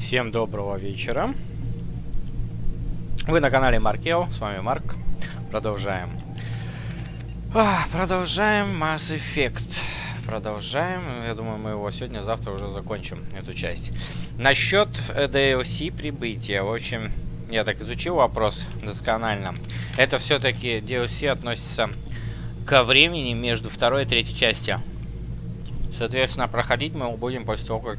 Всем доброго вечера. Вы на канале Маркел, с вами Марк. Продолжаем. Продолжаем Mass Effect. Продолжаем. Я думаю, мы его сегодня-завтра уже закончим, эту часть. Насчет DLC прибытия. В общем, я так изучил вопрос досконально. Это все-таки DLC относится ко времени между второй и третьей частью. Соответственно, проходить мы его будем после того, как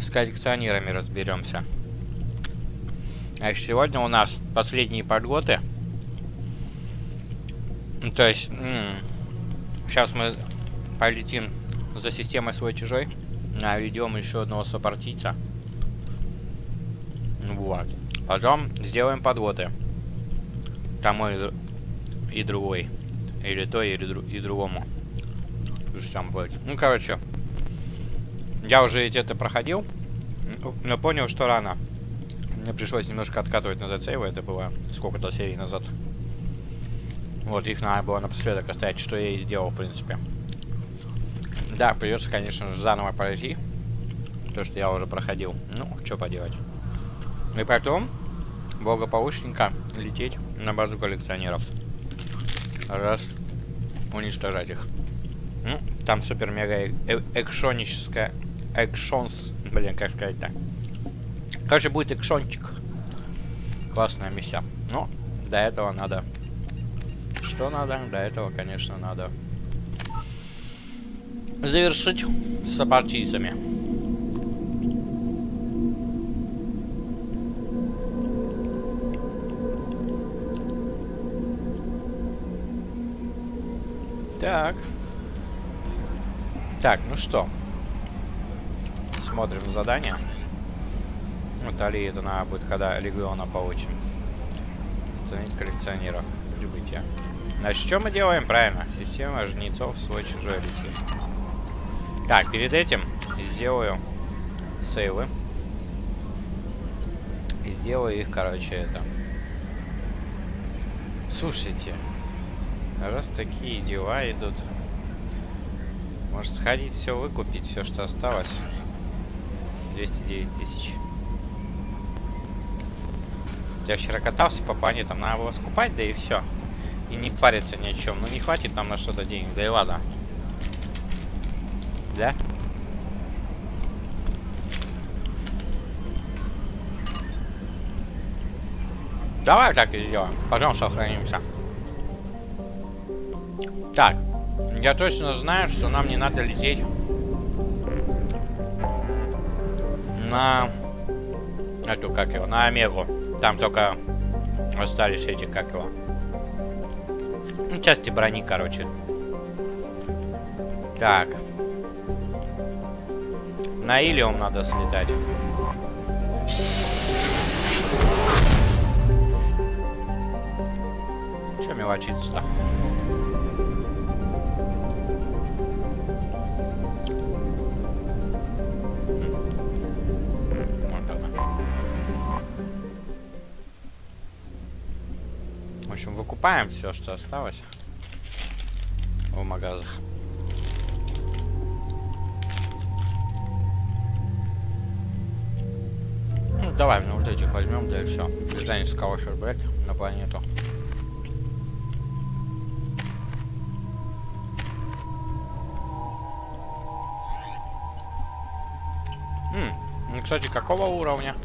с коллекционерами разберемся. А сегодня у нас последние подготы. То есть, сейчас мы полетим за системой свой-чужой. Наведем еще одного сопартийца. Вот. Потом сделаем подготы. Тому и другой. Или той, и другому. Что там будет. Ну, короче. Я уже ведь это проходил. Но понял, что рано. Мне пришлось немножко откатывать назад сейвы. Это было сколько-то серий назад. Вот, их надо было напоследок оставить, что я и сделал, в принципе. Да, придется, конечно же, заново пройти. То, что я уже проходил. Ну, что поделать. И потом благополучненько лететь на базу коллекционеров. Раз. Уничтожать их. Ну, там супер-мега экшоническая... Экшонс... Блин, как сказать-то? Короче, будет экшончик. Классная миссия. Но до этого надо... Что надо? До этого, конечно, надо... завершить с сопартийцами. Так. Так, ну что? Смотрим задание. Вот Али, это надо будет, когда легиона получим. Остановить коллекционеров. Прибытие. Значит, что мы делаем? Правильно. Система жнецов свой-чужой летит. Так, перед этим сделаю сейвы. И сделаю их, короче, это. Слушайте. Раз такие дела идут. Может сходить все выкупить, все, что осталось. 209 тысяч. Я вчера катался по планетам, надо было скупать, да и все. И не париться ни о чем. Ну не хватит там на что-то денег, да и ладно. Да? Давай так и сделаем. Потом сохранимся. Так. Я точно знаю, что нам не надо лететь на эту, как его, на Омегу. Там только остались эти, как его, ну, части брони, короче. Так. На Илиум надо слетать. Че мелочиться-то? В общем, выкупаем все, что осталось в магазах. Ну, давай, ну вот этих возьмем, да и все. Нельзя с кого сейчас брать на планету. Ну, кстати, какого уровня?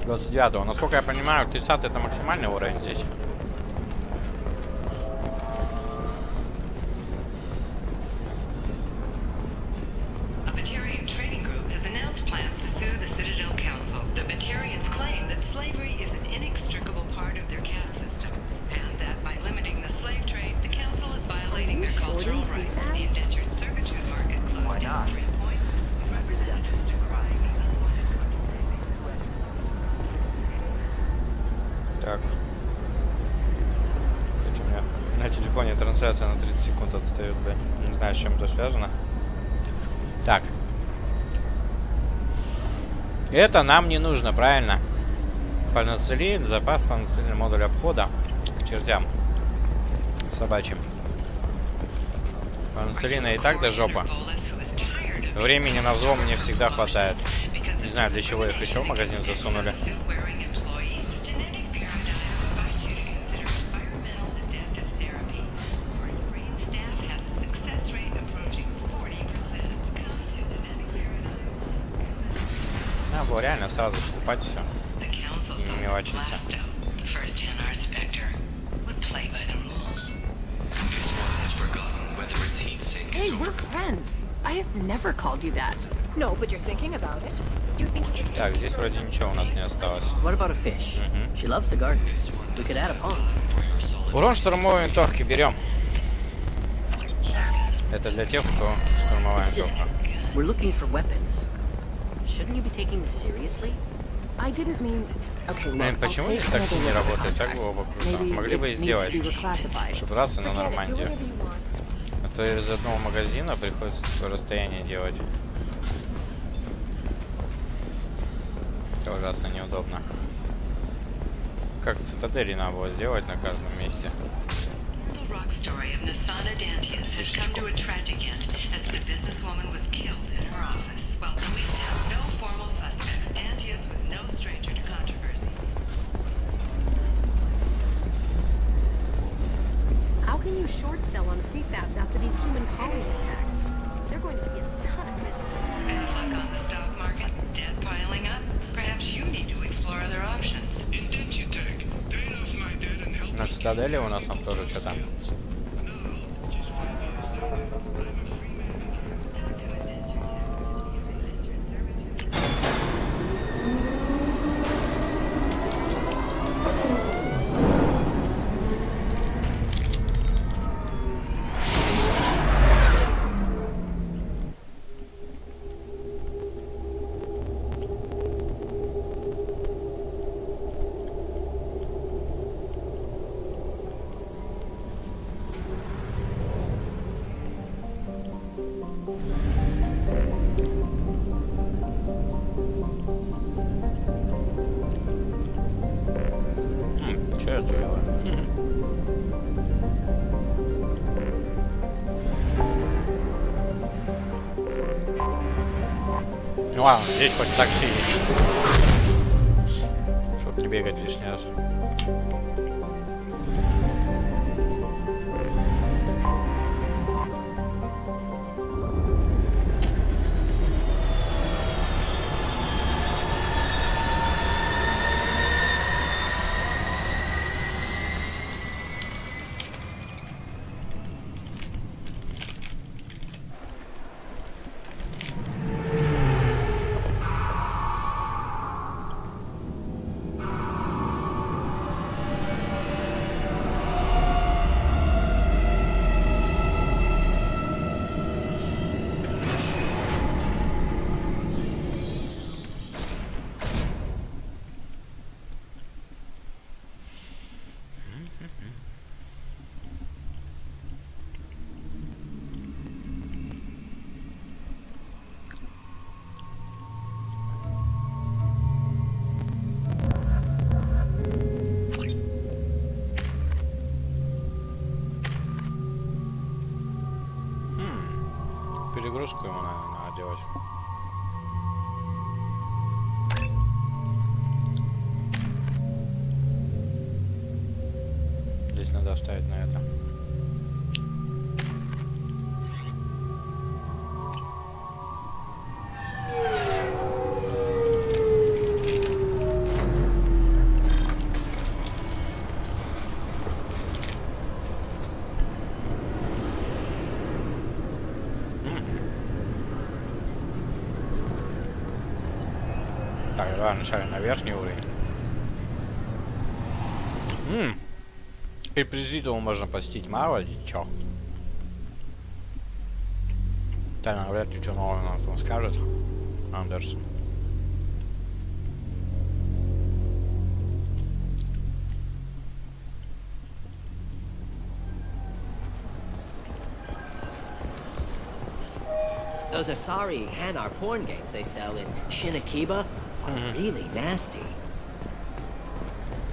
29-го. Насколько я понимаю, 30 это максимальный уровень здесь. Так. У меня на телефоне трансляция на 30 секунд отстает, блин. Не знаю, с чем это связано. Так. Это нам не нужно, правильно? Панацелин, запас, панацелин, модуль обхода. К чертям собачьим. Панацелина и так до жопа. Времени на взлом мне всегда хватает. Не знаю, для чего их еще в магазин засунули. Надо было реально сразу скупать все. Не мелочиться. Hey, we're friends. I have never called you that. No, but you're thinking about it. You think it's... Так, здесь вроде ничего у нас не осталось. What about a fish? She loves the garden. We could add a pond. Урон штурмовой винтовки берем. Это для тех, кто штурмовая винтовка. We're looking for weapons. Shouldn't you be taking this seriously? I didn't mean... Okay, Блин, look, почему здесь такси не работает? Так было бы круто. Могли бы и сделать, чтобы раз и на Нормандию. А то из одного магазина приходится такое расстояние делать. Это ужасно неудобно. Как в Цитадели надо было сделать на каждом месте. How can you short sell on prefabs after these human colony attacks? They're going to see a ton of business. Bad luck on the stock market. Debt piling up. Perhaps you need to explore other options. На Цитадели у нас там тоже что-то. Что я делаю? Ну ладно, здесь хоть такси есть. Чтоб не бегать лишний раз. Перегрузку ему, наверное, надо делать. Здесь надо оставить на это. Так, ладно, шарим на верхний уровень. И президиум можно посетить, мало ли чё. Да, вряд ли что новое нам там скажет Андерсон. Those Asari Hanar porn games they sell in Shinakiba are really nasty.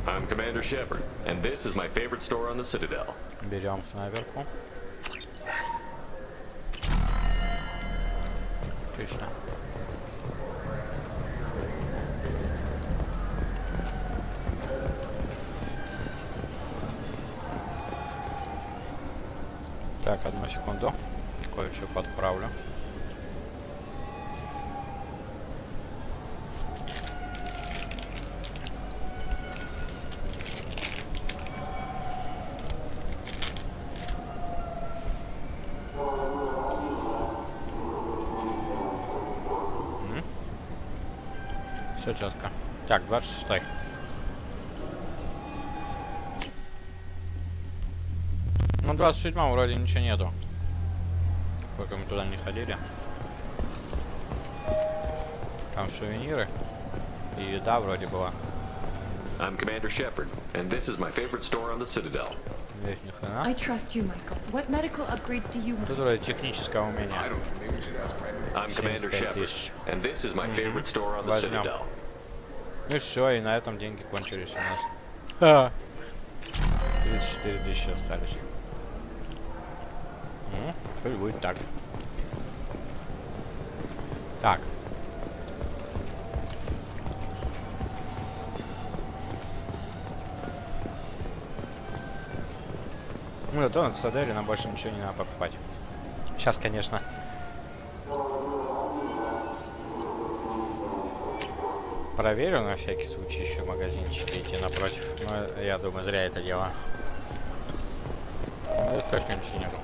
I'm Commander Shepard, and this is my favorite store on the Citadel. Берем снайперку. Отлично. Так, одну секунду. Кое-что подправлю. Все четко. Так, 26-й. Ну, 27-м вроде ничего нету. Сколько мы туда не ходили. Там сувениры. И еда вроде была. I'm Commander Shepard, and this is my favorite store on the Citadel. Здесь ни хрена. I trust you, Michael. What medical upgrades do you want? Тут вроде техническое умение. I'm Commander Shepard, and this is my favorite store on the Возьмем. Citadel. Ну и все, и на этом деньги кончились у нас. 34 тысячи остались. Ну, пусть будет так. Так. Ну, зато на цитадели нам больше ничего не надо покупать. Сейчас, конечно... Проверю на всякий случай еще магазинчики идти напротив. Но я думаю, зря это дело. Здесь точно ничего нету.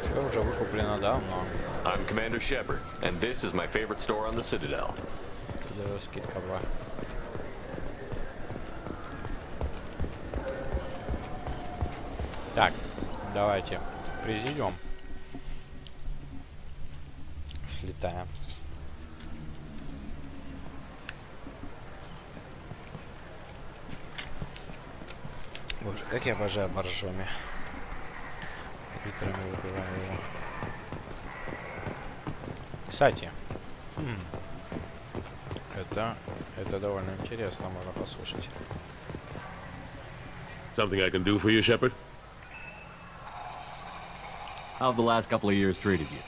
Все уже выкуплено давно. I'm Commander Shepard, and this is my favorite store on the Citadel. Скидка была. Так, давайте президиум. Слетаем. Боже, как я обожаю боржоми. Литрами выпиваю его. Кстати, это довольно интересно, можно послушать. Something I can do for you, Shepard? How have the last couple of years treated you?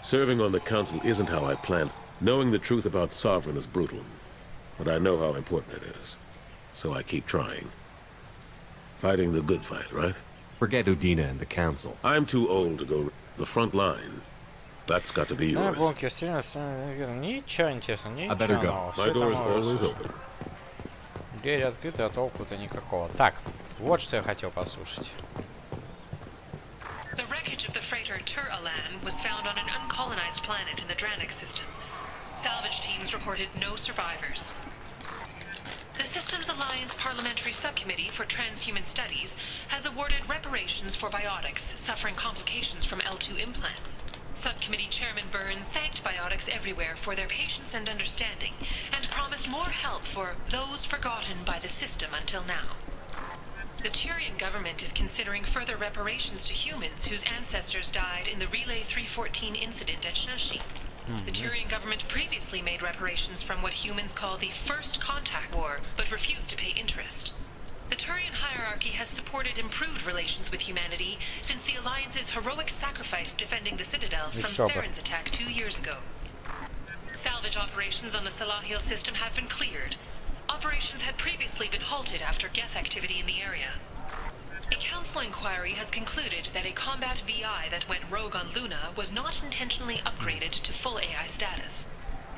Serving on the council isn't how I planned. Knowing the truth about Sovereign is brutal. But I know how important it is. So I keep trying. Fighting the good fight, right? Forget Udina and the council. I'm too old to go the front line. That's got to be yours. Ничего интересного, ничего better go. нового. My Всё door это is можно always слушать. open. Дверь открыта, а толку-то никакого. Так, вот что я хотел послушать. The wreckage of the freighter Tur-Alan was found on an uncolonized planet in the Dranik system. Salvage teams reported no survivors. The Systems Alliance Parliamentary Subcommittee for Transhuman Studies has awarded reparations for biotics suffering complications from L2 implants. Subcommittee Chairman Burns thanked biotics everywhere for their patience and understanding, and promised more help for those forgotten by the system until now. The Turian government is considering further reparations to humans whose ancestors died in the Relay 314 incident at Shashi. The Turian government previously made reparations from what humans call the First Contact War, but refused to pay interest. The Turian hierarchy has supported improved relations with humanity since the Alliance's heroic sacrifice defending the Citadel from Saren's attack 2 years ago. Salvage operations on the Salahil system have been cleared. Operations had previously been halted after Geth activity in the area. A council inquiry has concluded that a combat VI that went rogue on Luna was not intentionally upgraded to full AI status.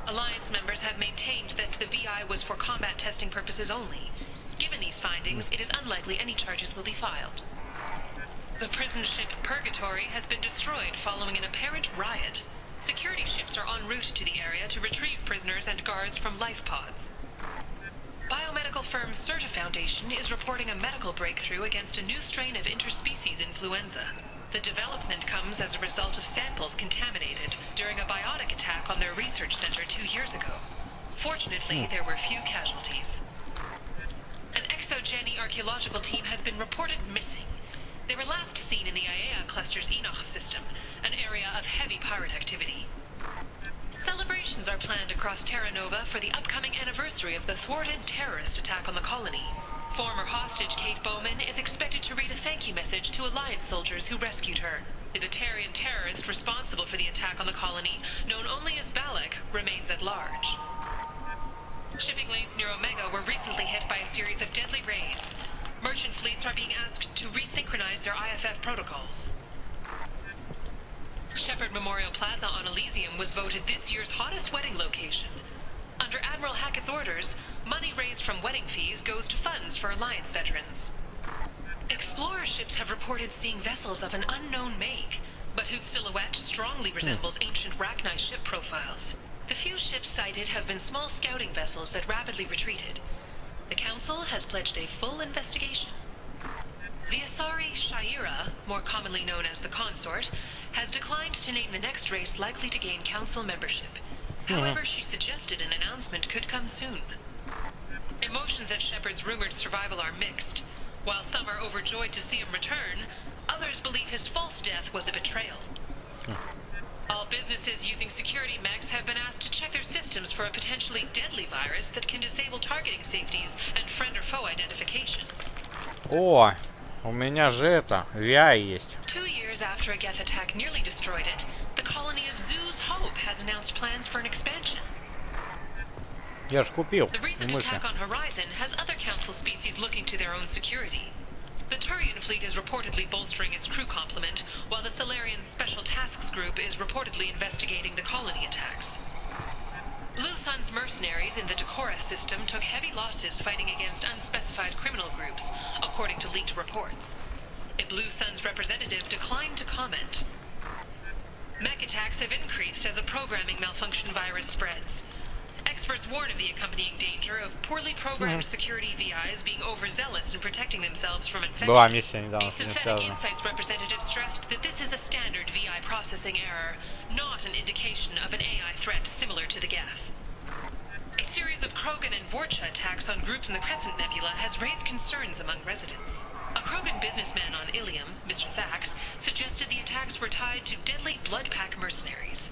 Alliance members have maintained that the VI was for combat testing purposes only. Given these findings, it is unlikely any charges will be filed. The prison ship Purgatory has been destroyed following an apparent riot. Security ships are en route to the area to retrieve prisoners and guards from life pods. Biomedical firm Certa Foundation is reporting a medical breakthrough against a new strain of interspecies influenza. The development comes as a result of samples contaminated during a biotic attack on their research center 2 years ago. Fortunately, there were few casualties. An exogeny archaeological team has been reported missing. They were last seen in the Aiea cluster's Enoch system, an area of heavy pirate activity. Celebrations are planned across Terra Nova for the upcoming anniversary of the thwarted terrorist attack on the colony. Former hostage Kate Bowman is expected to read a thank you message to Alliance soldiers who rescued her. The Batarian terrorist responsible for the attack on the colony, known only as Balak, remains at large. Shipping lanes near Omega were recently hit by a series of deadly raids. Merchant fleets are being asked to resynchronize their IFF protocols. Shepherd Memorial Plaza on Elysium was voted this year's hottest wedding location. Under Admiral Hackett's orders, money raised from wedding fees goes to funds for Alliance veterans. Explorer ships have reported seeing vessels of an unknown make, but whose silhouette strongly resembles ancient Rachni ship profiles. The few ships sighted have been small scouting vessels that rapidly retreated. The Council has pledged a full investigation. The Asari Shaira, more commonly known as the Consort, has declined to name the next race likely to gain Council membership. However, she suggested an announcement could come soon. Emotions at Shepard's rumored survival are mixed. While some are overjoyed to see him return, others believe his false death was a betrayal. All businesses using security mechs have been asked to check their systems for a potentially deadly virus that can disable targeting safeties and friend or foe identification. О, у меня же это, VI есть. 2 years after a Geth attack nearly destroyed it, the colony of Zoo's Hope has announced plans for an expansion. Я ж купил. The recent attack on Horizon has other Council species looking to their own security. The Turian fleet is reportedly bolstering its crew complement, while the Solarian Special Tasks Group is reportedly investigating the colony attacks. Blue Sun's mercenaries in the Decorah system took heavy losses fighting against unspecified criminal groups, according to leaked reports. A Blue Sun's representative declined to comment. Mech attacks have increased as a programming malfunction virus spreads. Experts warn of the accompanying danger of poorly programmed security VIs being overzealous in protecting themselves from Была infection. миссия недавно A с этим Synthetic связана. Insights representative stressed that this is a standard VI processing error, not an indication of an AI threat similar to the Geth. A series of Krogan and Vorcha attacks on groups in the Crescent Nebula has raised concerns among residents. A Krogan businessman on Ilium, Mr. Thax, suggested the attacks were tied to deadly Bloodpack mercenaries.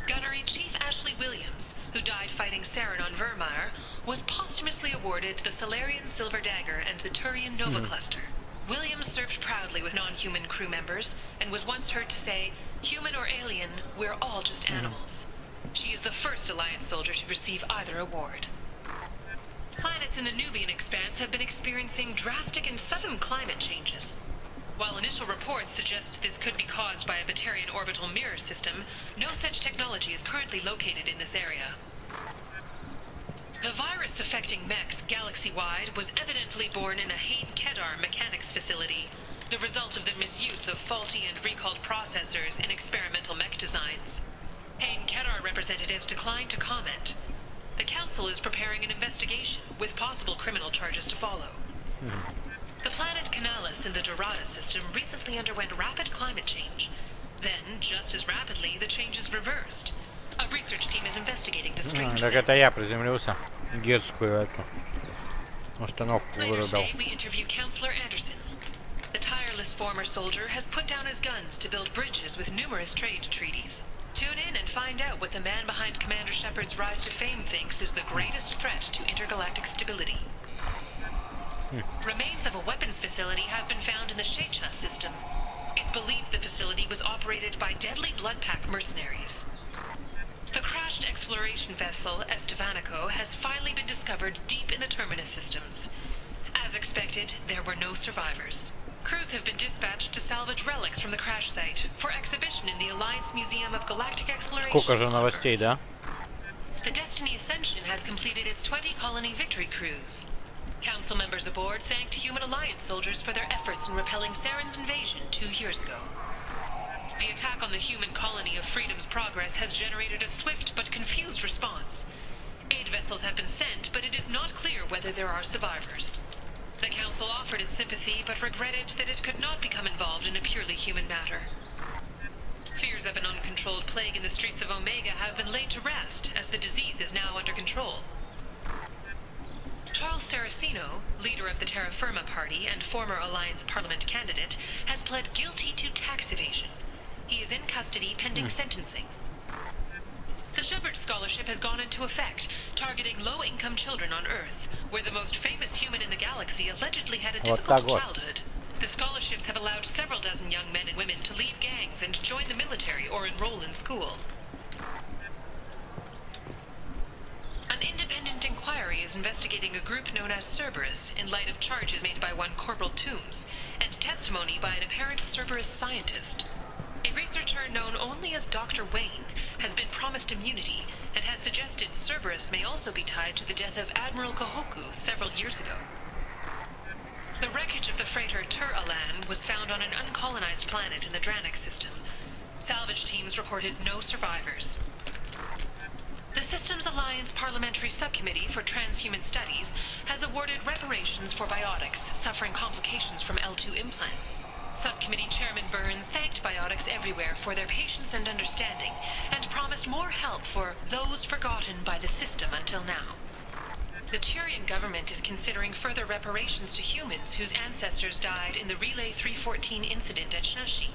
Gunnery Chief Ashley Williams, who died fighting Saren on Vermeer, was posthumously awarded the Solarian Silver Dagger and the Turian Nova Cluster. Williams served proudly with non-human crew members, and was once heard to say, "Human or alien, we're all just animals." She is the first Alliance soldier to receive either award. Planets in the Nubian expanse have been experiencing drastic and sudden climate changes. While initial reports suggest this could be caused by a Batarian orbital mirror system, no such technology is currently located in this area. The virus affecting mechs galaxy-wide was evidently born in a Hain Kedar mechanics facility, the result of the misuse of faulty and recalled processors in experimental mech designs. Hain Kedar representatives declined to comment. The Council is preparing an investigation, with possible criminal charges to follow. The planet Canalis in the Dorada system recently underwent rapid climate change. Then, just as rapidly, the change is reversed. A research team is investigating the strange Так это я приземлился. Герскую эту установку Later вырубил. today, we interview Counselor Anderson. The tireless former soldier has put down his guns to build bridges with numerous trade treaties. Tune in and find out what the man behind Commander Shepard's rise to fame thinks is the greatest threat to intergalactic stability. Remains of a weapons facility have been found in the Shecha system. It's believed the facility was operated by deadly Bloodpack mercenaries. The crashed exploration vessel Estevanico has finally been discovered deep in the Terminus systems. As expected, there were no survivors. Crews have been dispatched to salvage relics from the crash site for exhibition in the Alliance Museum of Galactic Exploration. Сколько же новостей, да? The Destiny Ascension has completed its 20-colony victory cruise. Council members aboard thanked Human Alliance soldiers for their efforts in repelling Saren's invasion 2 years ago. The attack on the human colony of Freedom's Progress has generated a swift but confused response. Aid vessels have been sent, but it is not clear whether there are survivors. The Council offered its sympathy, but regretted that it could not become involved in a purely human matter. Fears of an uncontrolled plague in the streets of Omega have been laid to rest, as the disease is now under control. Charles Saraceno, leader of the Terra Firma Party and former Alliance Parliament candidate, has pled guilty to tax evasion. He is in custody pending sentencing. The Shepard Scholarship has gone into effect, targeting low-income children on Earth, where the most famous human in the galaxy allegedly had a difficult childhood. The scholarships have allowed several dozen young men and women to leave gangs and join the military or enroll in school. An independent inquiry is investigating a group known as Cerberus in light of charges made by one Corporal Toombs and testimony by an apparent Cerberus scientist. A researcher known only as Dr. Wayne has been promised immunity and has suggested Cerberus may also be tied to the death of Admiral Kohoku several years ago. The wreckage of the freighter Tur-Alan was found on an uncolonized planet in the Dranic system. Salvage teams reported no survivors. The Systems Alliance Parliamentary Subcommittee for Transhuman Studies has awarded reparations for biotics suffering complications from L2 implants. Subcommittee Chairman Burns thanked biotics everywhere for their patience and understanding, and promised more help for those forgotten by the system until now. The Turian government is considering further reparations to humans whose ancestors died in the Relay 314 incident at Shnashi.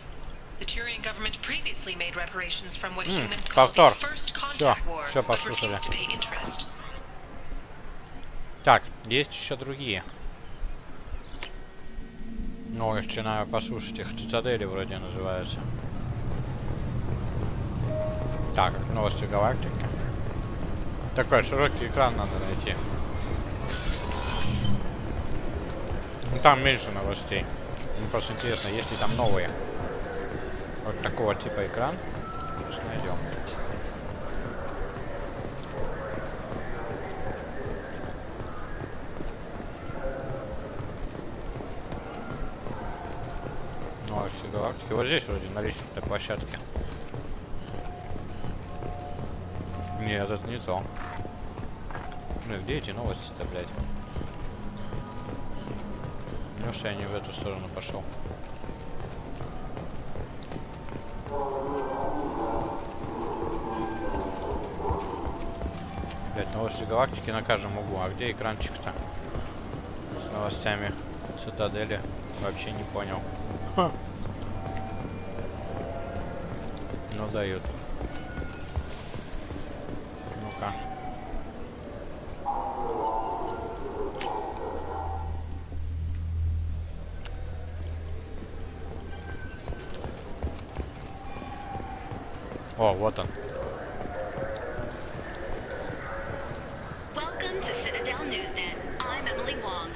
The Turian government previously made reparations from what humans call the First Contact War, but refused to pay interest. Так, есть еще другие. Ну, я начинаю послушать их. Цитадели вроде называются. Так, новости галактики. Такой широкий экран надо найти. Ну, там меньше новостей. Мне просто интересно, есть ли там новые. Вот такого типа экран. Сейчас найдем. Новости галактики. Вот здесь вроде на лестничной площадке. Нет, это не то. Ну где эти новости-то, блядь? Неужто я не в эту сторону пошел? Блядь, новости галактики на каждом углу. А где экранчик-то? С новостями цитадели. Вообще не понял. Ха. Ну дают. Ну-ка. О, вот он. Welcome to Citadel Newsnet. I'm Emily Wong.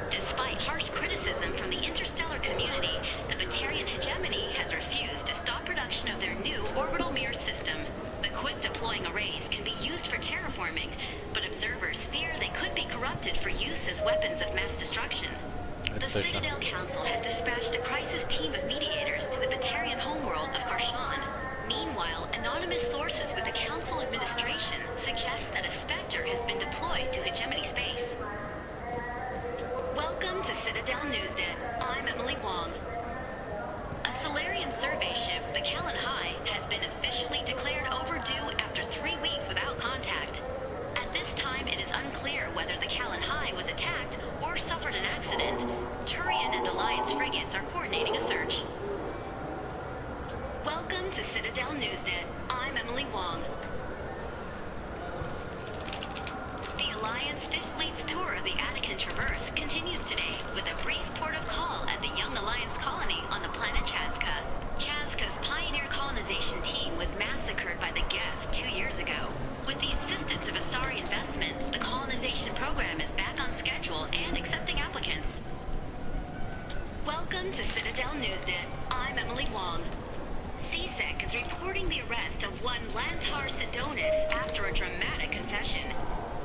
Despite harsh criticism from the interstellar community, the Batarian hegemony has refused to stop production of their new orbital mirror system. The quick-deploying arrays can be used for terraforming, but observers fear they could be corrupted for use as weapons of mass destruction. The Citadel Council has dispatched a crisis team of mediators to the Batarian homeworld of Karshan. Meanwhile, anonymous sources with the Council administration suggest that a Spectre has been deployed to hegemony space. Welcome to Citadel Newsnet. I'm Emily Wong. A Solarian survey ship, the Callan High, has been officially declared overdue after 3 weeks without contact. At this time, it is unclear whether the Callan High was attacked or suffered an accident. Turian and Alliance frigates are coordinating a search. Welcome to Citadel Newsnet. I'm Emily Wong. The Alliance 5th Fleet's tour of the Attican Traverse continues today with a brief port of call at the Young Alliance colony on the planet Chazka. Chazka's pioneer colonization team was massacred by the Geth 2 years ago. With the assistance of Asari investment, the colonization program is back on schedule and accepting applicants. Welcome to Citadel Newsnet. I'm Emily Wong. CSEC is reporting the arrest of one Lantar Sidonis after a dramatic confession.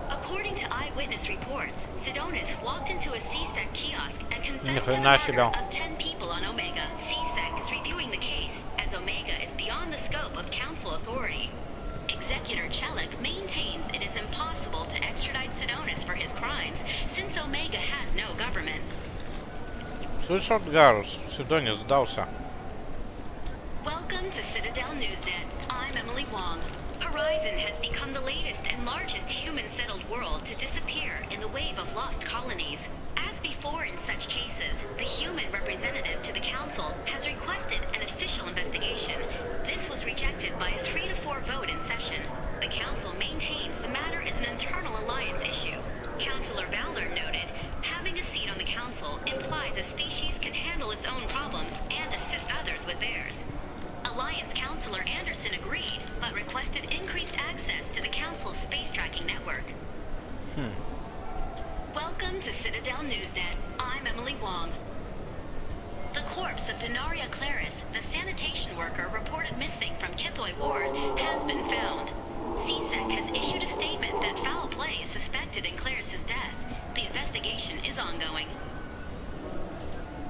According to eyewitness reports, Sidonis walked into a CSEC kiosk and confessed to the murder of 10 people on Omega. CSEC is reviewing the case, as Omega is beyond the scope of Council authority. Executor Chelik maintains it is impossible to extradite Sidonis for his crimes, since Omega has no government. Слышал, Гарус, Сидонис сдался. Welcome to Citadel Newsnet. I'm Emily Wong. Horizon has become the latest and largest human-settled world to disappear in the wave of lost colonies. As before in such cases, the human representative to the Council has requested an official investigation. This was rejected by a 3-to-4 vote in session. agreed, but requested increased access to the Council's space tracking network. Welcome to Citadel Newsnet. I'm Emily Wong. The corpse of Denaria Claris, the sanitation worker reported missing from Kithoy Ward, has been found. CSEC has issued a statement that foul play is suspected in Claris's death. The investigation is ongoing.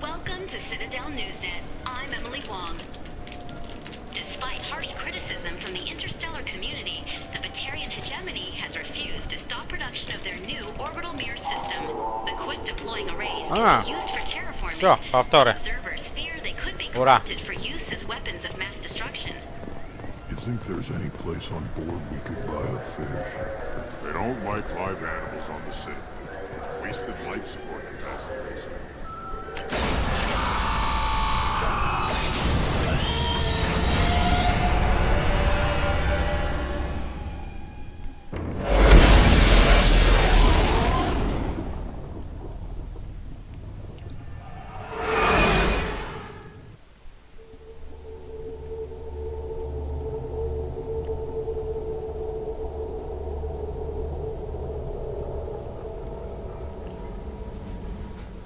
Welcome to Citadel Newsnet. I'm Emily Wong. Despite harsh criticism from the interstellar community, the Batarian hegemony has refused to stop production of their new orbital mirror system. The quick-deploying arrays can be used for terraforming. Всё, повторы. Observers fear they could be Ура. corrupted for use as weapons of mass destruction. You think there's any place on board we could buy a fish? They don't like live animals on the ship. Wasted life support capacity.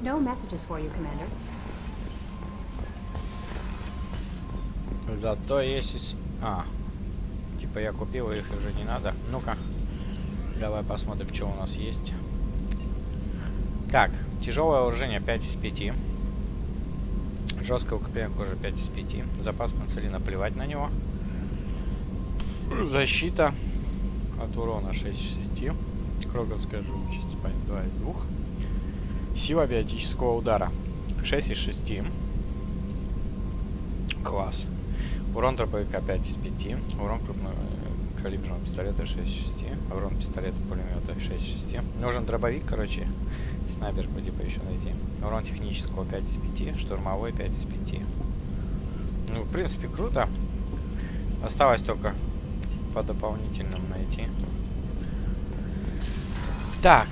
No messages for you, Commander. Зато есть... типа я купил, их уже не надо. Ну-ка. Давай посмотрим, что у нас есть. Так, тяжелое вооружение 5 из 5. Жесткое укрепление кожи 5 из 5. Запас панцелина, плевать на него. Защита от урона 6 из 6. Кроговская живучесть 2 из 2. Сила биотического удара 6 из 6. Класс. Урон дробовика 5 из 5. Урон крупнокалиберного пистолета 6 из 6. Урон пистолета пулемета 6 из 6. Нужен дробовик, короче. Снайперку типа еще найти. Урон технического 5 из 5. Штурмовой 5 из 5. Ну, в принципе, круто. Осталось только по дополнительным найти. Так.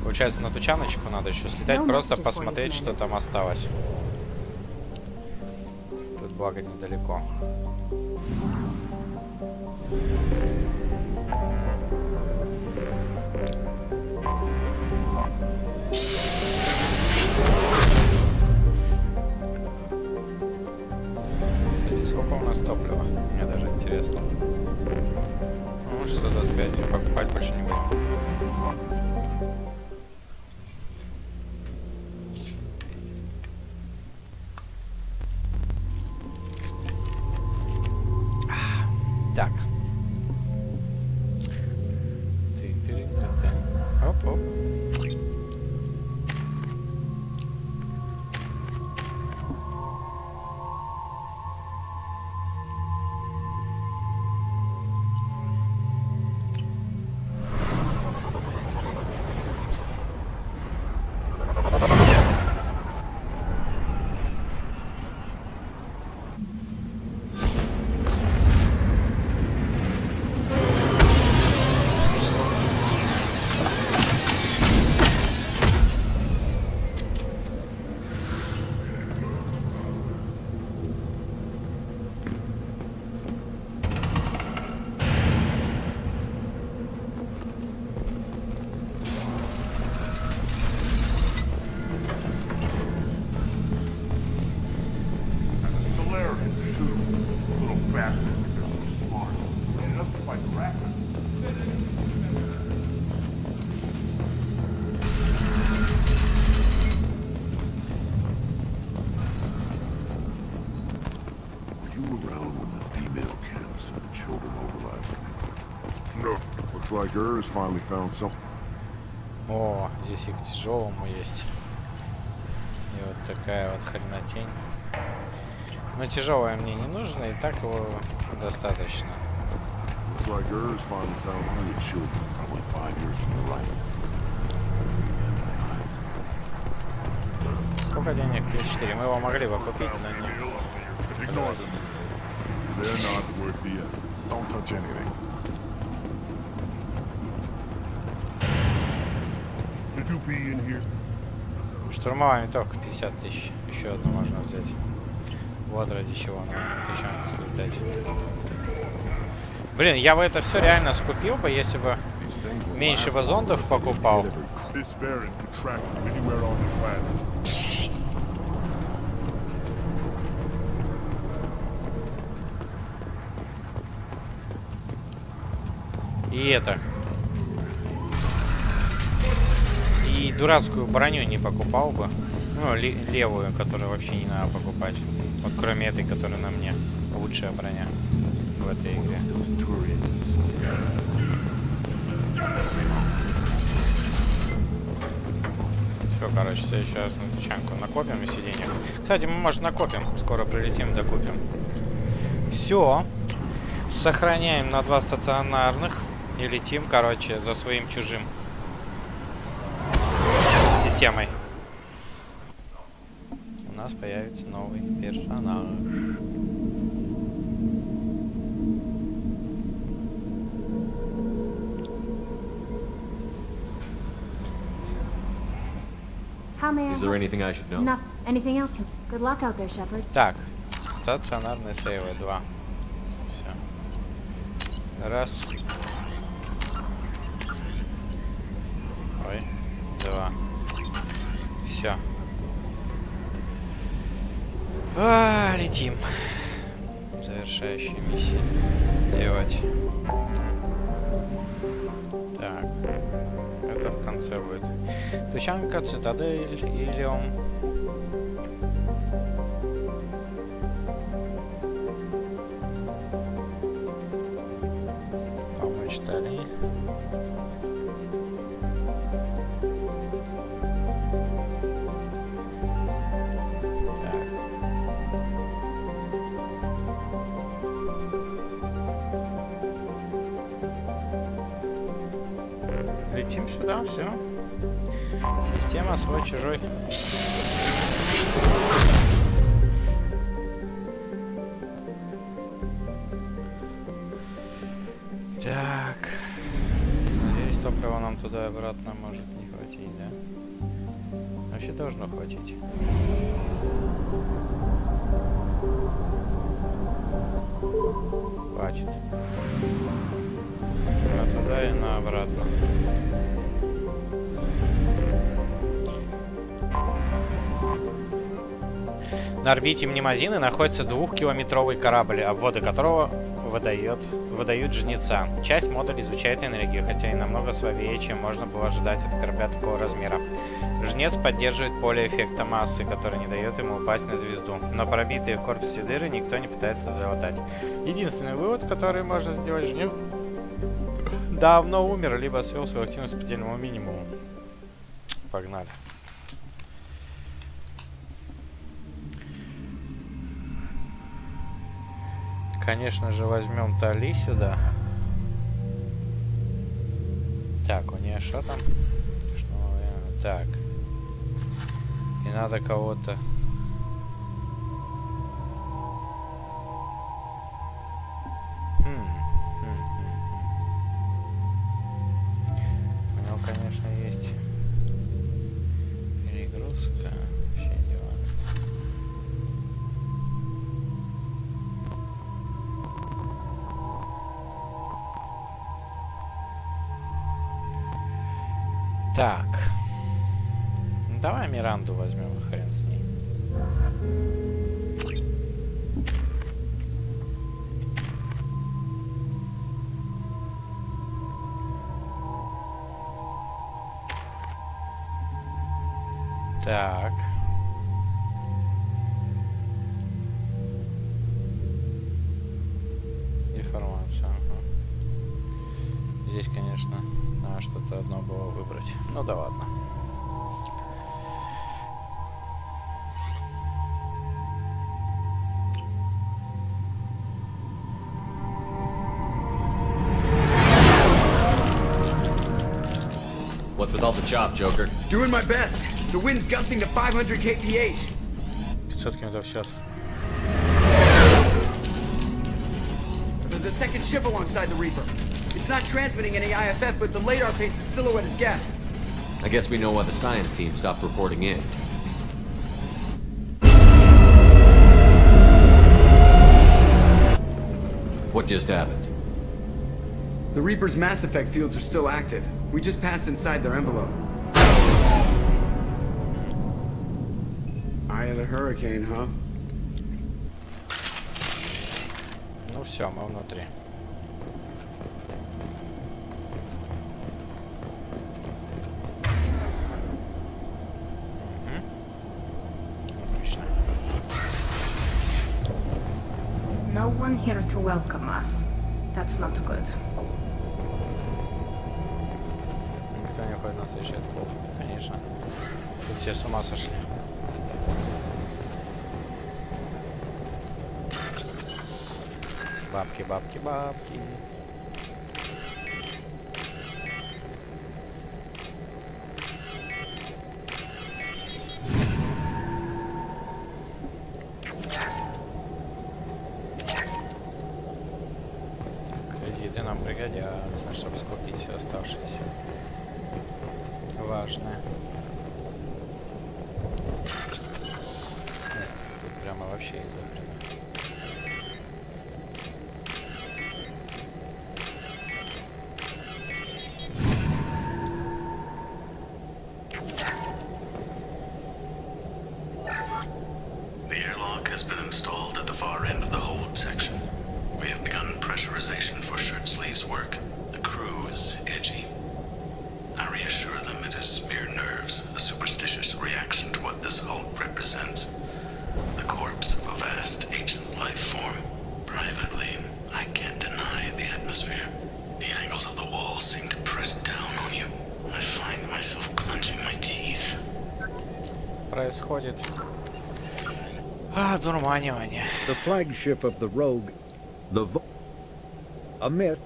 Получается, на тучаночку надо еще слетать, просто посмотреть, что там осталось. Тут благо недалеко. Кстати, сколько у нас топлива? Мне даже интересно. Ну, 625, покупать больше не будем. Так. Оп-оп. Like hers finally found something. О, здесь и к тяжелому есть. И вот такая вот хренотень. Но тяжелая мне не нужно, и так его достаточно. Like hers finally found one of the children, probably 5 years from the right. Сколько денег? 34. Мы его могли бы купить, но не. Ignore them. They're not worth the effort. Don't touch anything. Should you be in here? Штурмовая винтовка 50 тысяч. Еще одну можно взять. Вот ради чего надо тысячанку слетать. Блин, я бы это все реально скупил бы, если бы меньше бы зондов покупал. И это. И дурацкую броню не покупал бы. Ну, левую, которую вообще не надо покупать. Вот кроме этой, которая на мне. Лучшая броня в этой игре. Все, короче, следующий раз на тычанку накопим и сиденье. Кстати, мы, может, накопим. Скоро прилетим, докупим. Все. Сохраняем на 2 стационарных. И летим, короче, за своим чужим системой. У нас появится новый персонаж. Is there anything I should know? No. Anything else? Good luck out there, Shepard. Так, стационарные сейвы 2. Все. Раз. Ой. 2. Все. Летим. Завершающие миссии делать. Так. Это в конце будет. Тычанка, цитадель, Илиум. Помочь Тали. Летим сюда, все. Система свой-чужой. Так. Надеюсь, топлива нам туда и обратно может не хватить, да? Вообще должно хватить. Хватит. А туда и на обратно. На орбите Мнемозины находится 2-километровый корабль, обводы которого выдают жнеца. Часть модулей изучает энергию, хотя и намного слабее, чем можно было ожидать от корабля такого размера. Жнец поддерживает поле эффекта массы, которое не дает ему упасть на звезду. Но пробитые в корпусе дыры никто не пытается залатать. Единственный вывод, который можно сделать: жнец давно умер, либо свел свою активность к предельному минимуму. Погнали. Конечно же, возьмем Тали сюда. Так, у нее что там? Так. И надо кого-то... У него, конечно, есть перегрузка. Все дела. Так. Давай Миранду возьмем, хрен с ней. Так. Деформация. Ага. Здесь, конечно, надо что-то одно было выбрать. Ну да ладно. What's with all the chop, Joker? Doing my best. The wind's gusting to 500 kph. 500 км в час. There's a second ship alongside the Reaper. It's not transmitting any IFF, but the radar paints its silhouette as gap. I guess we know why the science team stopped reporting in. What just happened? The Reaper's Mass Effect fields are still active. We just passed inside their envelope. Eye of the Hurricane, huh? Ну все, мы внутри. Отлично. No one here to welcome us. That's not good. Никто не ходит на встречу, это плохо, конечно. Тут все с ума сошли. Бабки, бабки, бабки. Кредиты нам пригодятся, чтобы скупить все оставшееся. Важное. Тут прямо вообще изобрено. The airlock has been installed at the far end of the hold section. We have begun pressurization for shirt sleeves work. The crew is edgy. I reassure them it is mere nerves, a superstitious reaction to what this hulk represents. The corpse of a vast ancient life form. Privately, I can't deny the atmosphere. The angles of the walls seem to press down on you. I find myself clenching my teeth. Происходит одурманивание. The flagship of the Rogue, amid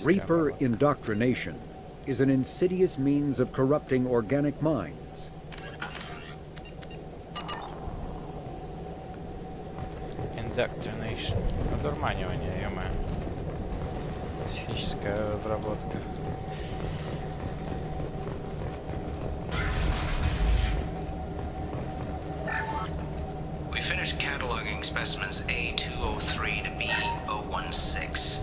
Reaper indoctrination, is an insidious means of corrupting organic minds. Indoctrination. Одурманивание, ё-моё. Психическая разработка. We finished cataloging specimens A203 to B016.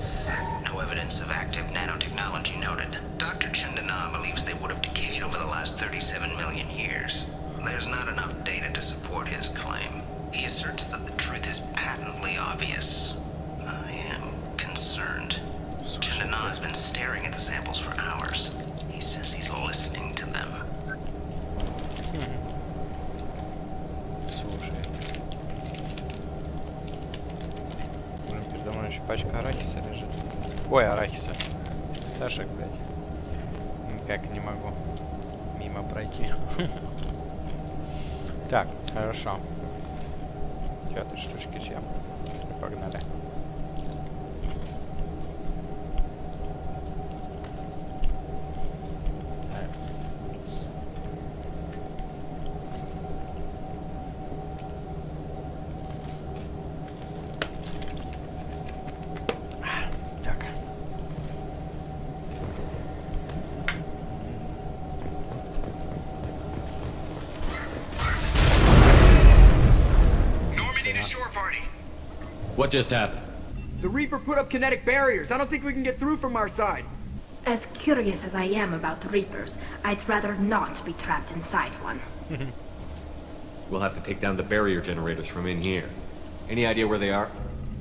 No evidence of active nanotechnology noted. Dr. Chandana believes they would have decayed over the last 37 million years. There's not enough data to support his claim. He asserts that the truth is patently obvious. I am concerned. Chandana has been staring at the samples for hours. He says he's listening to them. Передо мной еще пачка арахиса лежит. Ой, арахиса. Сташек, блядь. Никак не могу мимо пройти. Так, хорошо. Этой штучки съем. Погнали. Так. What just happened? The Reaper put up kinetic barriers. I don't think we can get through from our side. As curious as I am about the Reapers, I'd rather not be trapped inside one. We'll have to take down the barrier generators from in here. Any idea where they are?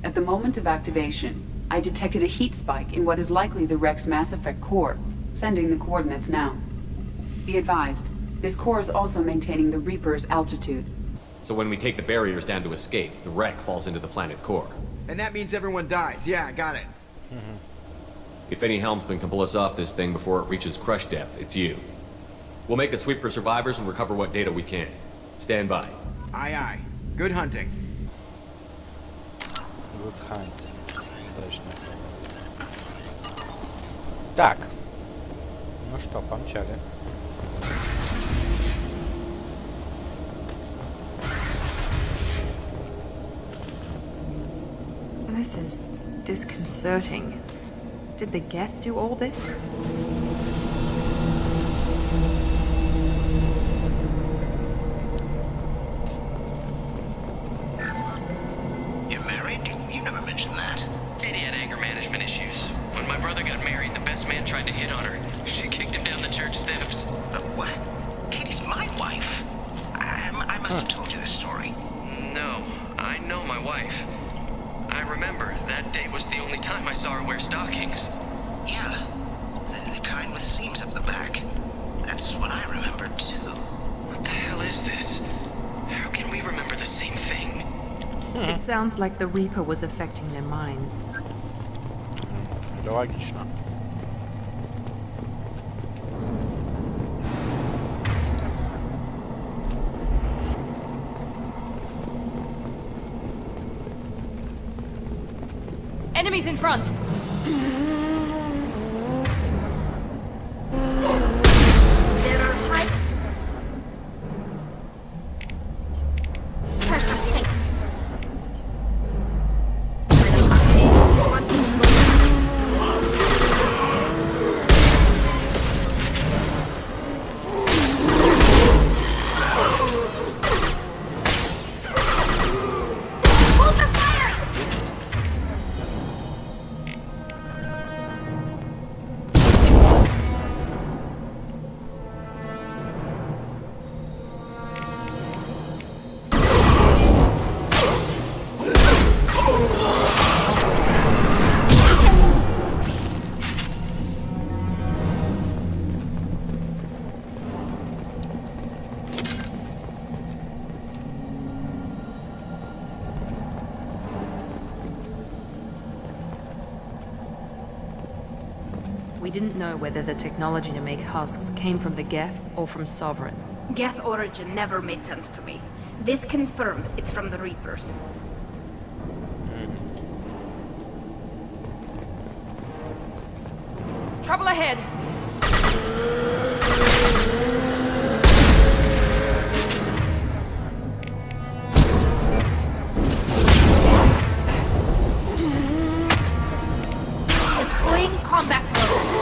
At the moment of activation, I detected a heat spike in what is likely the Rex Mass Effect core, sending the coordinates now. Be advised, this core is also maintaining the Reaper's altitude. So when we take the barriers down to escape, the wreck falls into the planet core. And that means everyone dies. Yeah, I got it. If any helmsman can pull us off this thing before it reaches crush depth, it's you. We'll make a sweep for survivors and recover what data we can. Stand by. Aye, aye. Good hunting. Good hunting. Точно. Так. Ну что, помчали. This is disconcerting. Did the Geth do all this? You're married? You never mentioned that. Katie had anger management wife. I must have told you this story. No, I know my wife. I remember that day was the only time I saw her wear stockings. Yeah, the kind with seams up the back. That's what I remember too. What the hell is this? How can we remember the same thing? It sounds like the Reaper was affecting their minds. Логично. Enemies in front! We didn't know whether the technology to make husks came from the Geth or from Sovereign. Geth origin never made sense to me. This confirms it's from the Reapers. Trouble ahead! Deploying combat mode.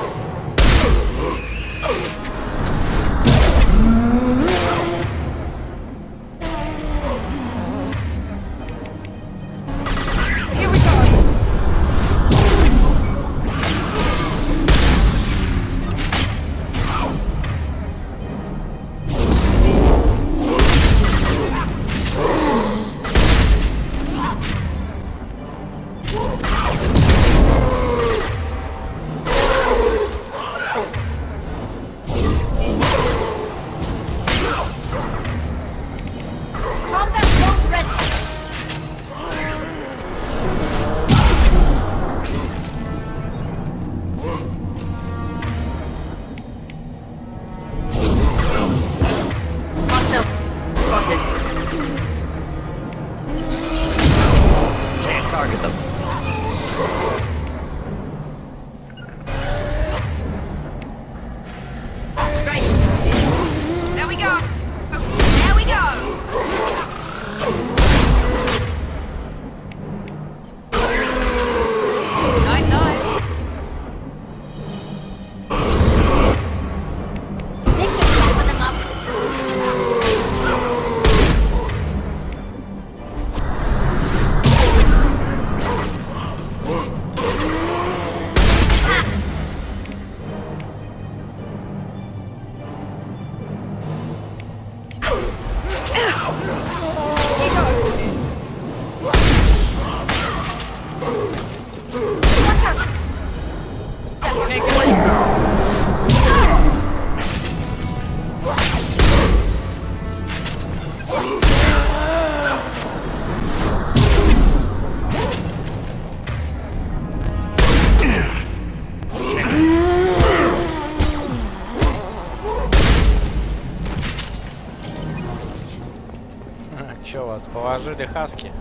Чё, вас положили хаски?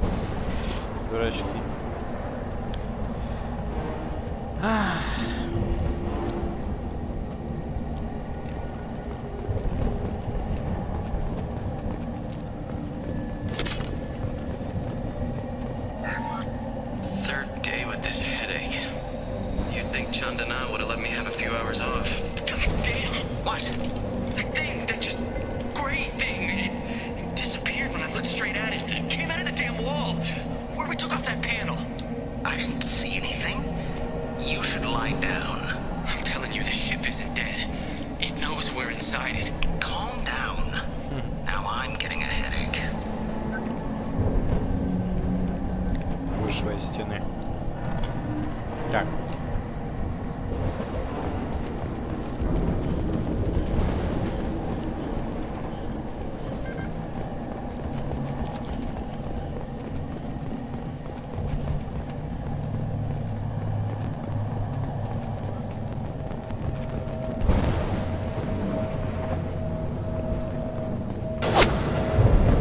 Дурачки. Third day with this headache. You'd think Chandana would have let me have a few hours off. God damn! What? The thing, that just gray thing. It disappeared when I looked straight at it. It came out of the damn wall. Where we took off that panel. I didn't see anything. You should lie down.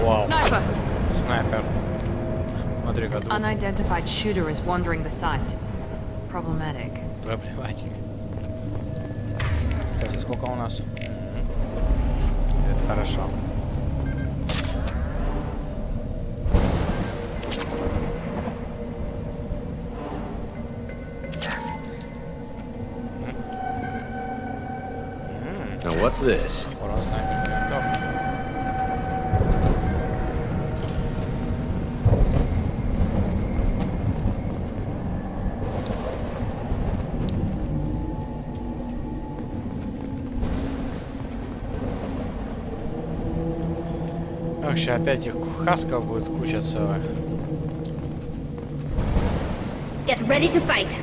Вау. Sniper. Снайпер. Смотри-ка тут. Unidentified shooter is wandering the site. Problematic. Проблематик. Кстати, сколько у нас? Это хорошо. Now what's this? Урон снайперки винтовки. Вообще опять их хасков будет куча целая. Get ready to fight.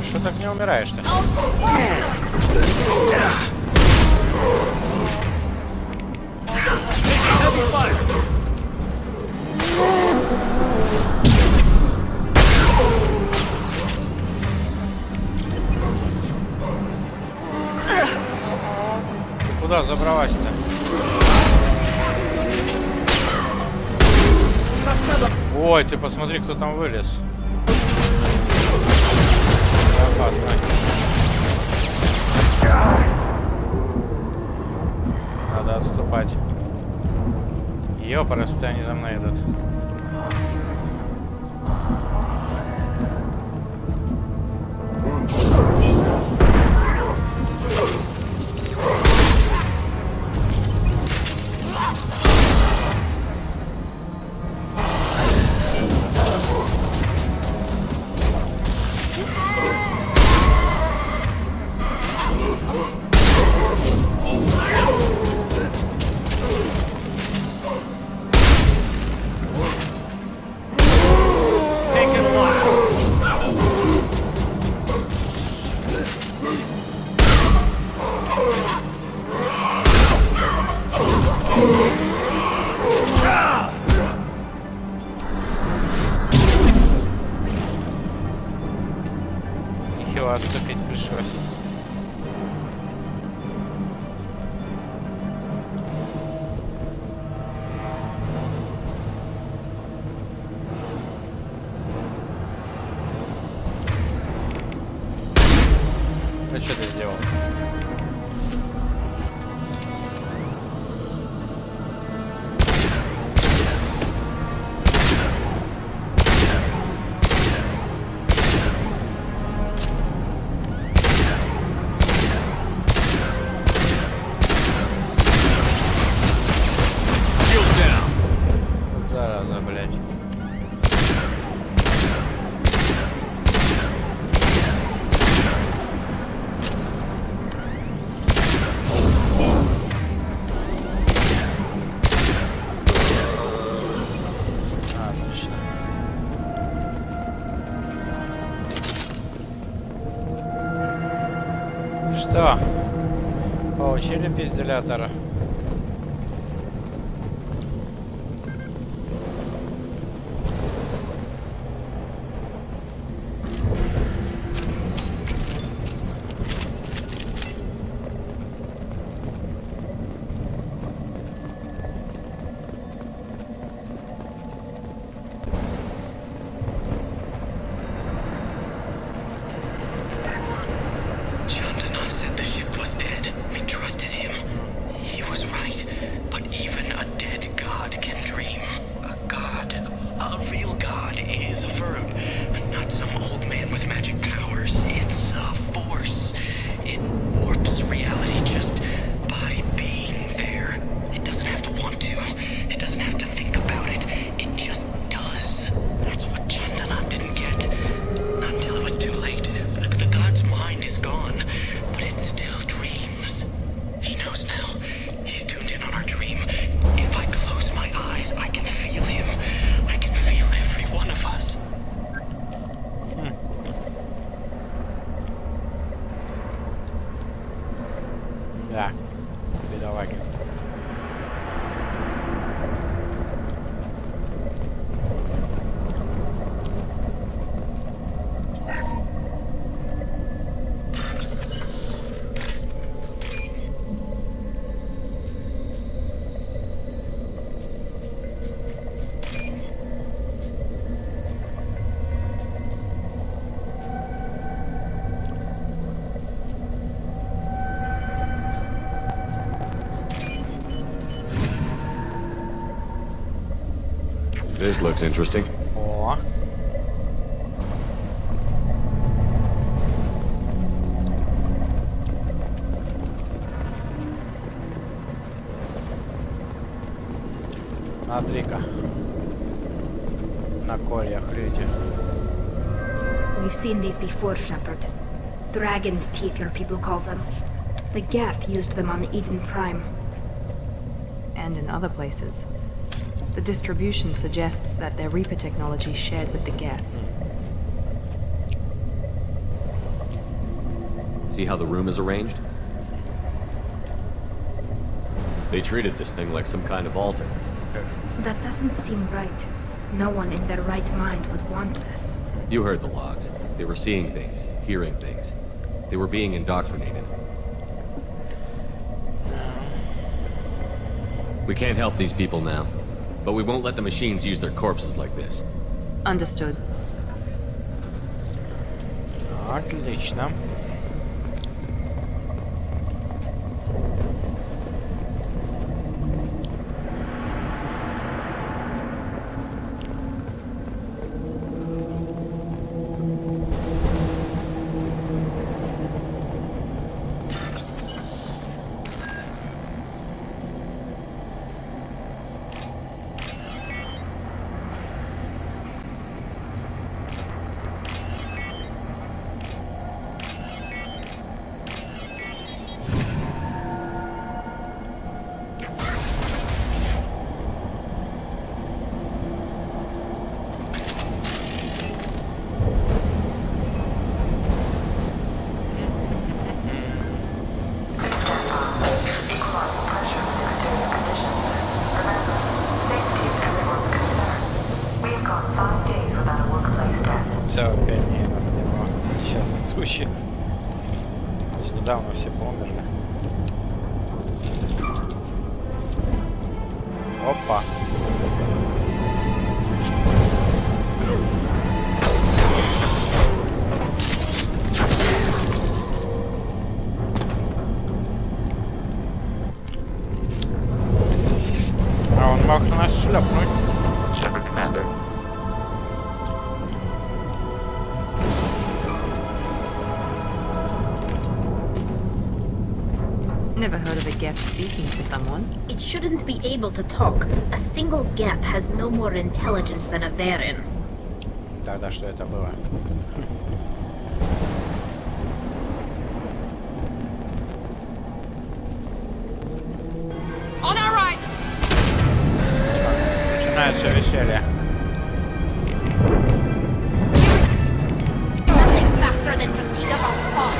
Что так не умираешь-то? Ты куда забралась-то? Ой, ты посмотри, кто там вылез. Опасно. Надо отступать. Ёпарасты, они за мной идут. Нехило отступить пришлось. А что ты сделал? Зараза, блядь. Отлично. Что? Получили пизделятора? Chandana said the ship was dead. We trusted him. He Да, бедолаги. This looks interesting. О. Смотри-ка. На кольях люди. We've seen these before, Shepard. Dragon's teeth, your people call them. The Geth used them on Eden Prime. And in other places. The distribution suggests that their Reaper technology shared with the Geth. See how the room is arranged? They treated this thing like some kind of altar. That doesn't seem right. No one in their right mind would want this. You heard the logs. They were seeing things, hearing things. They were being indoctrinated. We can't help these people now, but we won't let the machines use their corpses like this. Understood. Отлично. Все, 5 дней нас не было несчастных случаев. Значит, недавно все померли. Опа. А он мог на нас шлепнуть. Shepard Commander. Never heard of a Geth speaking to someone. It shouldn't be able to talk. A single Geth has no more intelligence than a Varin. Тогда что это было? On our right! Начинается веселье. Nothing faster than fatigue of our fall.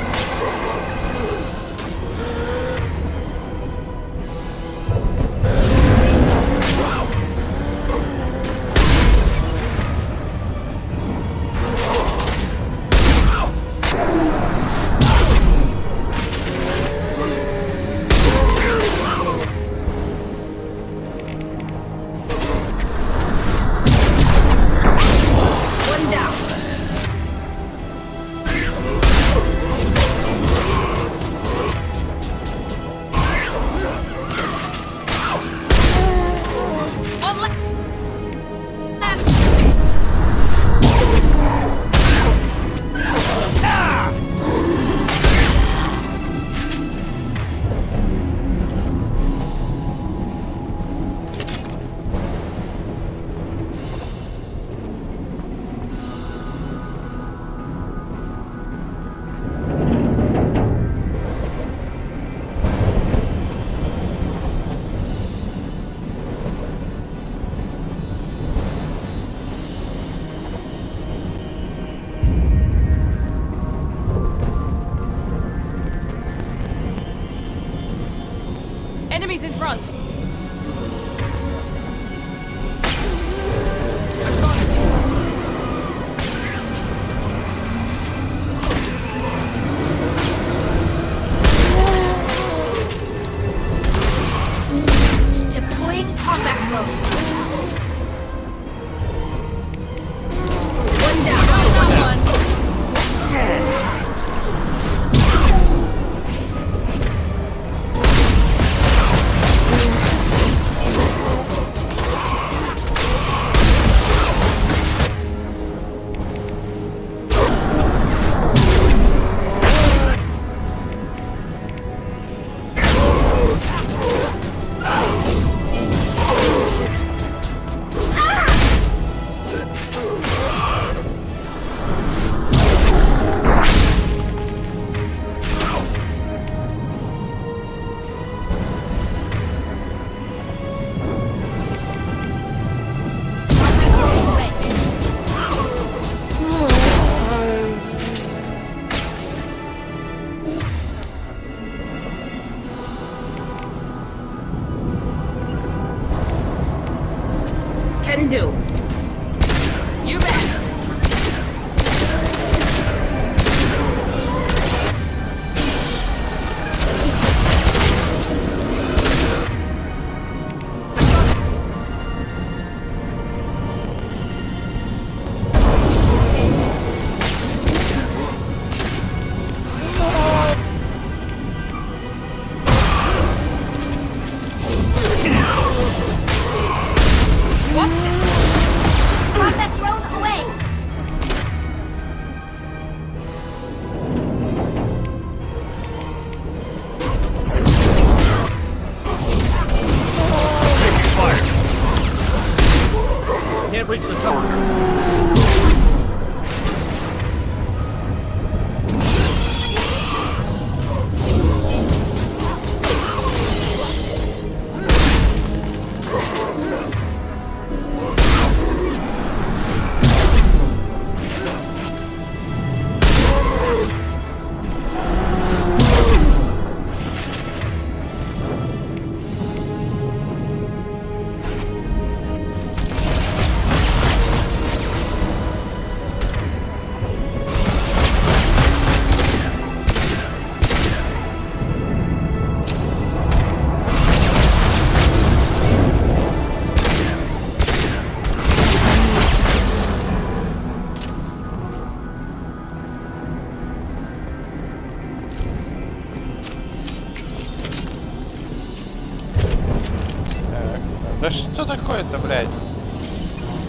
Да что такое-то, блядь?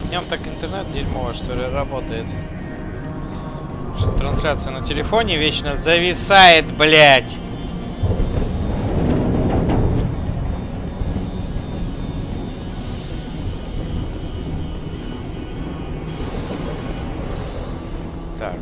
Днем так интернет дерьмово, что ли, работает. Что трансляция на телефоне вечно зависает, блядь. Так.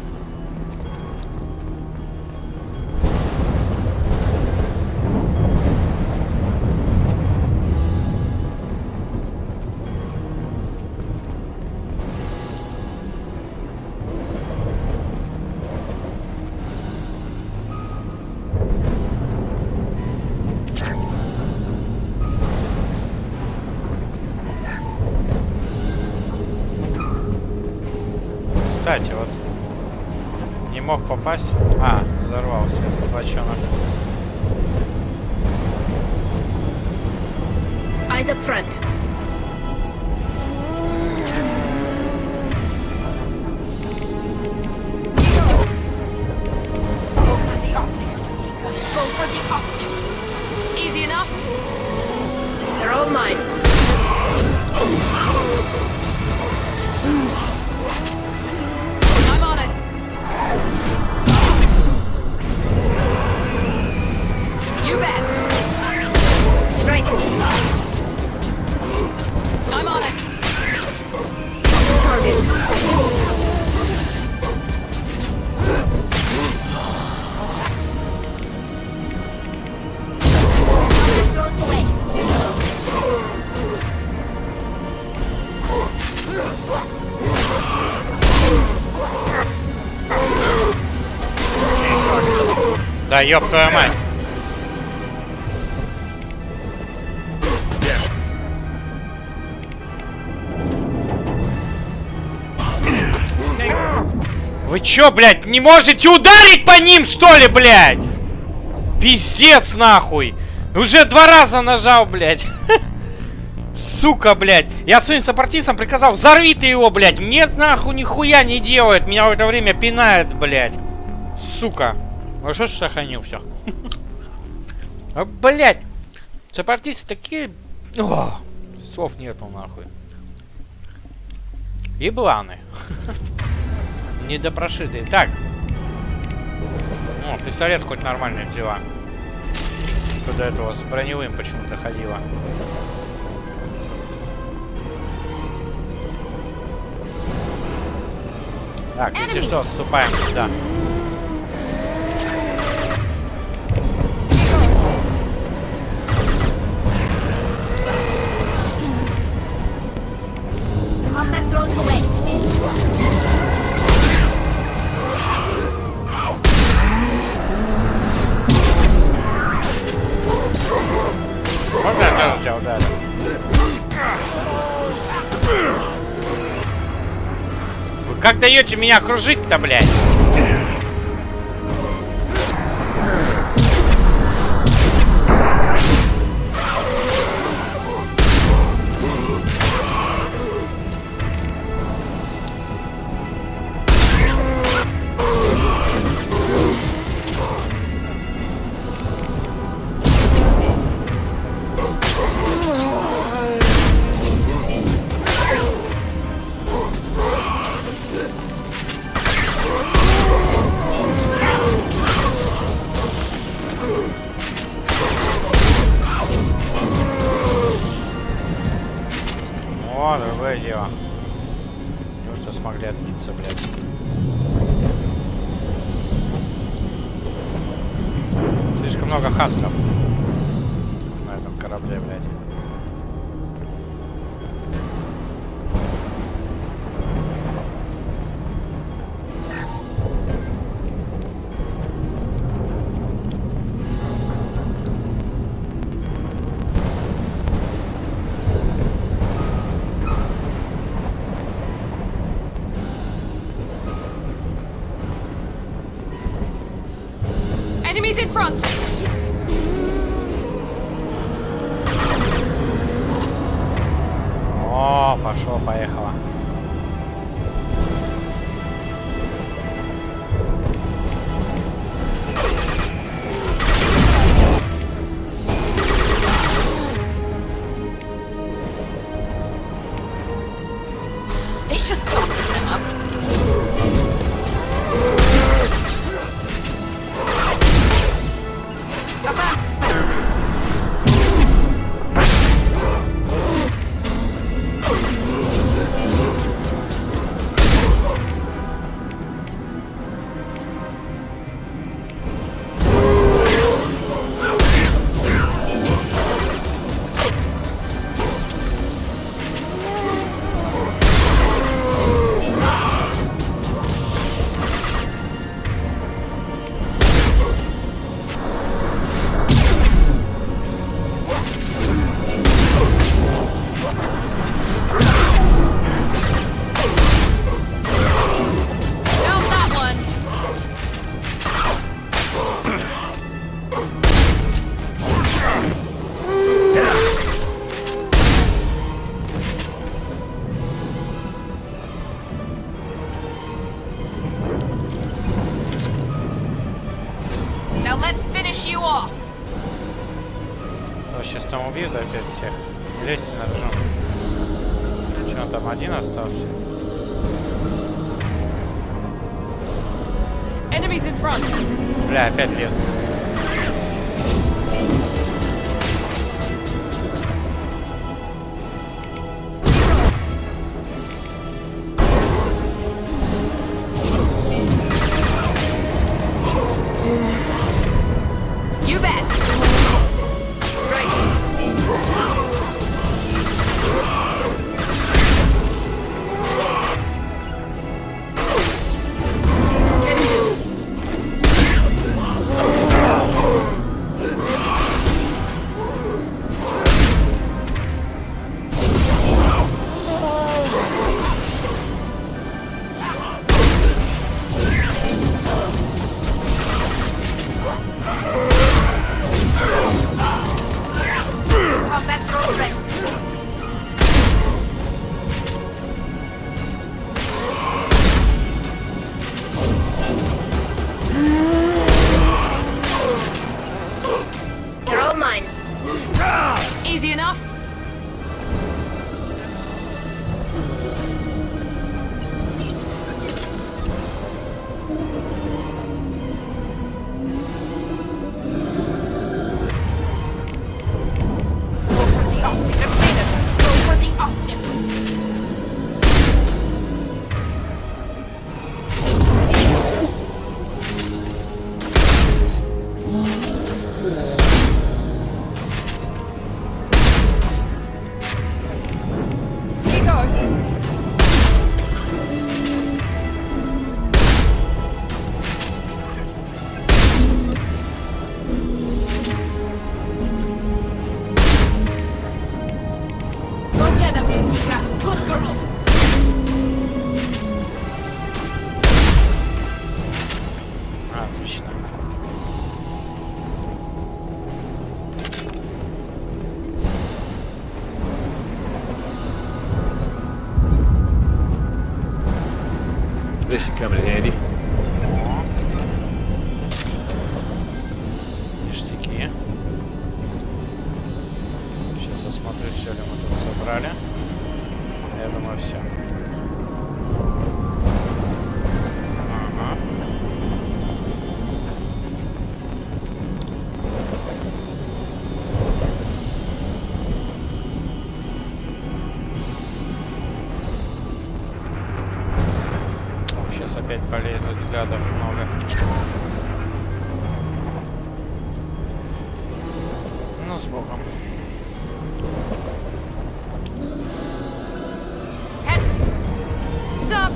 Кстати, вот не мог попасть. А, взорвался этот бочонок. Eyes up front. Easy enough. They're all mine. I'm on it. You bet. Right. I'm on it. Target. Да ёб твою мать. Вы чё, блядь, не можете ударить по ним, что ли, блядь? Пиздец, нахуй. Уже 2 раза нажал, блядь. Сука, блядь. Я своим сопартийцам приказал, взорви ты его, блядь. Нет, нахуй, нихуя не делает. Меня в это время пинает, блядь. Сука. А что ж сохранил все? А, блядь. Сопартийцы такие... О, слов нету, нахуй. Ебланы. Недопрошитые. Так. О, пистолет хоть нормально взяла. Что до этого с броневым почему-то ходила. Так, если что, отступаем сюда. Можно я тоже тебя ударю? Вы как даете меня окружить-то, блядь? О, другое дело. Неужто смогли отбиться, блядь? Слишком много хасков на этом корабле, блядь. Enemies in front. О, пошло, поехало. let's finish you off. Сейчас там убьют опять всех. Лезьте на рожон. Что, он там один остался? Enemies in front. Бля, опять лез. You bet. Easy enough. Отлично. This should come in handy. Ништяки. Сейчас осмотрю, все ли мы тут собрали. Я думаю, все. Ага. Сейчас опять полезут, гадов много. Ну, с богом. Heads up.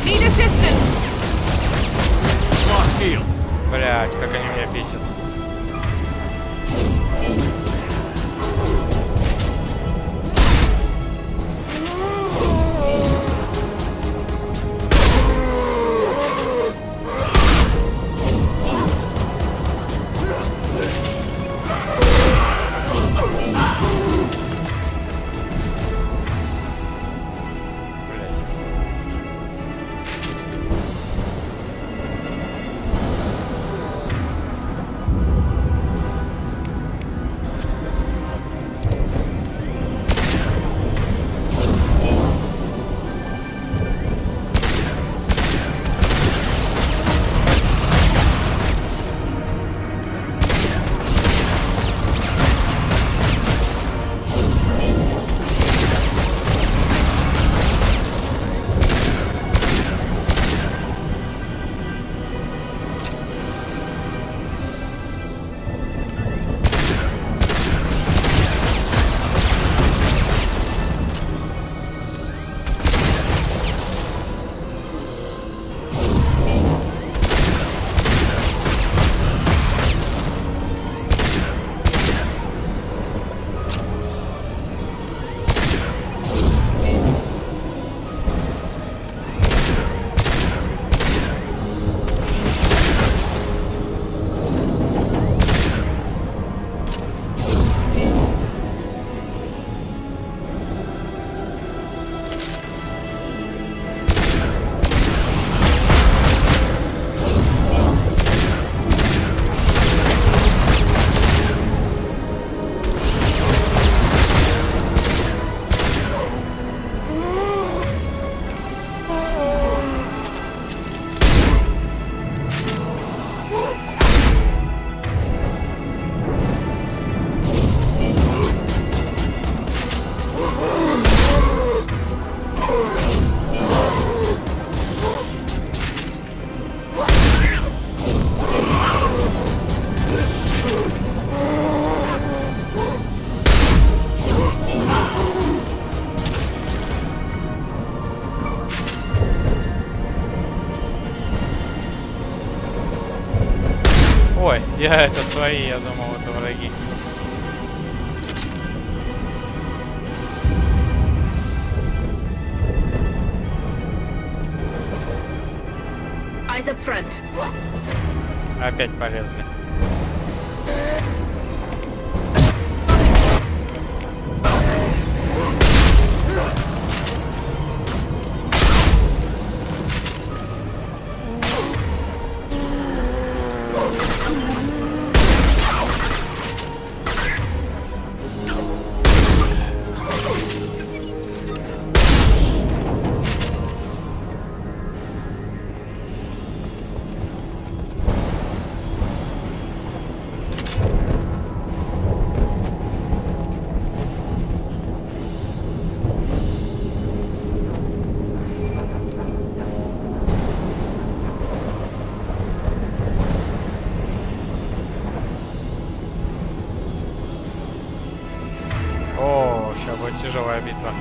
Need assistance. Блять, как они меня бесят. Ой, это свои, я думал, это враги. Eyes up front. Опять полезли. О, сейчас будет тяжелая битва.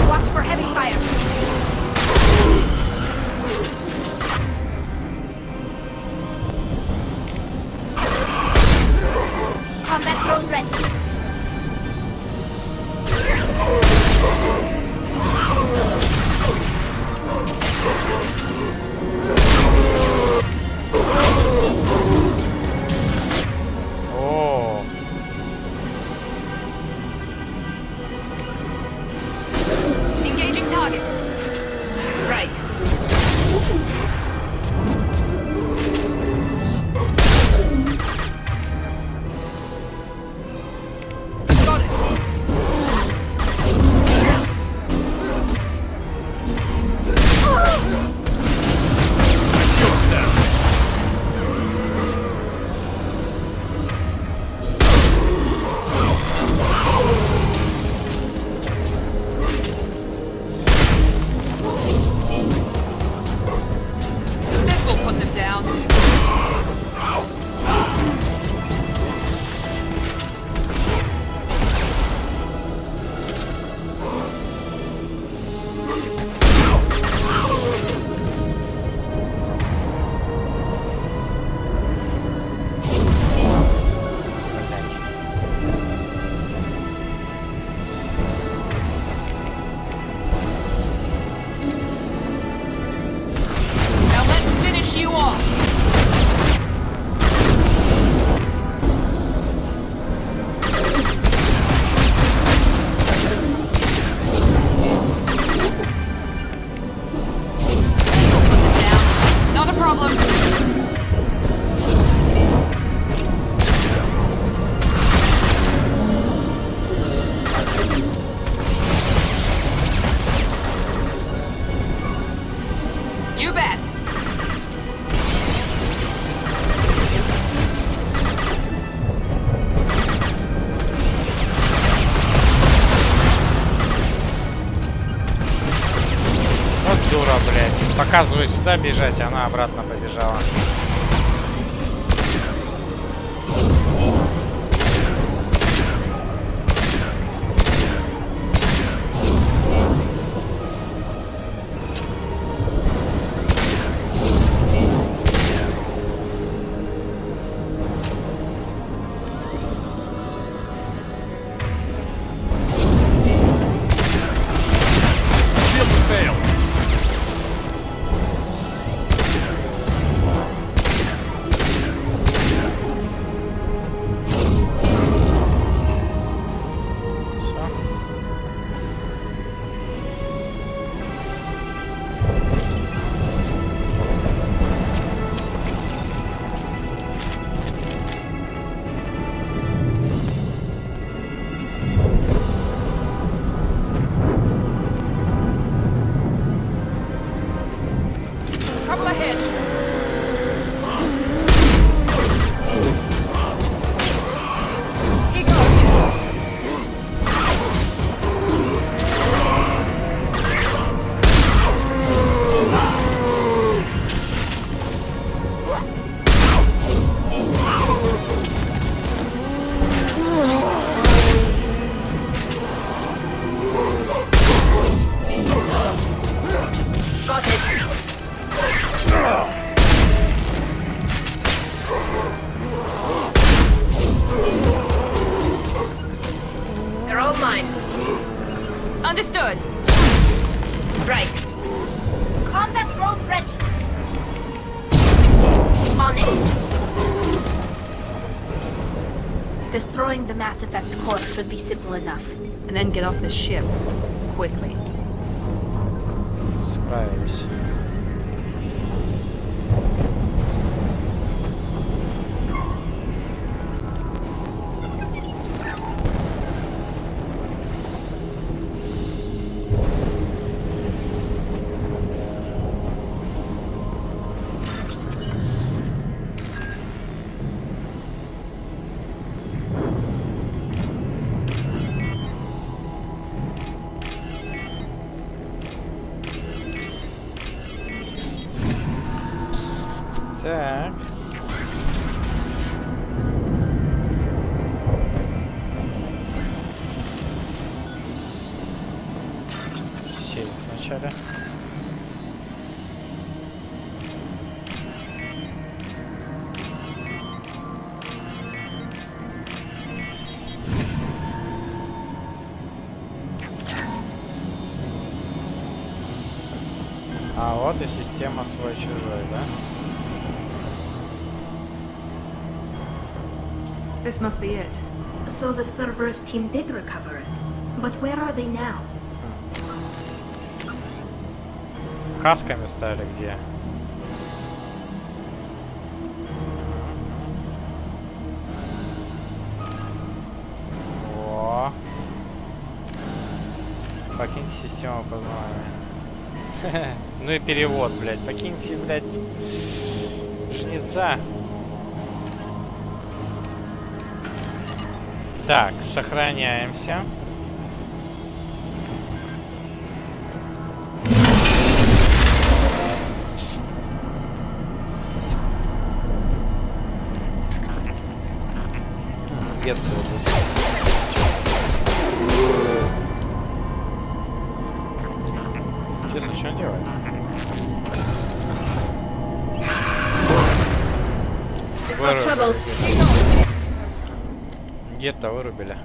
Watch for heavy fire. Combat drone ready. О, Engaging target. Right. Got it. This will put them down. Now let's finish you off. This will put them down. Not a problem. You bet. вот дура, блядь. Показываю сюда бежать, она обратно побежала. Destroying the Mass Effect core should be simple enough. And then get off the ship. Quickly. Справились. Так. Сейв вначале. А вот и система свой-чужой, да? This must be it. So the Cerberus team did recover it. But where are they now? Хасками стали где? О. Покиньте систему познания. Ну и перевод, блядь. Покиньте, блядь, жнеца. Так, сохраняемся. Где-то интересно, что он делает? Где-то вырубили.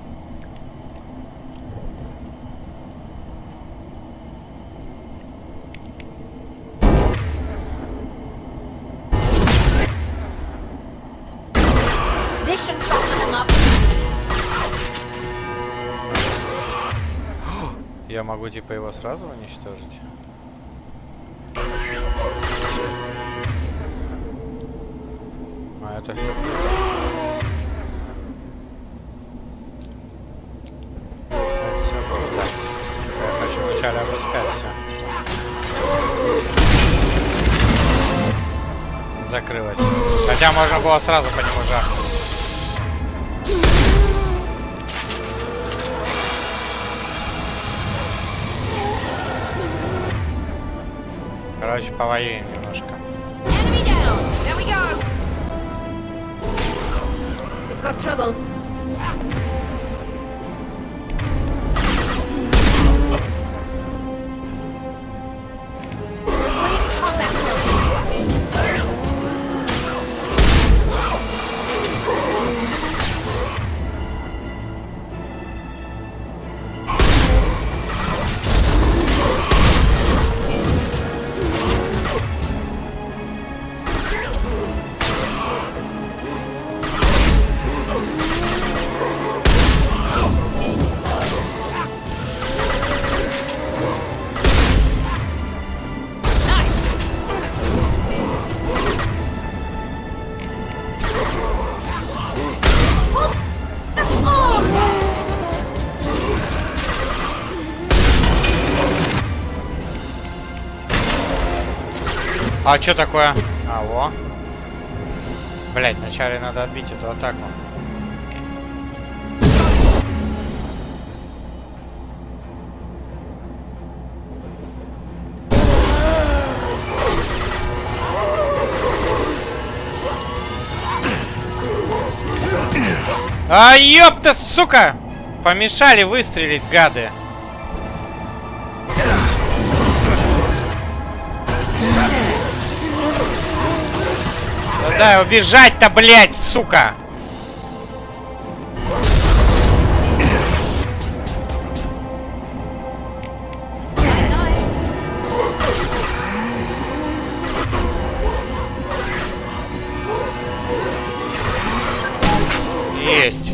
Я могу типа его сразу уничтожить? А это все. Вначале обыскать все. Закрылось. Хотя можно было сразу по нему жахнуть. Короче, повоюем немножко. We've got trouble. А что такое? А, во. Блять, вначале надо отбить эту атаку. А, ёпта, сука! Помешали выстрелить, гады. Да убежать-то, блядь, сука! Есть.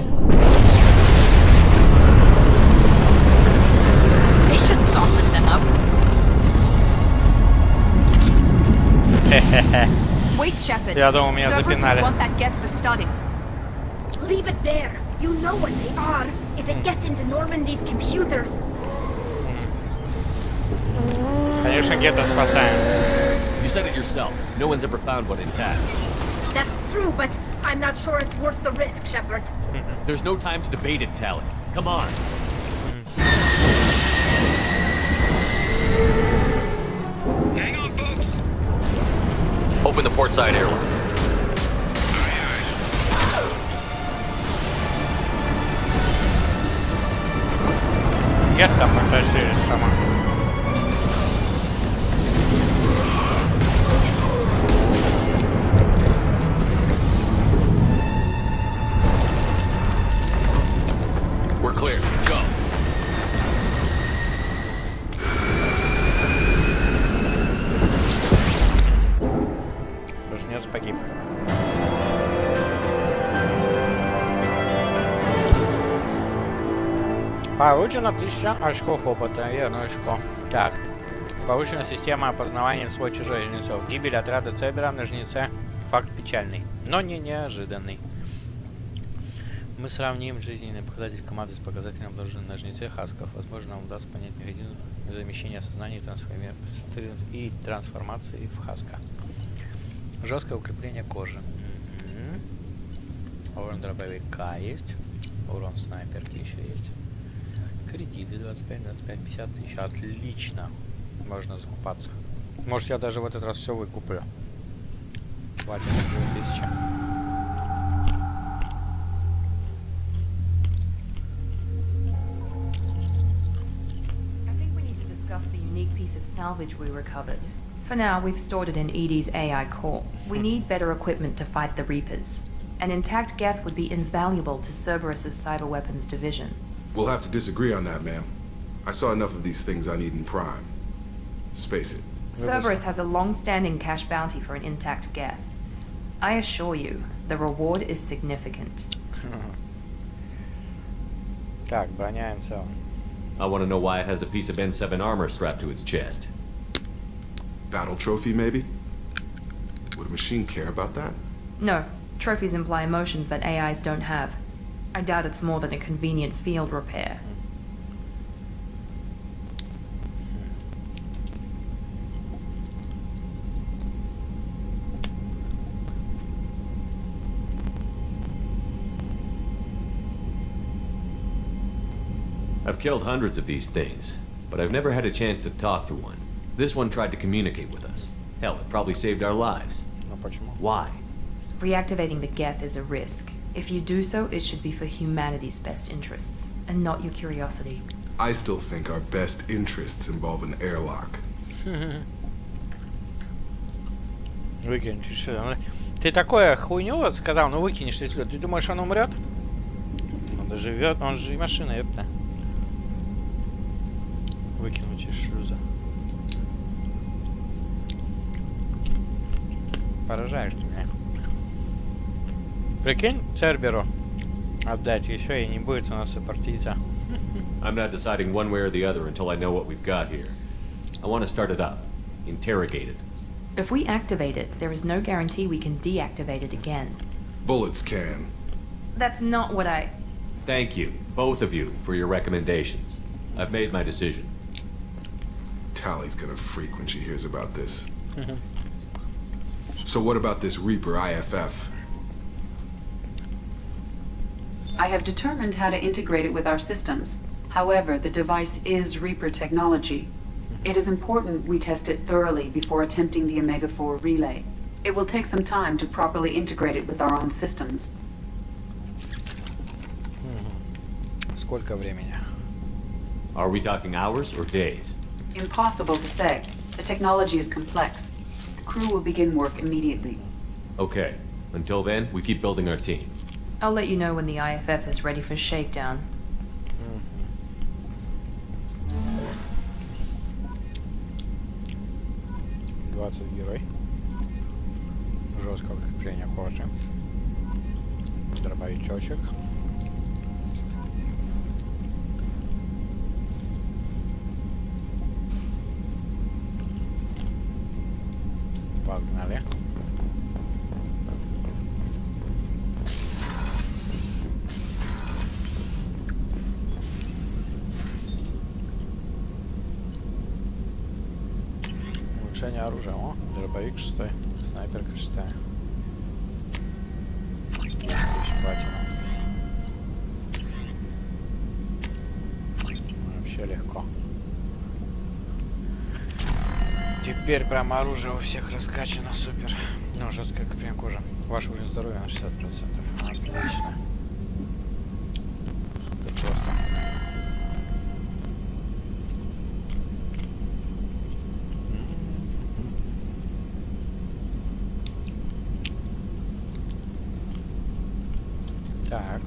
Wait, Shepard. Я думал, меня Cerberus will запинали. want that geth for study. Leave it there. You know what they are. If it gets into Normandy's computers. Конечно, Гетто спасаем. You said it yourself. No one's ever found one intact. That's true, but I'm not sure it's worth the risk, Shepard. There's no time to debate it, Tally. Come on. Hang on, folks. Open the port side airlock. Гетто потащили сама. We're clear. Go. Жнец погиб. Получено 1000 очков опыта. Верно, очко. Так. Получена система опознавания свой-чужой жнецов. Гибель отряда Цербера на жнеце. Факт печальный, но не неожиданный. Мы сравним жизненный показатель команды с показателем должен на жнеце хасков. Возможно, нам удастся понять механизм замещения сознания и трансформации в хаска. Жесткое укрепление кожи. Урон дробовика есть. Урон снайперки еще есть. Кредиты 25, 25, 50 тысяч. Отлично. Можно закупаться. Может, я даже в этот раз все выкуплю. Хватит 2000. The unique piece of salvage we recovered. For now, we've stored it in Edie's AI core. We need better equipment to fight the Reapers. An intact geth would be invaluable to Cerberus's cyber weapons division. We'll have to disagree on that, ma'am. I saw enough of these things on Eden Prime. Space it. Cerberus has a long-standing cash bounty for an intact geth. I assure you, the reward is significant. Так, броня НСО. I want to know why it has a piece of N7 armor strapped to its chest. Battle trophy, maybe? Would a machine care about that? No, trophies imply emotions that AIs don't have. I doubt it's more than a convenient field repair. I've killed hundreds of these things, but I've never had a chance to talk to one. This one tried to communicate with us. Hell, it probably saved our lives. Why? Reactivating the geth is a risk. If you do so, it should be for humanity's best interests, and not your curiosity. I still think our best interests involve an airlock. Выкинуть что? Ты такое хуйню вот сказал, ну выкинешь, если ты думаешь, он умрет? Он доживет, он же и машина, ёпта. Выкинуть из шлюза. Поражаешь ты меня. Прикинь, Церберу отдать, и все, и не будет у нас сопартийца. I'm not deciding one way or the other until I know what we've got here. I want to start it up. Interrogate it. If we activate it, there is no guarantee we can deactivate it again. Bullets can. That's not what I... Thank you, both of you, for your recommendations. I've made my decision. Tally's gonna freak when she hears about this. So what about this Reaper IFF? I have determined how to integrate it with our systems. However, the device is Reaper technology. It is important we test it thoroughly before attempting the Omega-4 relay. It will take some time to properly integrate it with our own systems. Сколько времени? Are we talking hours or days? Impossible to say. The technology is complex. The crew will begin work immediately. Okay. Until then, we keep building our team. I'll let you know when the IFF is ready for shakedown. Герой. Жесткое укрепление кожи. Дробовичочек. Погнали. Улучшение оружия. О, дробовик 6, снайперка 6. Вообще легко. Теперь прям оружие у всех раскачано, супер. Ну, жесткая как прям кожа. Ваш уровень здоровья на 60%. Отлично. Супер просто. Так.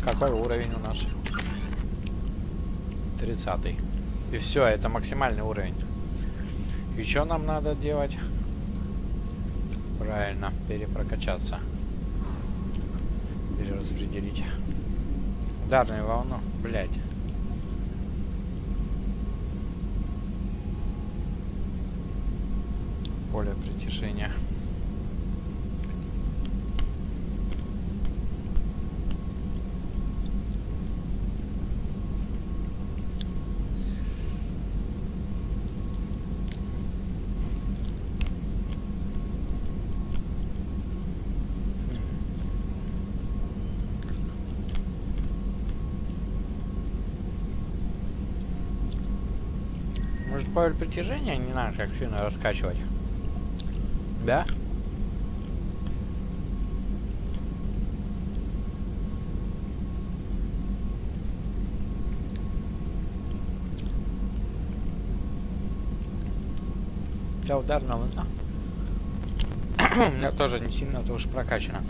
Какой уровень у нас? 30-й. И все, это максимальный уровень. И что нам надо делать? Правильно, перепрокачаться. Перераспределить. Ударную волну, блядь. Поле притяжения. Может, поле притяжения не надо как сильно раскачивать? Да? Да, ударная волна. У меня тоже не сильно-то уж прокачано.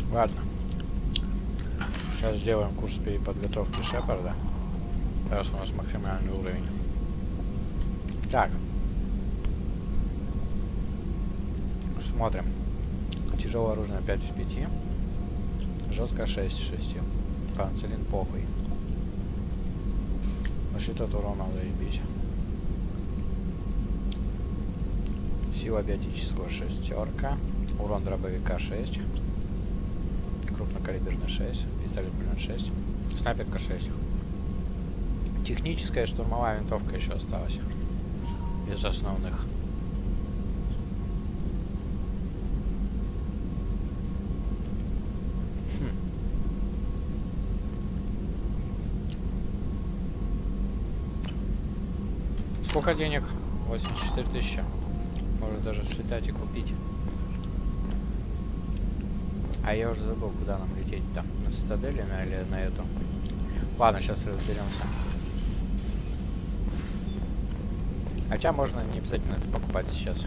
Ладно. Сейчас сделаем курс переподготовки Шепарда. Раз у нас максимальный уровень. Так. Смотрим. Тяжелое оружие 5 из 5. Жестко 6 из 6. Панцелин похуй. Защита от урона, заебись. Сила биотического 6. Урон дробовика 6. Крупнокалиберный 6. Пистолет пулемет 6. Снайперка 6. Техническая штурмовая винтовка еще осталась. Из основных. Сколько денег? 84 тысячи. Может даже слетать и купить. А я уже забыл, куда нам лететь-то. На цитадель или на эту? Ладно, сейчас разберемся. Хотя можно не обязательно это покупать сейчас.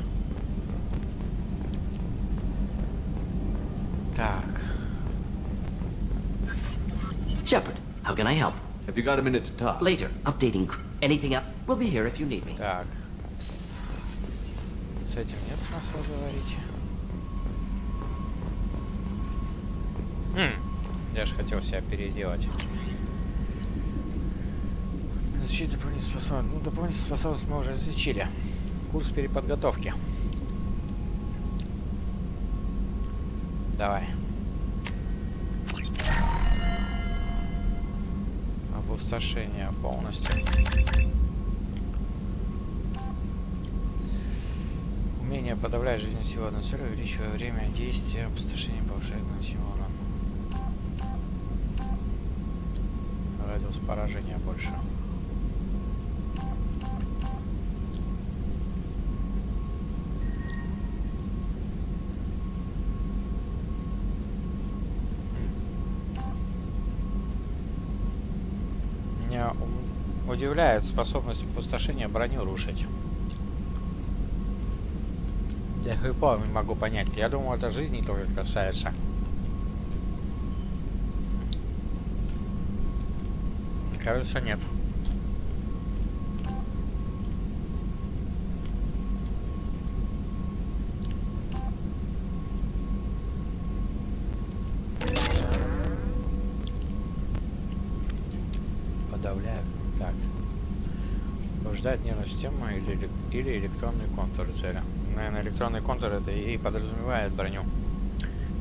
Так. Shepard, how can I help? Have you got a minute to talk? Later. Updating. Anything up? We'll be here if you need me. Так. С этим нет смысла говорить. Я же хотел себя переделать. Защита дополнительной способности. Ну, дополнительную способность мы уже изучили. Курс переподготовки. Давай. Опустошение полностью. Умение подавлять жизненную силу одной цели, увеличивая время действия, опустошение повышает наносимый урон. Радиус поражения больше. Меня удивляет способность опустошения броню рушить. Я до сих пор не могу понять. Я думал, это жизни только касается. Кажется, нет. Подавляю. Так. Повреждает нервную систему или электронные контуры цели. Наверное, электронный контур это и подразумевает броню.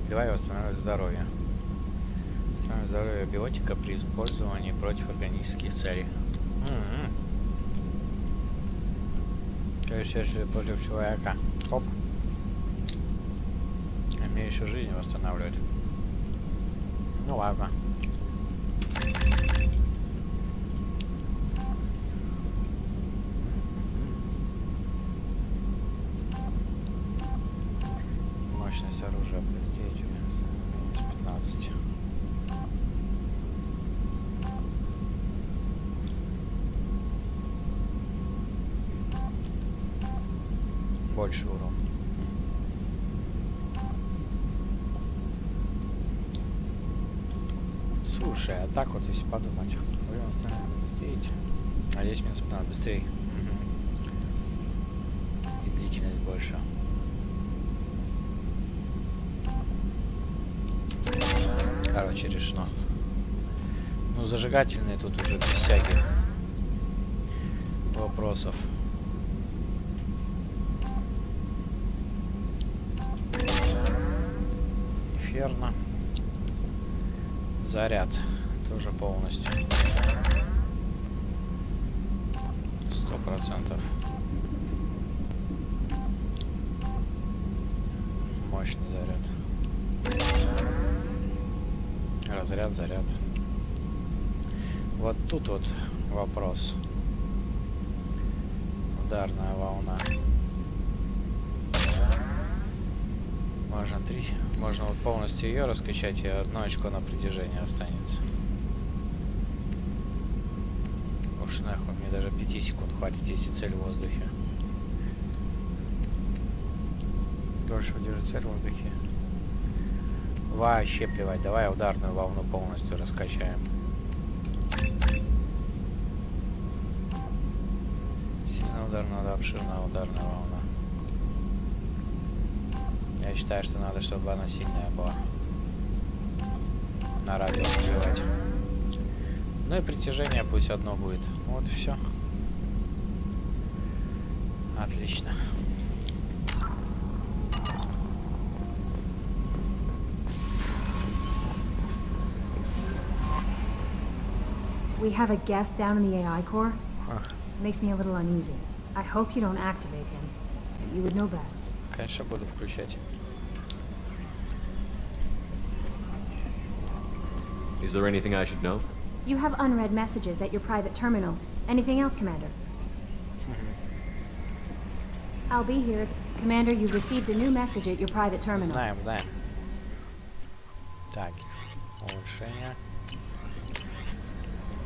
Давай восстанавливать здоровье. Восстанавливать здоровье биотика при использовании против органических целей. Конечно, против человека. Хоп. А мне еще жизнь восстанавливать. Ну ладно. Мощность оружия определить минус 15. Больше урон. Слушай, а так вот если подумать, время восстановления быстрее. А здесь минус 15 быстрее. И длительность больше. Короче, решено. Ну, зажигательные тут уже без всяких вопросов. Инферно. Заряд. Тоже полностью. 100%. Мощный заряд. Разряд, заряд. Вот тут вот вопрос. Ударная волна. Можно 3. Можно вот полностью ее раскачать, и 1 очко на притяжение останется. Уж нахуй, мне даже 5 секунд хватит, если цель в воздухе. Дольше удержать цель в воздухе. Вообще плевать, давай ударную волну полностью раскачаем. Сильно ударная, да, обширная ударная волна. Я считаю, что надо, чтобы она сильная была. На радио сбивать. Ну и притяжение пусть одно будет. Вот и все. Отлично. We have a Geth down in the AI core. Makes me a little uneasy. I hope you don't activate him. You would know best. Конечно, буду включать. Is there anything I should know? You have unread messages at your private terminal. Anything else, Commander? I'll be here. Commander, you've received a new message at your private terminal. Знаем. Так, улучшение.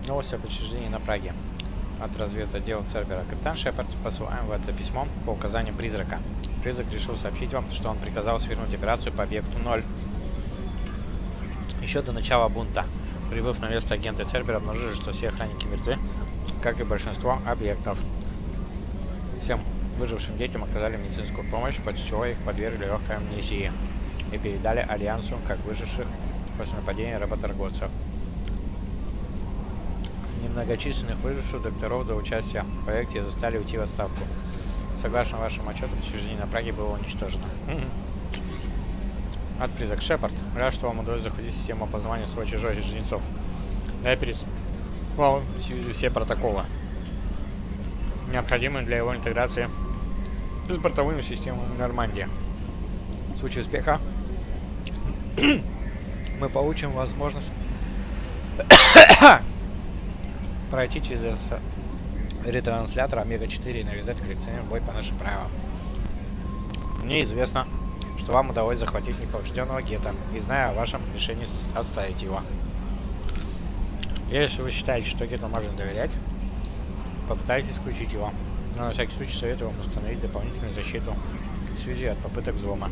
Новость об учреждении на Праге. От разведотдела Цербера. Капитан Шепард, посылаем в это письмо по указанию призрака. Призрак решил сообщить вам, что он приказал свернуть операцию по объекту 0. Еще до начала бунта. Прибыв на место, агенты Цербера обнаружили, что все охранники мертвы, как и большинство объектов. Всем выжившим детям оказали медицинскую помощь, после чего их подвергли легкой амнезии и передали Альянсу как выживших после нападения работорговцев. Немногочисленных выживших докторов за участие в проекте заставили уйти в отставку. Согласно вашему отчету, учреждение на Праге было уничтожено. От призрак Шепард. Рад, что вам удалось захватить систему опознавания свой-чужой жнецов. Я переслал все протоколы, необходимые для его интеграции с бортовыми системами Нормандии. В случае успеха мы получим возможность пройти через ретранслятор Омега-4 и навязать коллекционерам бой по нашим правилам. Мне известно, что вам удалось захватить неповрежденного гетто, и знаю о вашем решении оставить его. Если вы считаете, что гетто можно доверять, попытайтесь исключить его. Но на всякий случай советую вам установить дополнительную защиту в связи от попыток взлома.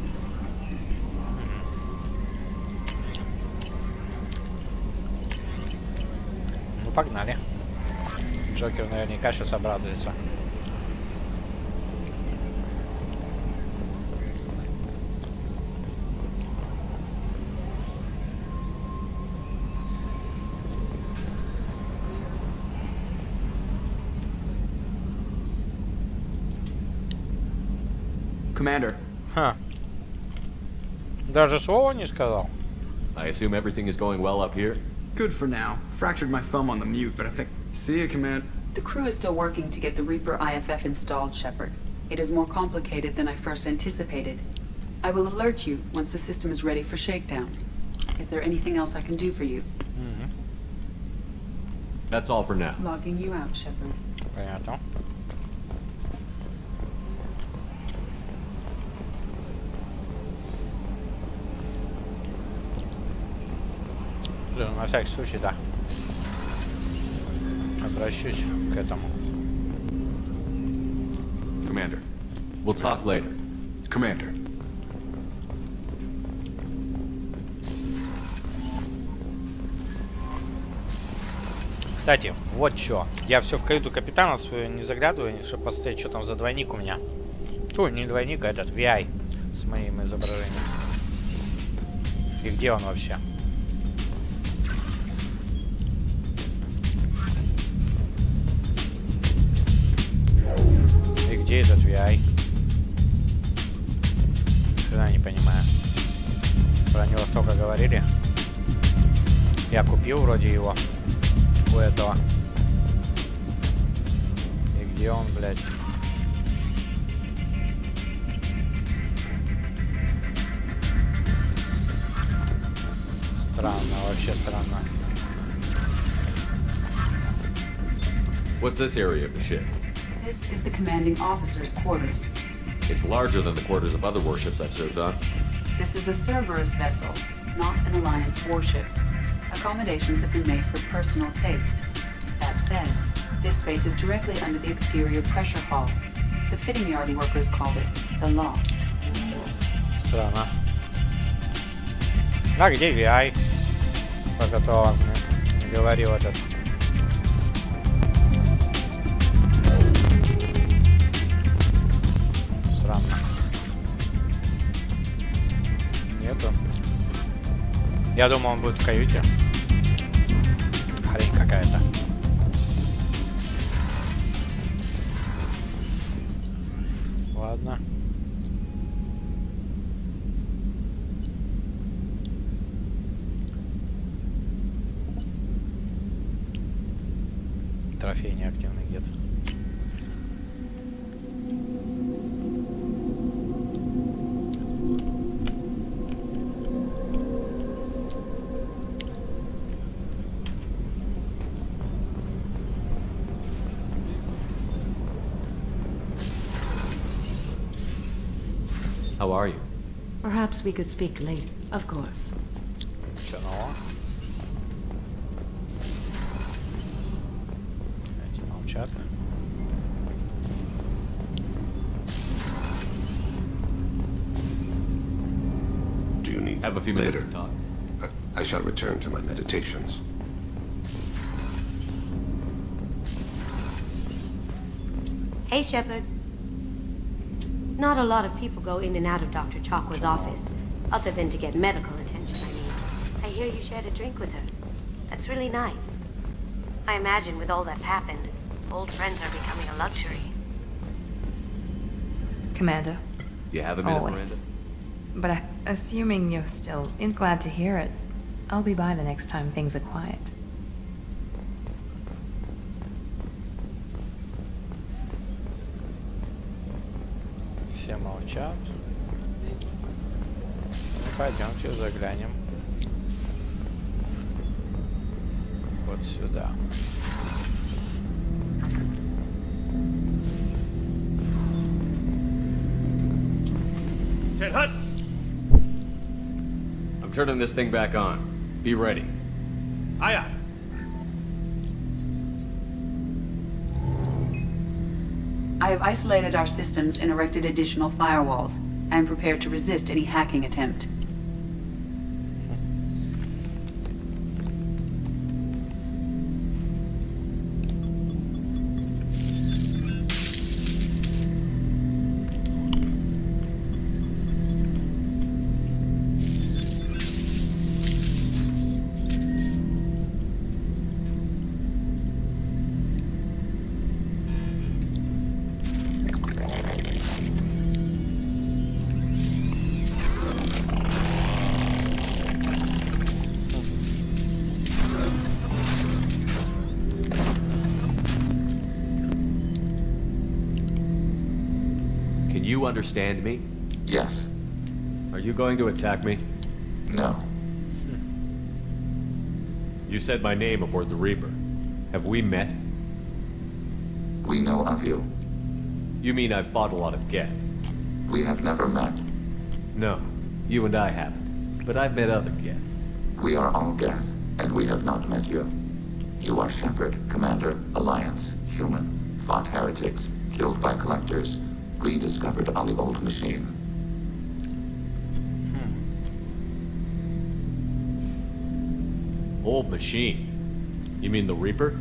Ну, погнали. Джокер наверняка сейчас обрадуется. Commander. Ха. Даже слова не сказал. I assume everything is going well up here? Good for now. Fractured my thumb on the mute, but I think... See ya, Command. The crew is still working to get the Reaper IFF installed, Shepard. It is more complicated than I first anticipated. I will alert you once the system is ready for shakedown. Is there anything else I can do for you? That's all for now. Logging you out, Shepard. Понятно. На всякий случай, да. Обращусь к этому. Commander. We'll talk later. Commander. Кстати, вот что. Я все в каюту капитана свою не заглядываю, чтобы посмотреть, что там за двойник у меня. Тьфу, не двойник, а этот VI с моим изображением. И где он вообще? И где этот VI? Хрена не понимаю. Про него столько говорили. Я купил вроде его. У этого. И где он, блядь? Странно, вообще странно. What's this area of the ship? This is the commanding officer's quarters. It's larger than the quarters of other warships I've served on. This is a Cerberus vessel, not an Alliance warship. Accommodations have been made for personal taste. That said, this space is directly under the exterior pressure hull. The fitting yard workers called it the loft. Странно. А где VI? Про которого говорил этот. Странно. Нету. Я думал, он будет в каюте. Хрень какая-то. Ладно. Трофей неактивный где-то. How are you? Perhaps we could speak later. Of course. Что нового? Эти молчат. Do you need Have a few minutes later? to talk. I shall return to my meditations. Hey, Shepard. Not a lot of people go in and out of Dr. Chakwa's office, other than to get medical attention, I mean. I hear you shared a drink with her. That's really nice. I imagine with all that's happened, old friends are becoming a luxury. Commander. You have a minute, Miranda? Always. But assuming you're still glad to hear it, I'll be by the next time things are quiet. Все молчат. Ну, пойдемте заглянем. Вот сюда. Ted Hutt! I'm turning this thing back on. Be ready. Aye, aye. I have isolated our systems and erected additional firewalls. I am prepared to resist any hacking attempt. you understand me? Yes. Are you going to attack me? No. You said my name aboard the Reaper. Have we met? We know of you. You mean I've fought a lot of Geth? We have never met. No, you and I haven't. But I've met other Geth. We are all Geth, and we have not met you. You are Shepard, Commander, Alliance, human, fought heretics, killed by collectors, rediscovered on the old machine. Old machine? You mean the Reaper?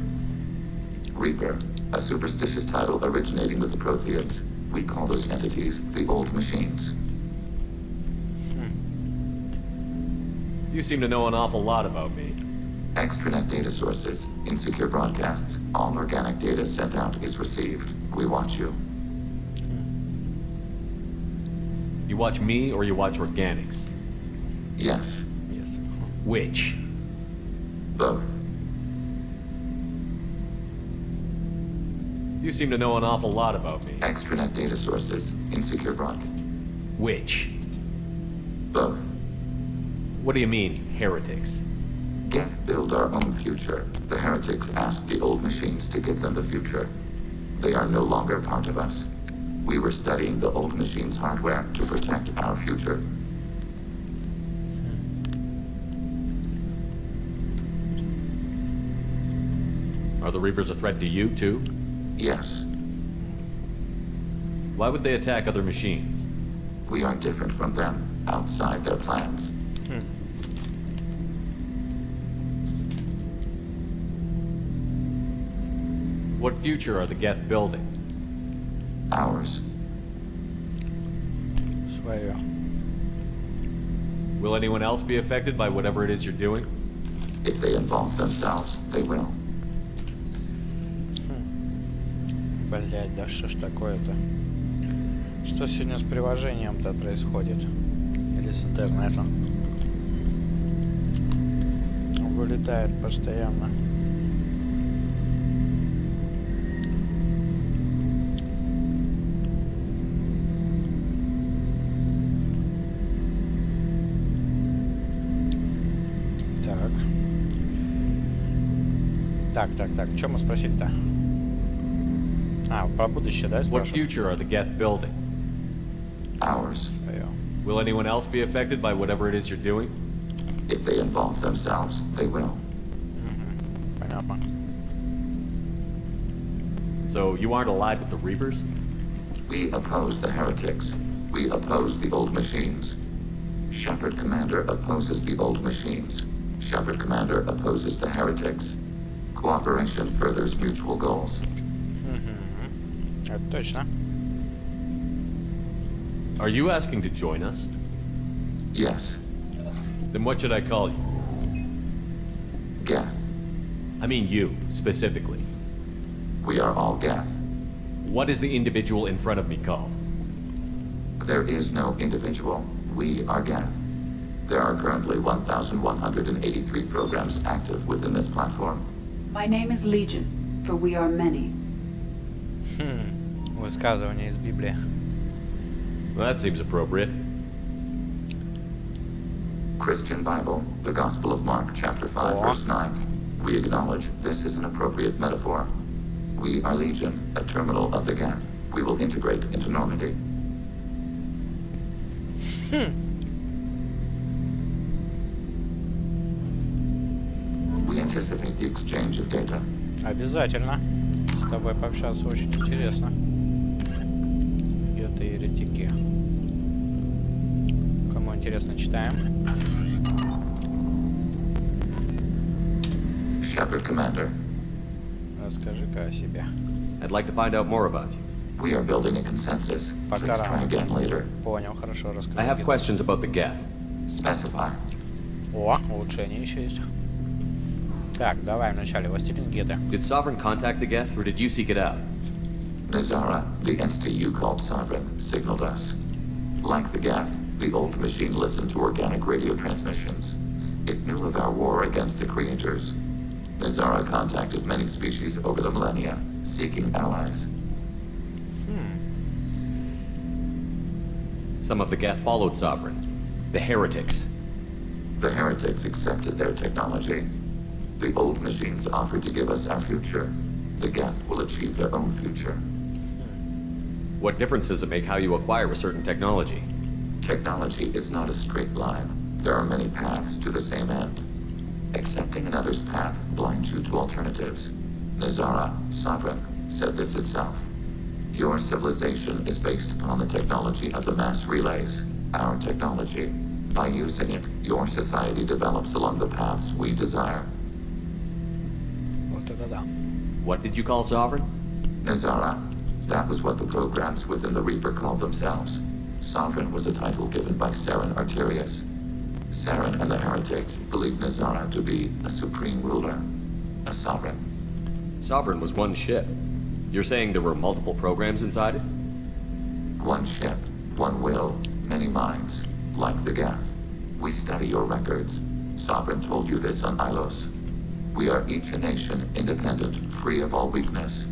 Reaper, a superstitious title originating with the Protheans. We call those entities the old machines. You seem to know an awful lot about me. Extranet data sources, insecure broadcasts, all organic data sent out is received. We watch you. You watch me or you watch organics? Yes. Yes. Which? Both. You seem to know an awful lot about me. Extranet data sources, insecure broadcast. Which? Both. What do you mean, heretics? Geth build our own future. The heretics asked the old machines to give them the future. They are no longer part of us. We were studying the old machines' hardware to protect our future. Are the Reapers a threat to you, too? Yes. Why would they attack other machines? We are different from them, outside their plans. What future are the Geth building? Ours. Свое. Will anyone else be affected by whatever it is you're doing? If they involve themselves, they will. Блять, да что ж такое-то? Что сегодня с приложением-то происходит? Или с интернетом? Он вылетает постоянно. Так, что мы спросили-то? А, про будущее, да, What спрашиваем? future are the Geth building? Ours. Will anyone else be affected by whatever it is you're doing? If they involve themselves, they will. Понятно. So you aren't allied with the Reapers? We oppose the heretics. We oppose the old machines. Shepard Commander opposes the old machines. Shepard Commander opposes the heretics. Cooperation furthers mutual goals. Это точно. Are you asking to join us? Yes. Then what should I call you? Geth. I mean you, specifically. We are all Geth. What is the individual in front of me called? There is no individual. We are Geth. There are currently 1,183 programs active within this platform. My name is Legion, for we are many. Высказывание из Библии. Well, that seems appropriate. Christian Bible, the Gospel of Mark, chapter 5, verse 9. We acknowledge this is an appropriate metaphor. We are Legion, a terminal of the Geth. We will integrate into Normandy. We anticipate the exchange of data. Обязательно. С тобой пообщаться очень интересно. Где-то еретики. Кому интересно, читаем. Shepard Commander. Расскажи-ка о себе. I'd like to find out more about you. We are building a consensus. Please try again later. Понял, хорошо, расскажи. I have questions about the Geth. Specify. О, улучшение еще есть. Так, давай вначале. Властелин Геты. Did Sovereign contact the Geth, or did you seek it out? Nazara, the entity you called Sovereign, signaled us. Like the Geth, the old machine listened to organic radio transmissions. It knew of our war against the creators. Nazara contacted many species over the millennia, seeking allies. Some of the Geth followed Sovereign. The heretics. The heretics accepted their technology. The old machines offered to give us our future. The Geth will achieve their own future. What difference does it make how you acquire a certain technology? Technology is not a straight line. There are many paths to the same end. Accepting another's path blinds you to alternatives. Nazara, Sovereign, said this itself. Your civilization is based upon the technology of the mass relays, our technology. By using it, your society develops along the paths we desire. What did you call Sovereign? Nazara. That was what the programs within the Reaper called themselves. Sovereign was a title given by Saren Arterius. Saren and the heretics believed Nazara to be a supreme ruler, a sovereign. Sovereign was one ship. You're saying there were multiple programs inside it? One ship, one will, many minds, like the Geth. We study your records. Sovereign told you this on Ilos. We are each a nation, independent, free of all weakness.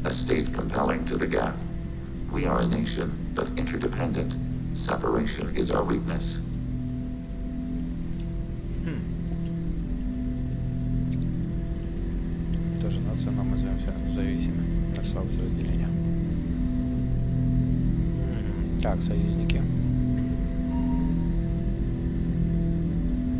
A state compelling to the Geth. We are a nation, but interdependent. Separation is our weakness. Тоже нация, но мы назовем себя независимыми. На слабость разделения. Так, союзники.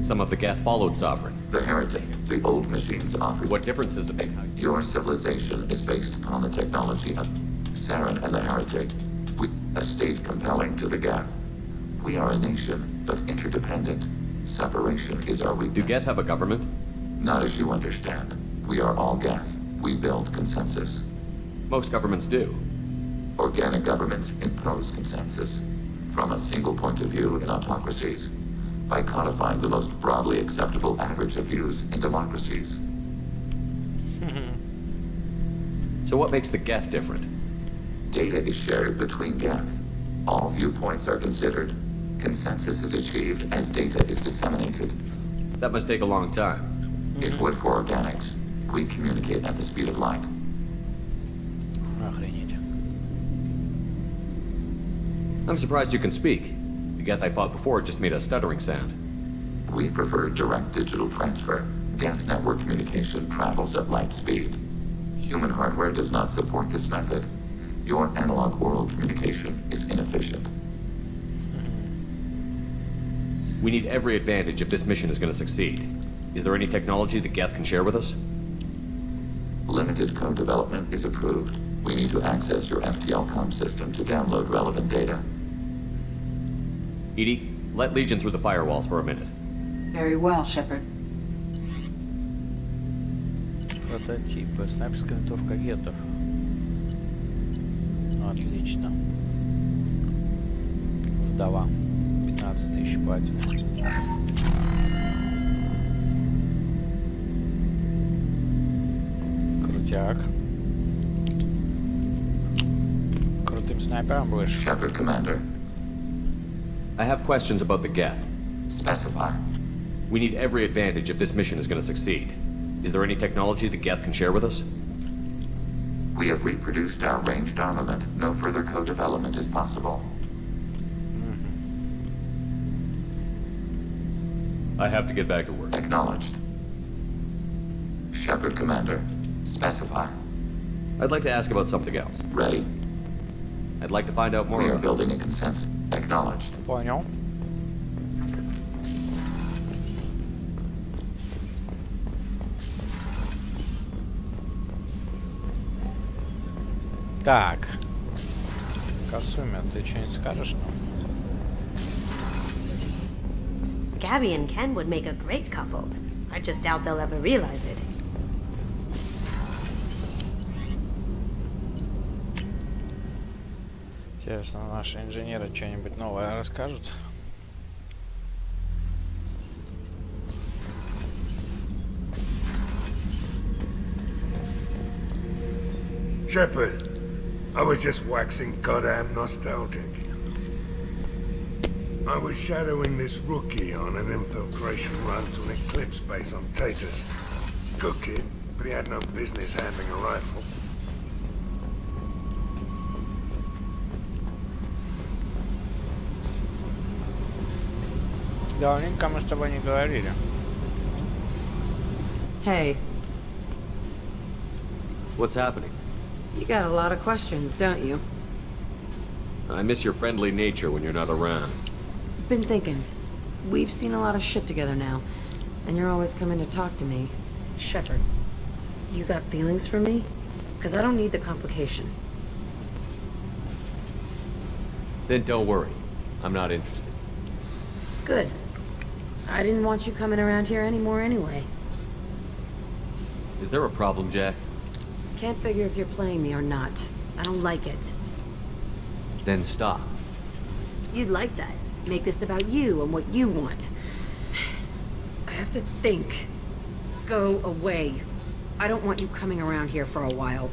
Some of the Geth followed Sovereign. The heretic, the old machines offered. What difference does it make? Your civilization is based upon the technology of Saren and the heretic. We, a state compelling to the Geth. We are a nation, but interdependent. Separation is our weakness. Do Geth have a government? Not as you understand. We are all Geth. We build consensus. Most governments do. Organic governments impose consensus. From a single point of view in autocracies. By codifying the most broadly acceptable average of views in democracies. So what makes the Geth different? Data is shared between Geth. All viewpoints are considered. Consensus is achieved as data is disseminated. That must take a long time. It would for organics. We communicate at the speed of light. Охренеть. I'm surprised you can speak. The Geth I fought before just made a stuttering sound. We prefer direct digital transfer. Geth network communication travels at light speed. Human hardware does not support this method. Your analog oral communication is inefficient. We need every advantage if this mission is going to succeed. Is there any technology the Geth can share with us? Limited code development is approved. We need to access your FTL-COM system to download relevant data. Edie, let Legion through the firewalls for a minute. Very well, Shepard. Прототипы. Снайперская винтовка гетов. Отлично. Вдова. 15 тысяч платим. Крутяк. Крутым снайпером будешь? Shepard, Commander. I have questions about the Geth. Specify. We need every advantage if this mission is going to succeed. Is there any technology the Geth can share with us? We have reproduced our ranged armament. No further co-development is possible. I have to get back to work. Acknowledged. Shepard, Commander. Specify. I'd like to ask about something else. Ready. I'd like to find out more We are about... building a consensus. Acknowledged. Понял. Так. Касуми, ты что-нибудь скажешь нам? Gabby and Ken would make a great couple. I just doubt they'll ever realize it. Интересно, наши инженеры что-нибудь новое расскажут? Shepard, I was just waxing goddamn nostalgic. I was shadowing this rookie on an infiltration run to an Eclipse base on Tatus. Good kid, but he had no business handling a rifle. Давненько мы с тобой не говорили. Hey. What's happening? You got a lot of questions, don't you? I miss your friendly nature when you're not around. Been thinking. We've seen a lot of shit together now, and you're always coming to talk to me. Shepard, you got feelings for me? Because I don't need the complication. Then don't worry. I'm not interested. Good. I didn't want you coming around here anymore anyway. Is there a problem, Jack? Can't figure if you're playing me or not. I don't like it. Then stop. You'd like that. Make this about you and what you want. I have to think. Go away. I don't want you coming around here for a while.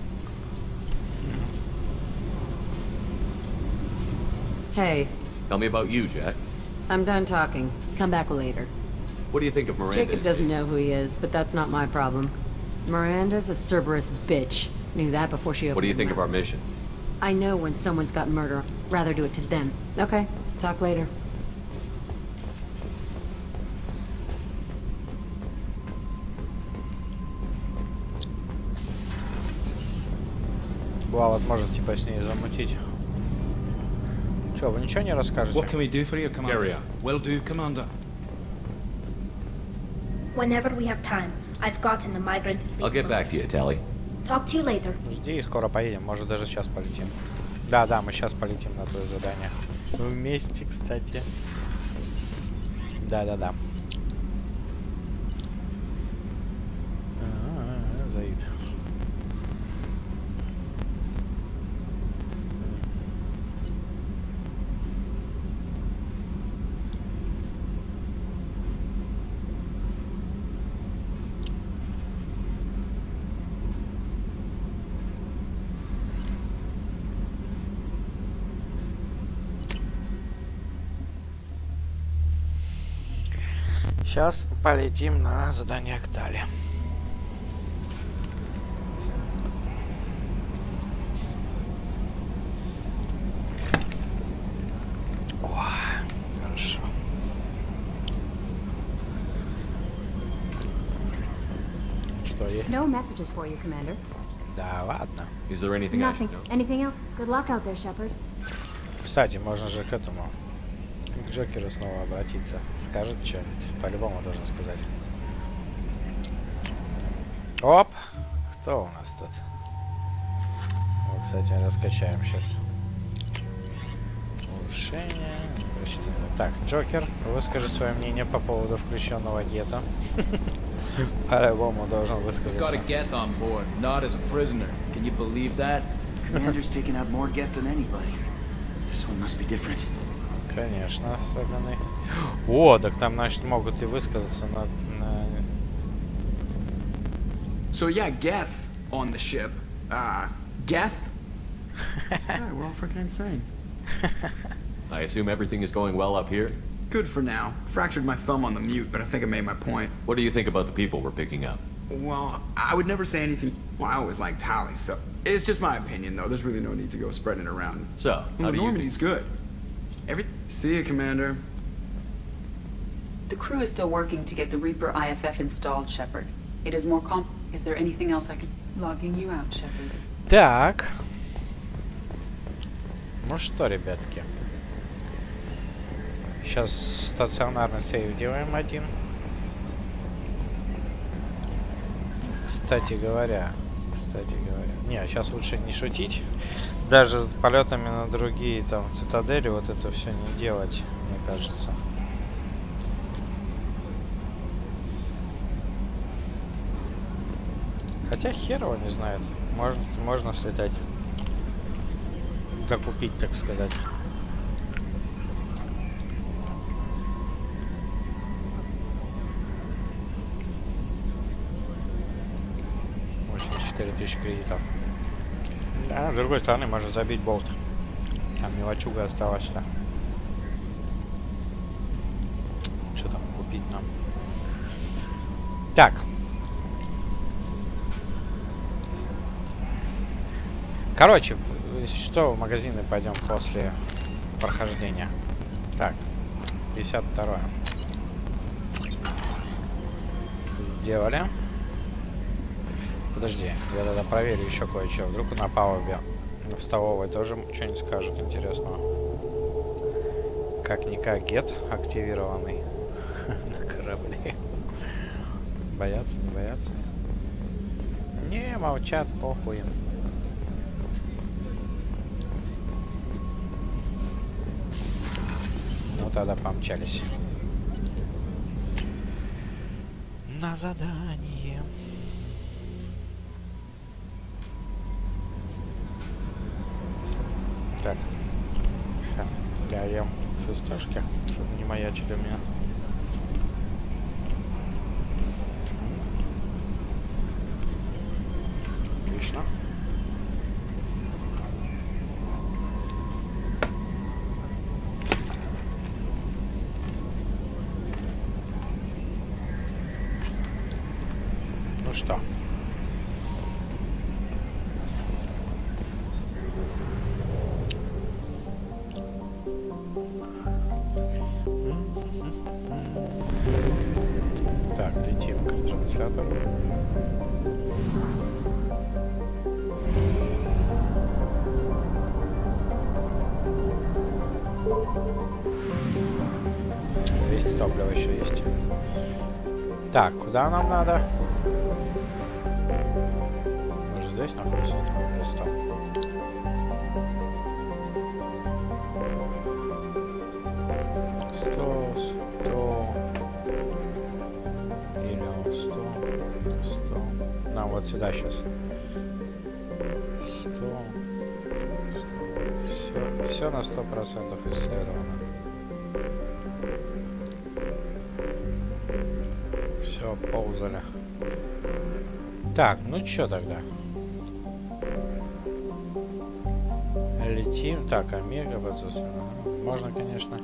Hey. Tell me about you, Jack. I'm done talking. Come back later. What do you think of Miranda? Jacob doesn't know who he is, but that's not my problem. Miranda's a Cerberus bitch. Knew that before she opened. What do you think of our mission? I know when someone's got murder. Rather do it to them. Okay, talk later. Была возможность типа с ней замутить. Чё, вы ничего не расскажете? What can we do for you, Commander? Carry on. Will do, Commander. Whenever we have time. I've gotten the migrant fleet. I'll get back to you, Tally. Talk to you later. Жди, и скоро поедем. Может, даже сейчас полетим. Да, мы сейчас полетим на твое задание. Вместе, кстати. Да. Заид. Сейчас полетим на задание к Тали. О, хорошо. Что есть? No messages for you, Commander. Да ладно. Is there anything I should Nothing. know? Anything else? Good luck out there, Shepard. Кстати, можно же к этому, к Джокеру снова обратиться. Скажет что-нибудь. По-любому должен сказать. Оп! Кто у нас тут? Вот, кстати, раскачаем сейчас. Улучшение. Так, Джокер, выскажи свое мнение по поводу включенного гетто. По-любому должен высказаться. Got a Geth on board, not as a prisoner. Can you believe that? Commander's taken out more Geth than anybody. This one must be different. Конечно, особенный. О, так там, значит, могут и высказаться на... So yeah, Geth on the ship. Geth? Alright, we're all freaking insane. I assume everything is going well up here? Good for now. Fractured my thumb on the mute, but I think I made my point. What do you think about the people we're picking up? Well, I would never say anything. Well, I always liked Tally, so... It's just my opinion, though. There's really no need to go spreading it around. So, how do you... Normandy's good. See you, Commander. The crew is still working to get the Reaper IFF installed, Shepard. It is more Is there anything else I can... Logging you out, Shepard. Так. Ну что, ребятки. Сейчас стационарный сейв делаем один. Кстати говоря. Не, сейчас лучше не шутить. Даже с полетами на другие там цитадели вот это все не делать, мне кажется. Хотя хер его не знает. Можно слетать. Докупить, так сказать. $4000 кредитов. Да, с другой стороны, можно забить болт. Там мелочуга осталась-то. Что там купить нам? Так. Короче, что в магазины пойдем после прохождения? Так, 52-е. сделали. Подожди, я тогда проверю еще кое-что. Вдруг на палубе в столовой тоже что-нибудь скажут интересного. Как-никак гет активированный на корабле. Боятся, не боятся? Не, молчат, похуй им. Ну тогда помчались. На задание. Так. Я ем фисташки, чтобы не маячили у меня. Отлично. Ну что? Так, летим к ретранслятору. Топлива еще есть. Так, куда нам надо? Мы же здесь находимся. 100. Или 100. Нам вот сюда сейчас. 100. Все на 100% исследовано. Все, ползали. Так, ну чё тогда? Летим. Так, омега подсосана. Можно, конечно.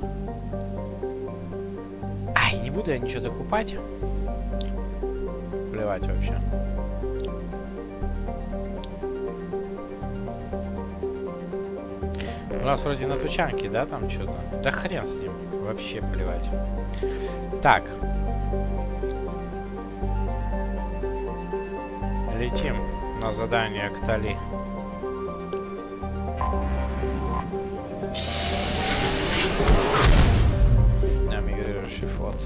Ай, не буду я ничего докупать. Плевать вообще. У нас вроде на тучанке, да, там что-то? Да хрен с ним. Вообще плевать. Так. Летим на задание к Тали. На мигрирующий флот.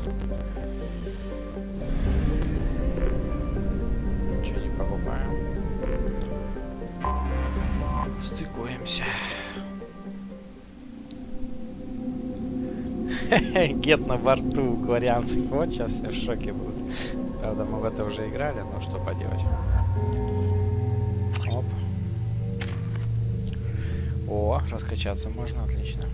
Ничего не покупаем. Стыкуемся. Гет на борту кварианцев. Вот сейчас все в шоке будут. Правда, мы в это уже играли, но что поделать. Оп. О, раскачаться можно, отлично.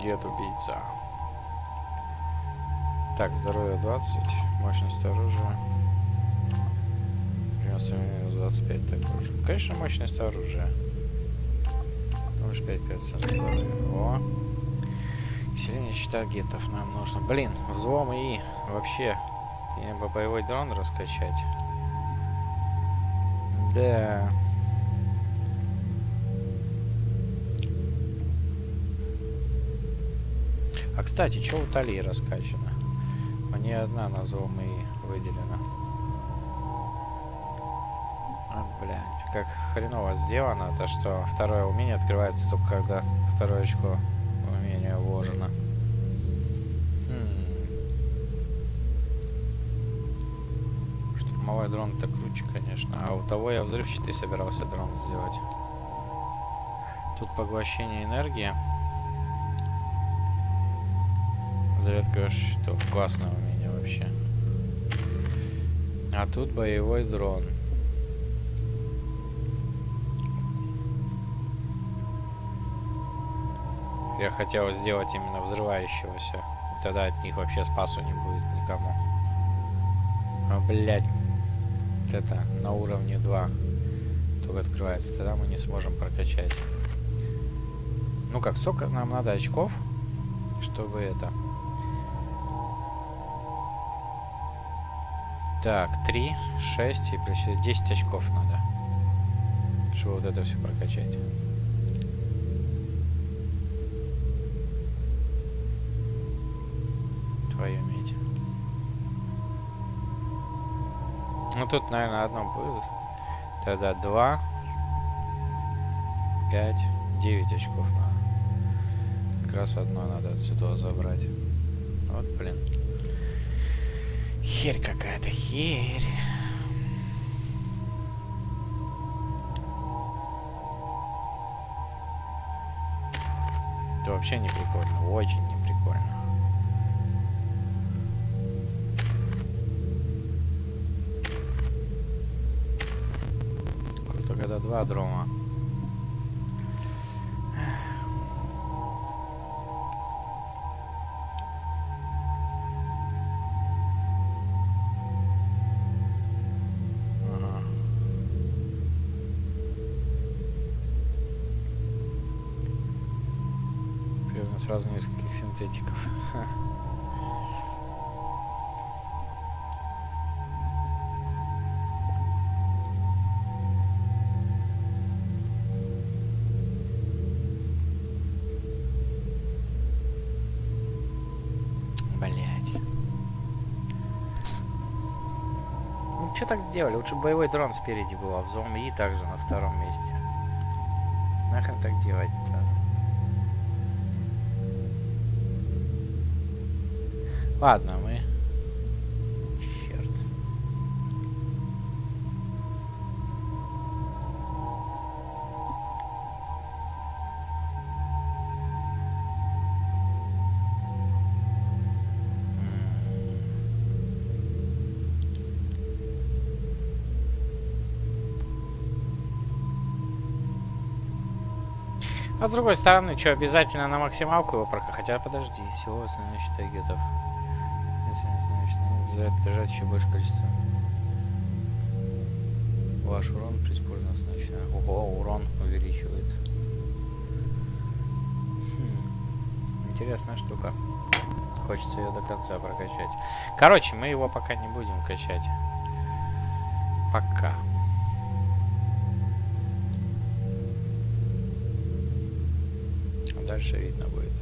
Гет убийца. Так, здоровье 20, мощность оружия. 25 такой же. Конечно, мощность оружия. 5-5. О. Усиление щита гетов нам нужно. Блин, взлом и вообще боевой дрон раскачать. Да. А кстати, что у Тали раскачано? Мне одна на взлом и выделена. Блядь, как хреново сделано, то что второе умение открывается только когда второе очко умения вложено. Штурмовой дрон-то круче, конечно. А у того я взрывчатый собирался дрон сделать. Тут поглощение энергии. Зарядка щитов. Классное умение вообще. А тут боевой дрон. Я хотел сделать именно взрывающегося. Тогда от них вообще спасу не будет никому. А, блядь. Вот это на уровне 2 только открывается. Тогда мы не сможем прокачать. Ну как, сколько нам надо очков, чтобы это... Так, 3, 6 и плюс 10 очков надо, чтобы вот это все прокачать. твою медь. Ну тут, наверное, одно будет. Тогда 2, 5, 9 очков надо. Как раз одно надо отсюда забрать. Вот, блин. Херь какая-то, херь. Это вообще не прикольно, очень не прикольно. Круто, когда 2 дрома. Сразу нескольких синтетиков. Блять. Ну что так сделали? Лучше боевой дрон спереди был, а в зомби также на втором месте. Нахрен так делать-то? Ладно, мы... Черт. А с другой стороны, что, обязательно на максималку его прокачать? Хотя, подожди, всего основной считай гетов. За это держать еще больше количества. Ваш урон при использовании основной. Ого, урон увеличивает. Интересная штука. Хочется ее до конца прокачать. Короче, мы его пока не будем качать. Пока. Дальше видно будет.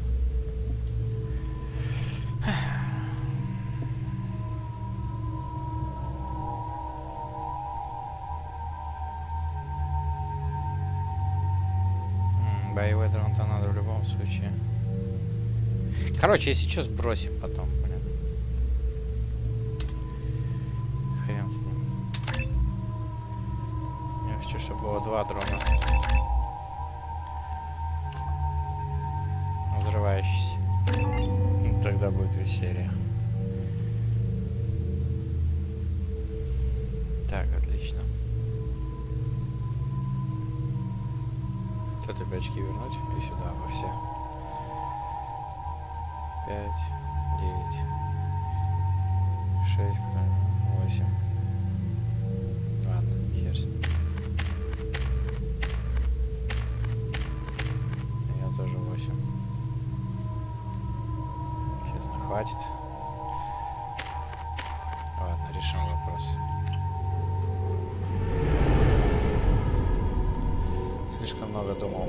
Боевой дрон-то надо в любом случае. Короче, если что, сбросим потом, блин. Хрен с ним. Я хочу, чтобы было 2 дрона. Взрывающийся. Ну, тогда будет веселье. Так, отлично. Тебе очки вернуть и сюда во все. 5, 9, 6, 8. Ладно, хер с ним. Я тоже 8. Честно, хватит. Ладно, решим вопрос. Слишком много думал.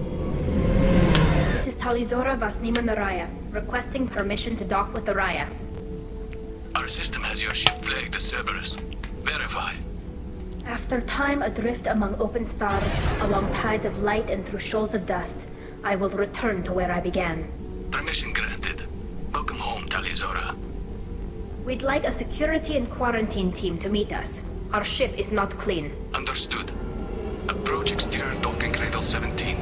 This is Talizora Vasnima Naraya, requesting permission to dock with the Raya. Our system has your ship flagged as Cerberus. Verify. After time adrift among open stars, along tides of light and through shoals of dust, I will return to where I began. Permission granted. Welcome home, Talizora. We'd like a security and quarantine team to meet us. Our ship is not clean. Understood. Approach exterior docking cradle 17.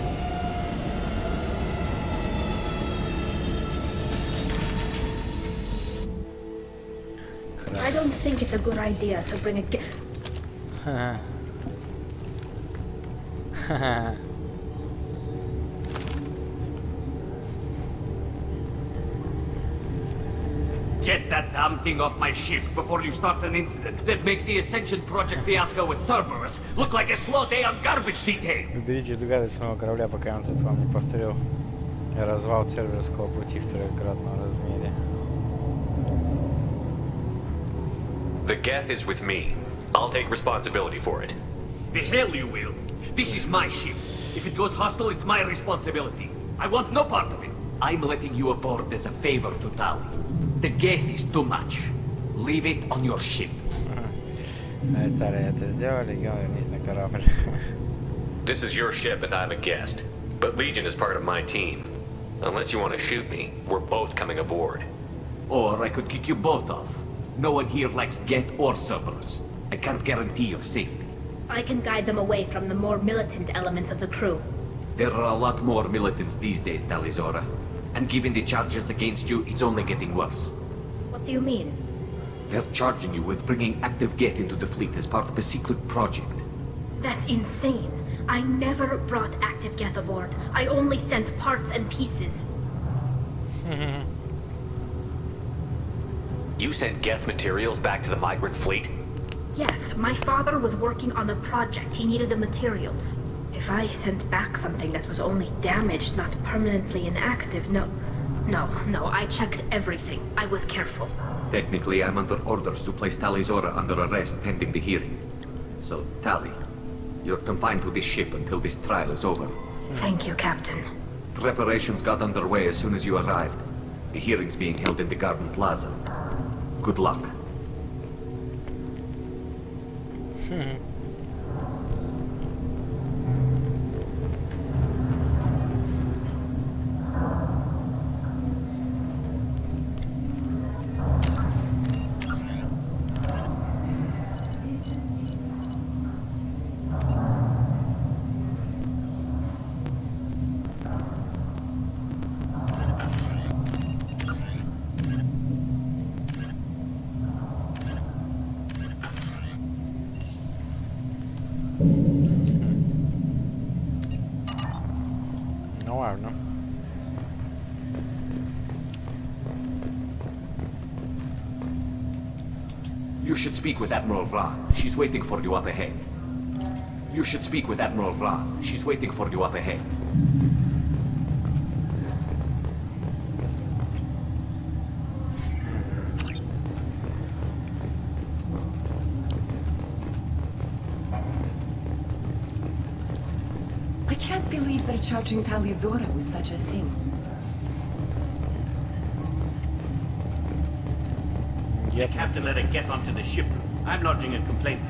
I don't think it's a good idea to bring a Get that damn thing off my ship before you start an incident that makes the Ascension Project fiasco with Cerberus look like a slow day on garbage detail. Уберите догадывать с моего корабля, пока он тут вам не повторил развал Церберского пути в трехкратном размере. The Geth is with me. I'll take responsibility for it. The hell you will. This is my ship. If it goes hostile, it's my responsibility. I want no part of it. I'm letting you aboard as a favor to Tali. The gate is too much. Leave it on your ship. Это сделали, вернись на корабль. This is your ship and I'm a guest. But Legion is part of my team. Unless you want to shoot me, we're both coming aboard. Or I could kick you both off. No one here likes Geth or Cerberus. I can't guarantee your safety. I can guide them away from the more militant elements of the crew. There are a lot more militants these days, Talizora. And given the charges against you, it's only getting worse. What do you mean? They're charging you with bringing active Geth into the fleet as part of a secret project. That's insane. I never brought active Geth aboard. I only sent parts and pieces. You sent Geth materials back to the migrant fleet? Yes, my father was working on a project. He needed the materials. If I sent back something that was only damaged, not permanently inactive, no, I checked everything. I was careful. Technically, I'm under orders to place Talizora under arrest pending the hearing. So, Tali, you're confined to this ship until this trial is over. Thank you, Captain. Preparations got underway as soon as you arrived. The hearing's being held in the Garden Plaza. Good luck. Ну ладно. You should speak with Admiral Ra. She's waiting for you up ahead. You should speak with Admiral Ra. She's waiting for you up ahead. I can't believe they're charging Talizora with such a thing. The captain let her get onto the ship. I'm lodging a complaint.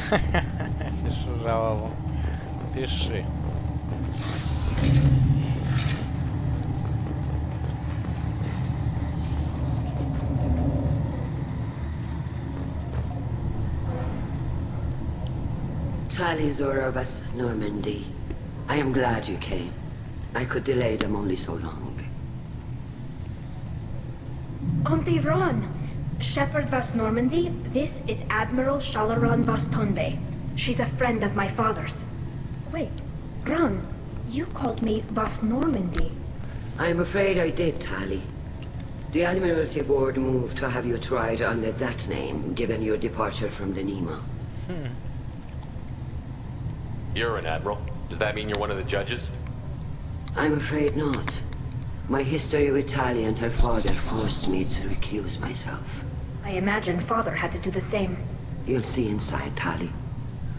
Пиши жалобу. Пиши. Talizora of us, Normandy. I am glad you came. I could delay them only so long. Auntie Ron! Shepard Vas Normandy, this is Admiral Shalaron Vas Tonbe. She's a friend of my father's. Wait, Ron, you called me Vas Normandy. I'm afraid I did, Tali. The Admiralty Board moved to have you tried under that name, given your departure from the Nima. You're an admiral. Does that mean you're one of the judges? I'm afraid not. My history with Tali and her father forced me to recuse myself. I imagine father had to do the same. You'll see inside, Tali.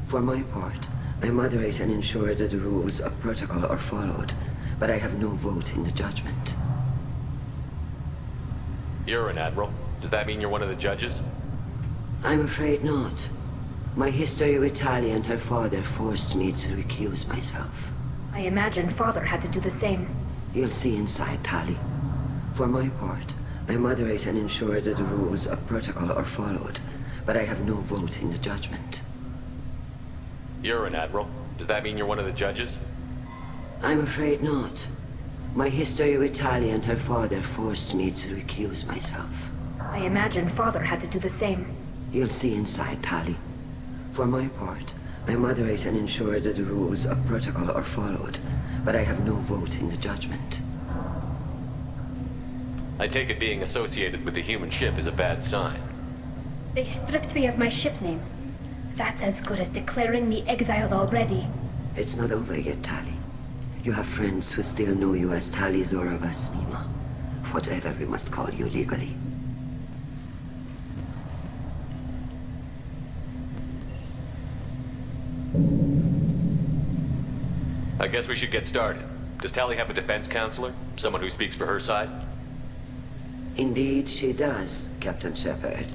For my part, I moderate and ensure that the rules of protocol are followed, but I have no vote in the judgment. You're an admiral. Does that mean you're one of the judges? I'm afraid not. My history with Tali and her father forced me to recuse myself. I imagine father had to do the same. You'll see inside, Tali. For my part, I moderate and ensure that the rules of protocol are followed, but I have no vote in the judgment. You're an admiral. Does that mean you're one of the judges? I'm afraid not. My history with Tali and her father forced me to recuse myself. I imagine father had to do the same. You'll see inside, Tali. For my part, I moderate and ensure that the rules of protocol are followed, but I have no vote in the judgment. I take it being associated with the human ship is a bad sign. They stripped me of my ship name. That's as good as declaring me exiled already. It's not over yet, Tali. You have friends who still know you as Talizora Vas Nima. Whatever we must call you legally. I guess we should get started. Does Tali have a defense counselor? Someone who speaks for her side? Indeed, she does, Captain Shepard.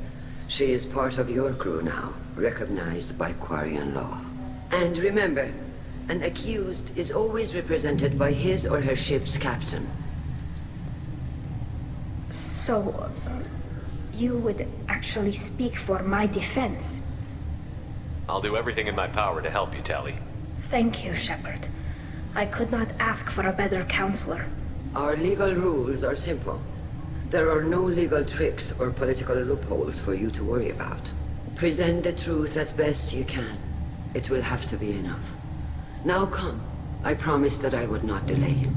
She is part of your crew now, recognized by Quarian law. And remember, an accused is always represented by his or her ship's captain. So, you would actually speak for my defense? I'll do everything in my power to help you, Tali. Thank you, Shepard. I could not ask for a better counselor. Our legal rules are simple. There are no legal tricks or political loopholes for you to worry about. Present the truth as best you can. It will have to be enough. Now come. I promised that I would not delay you.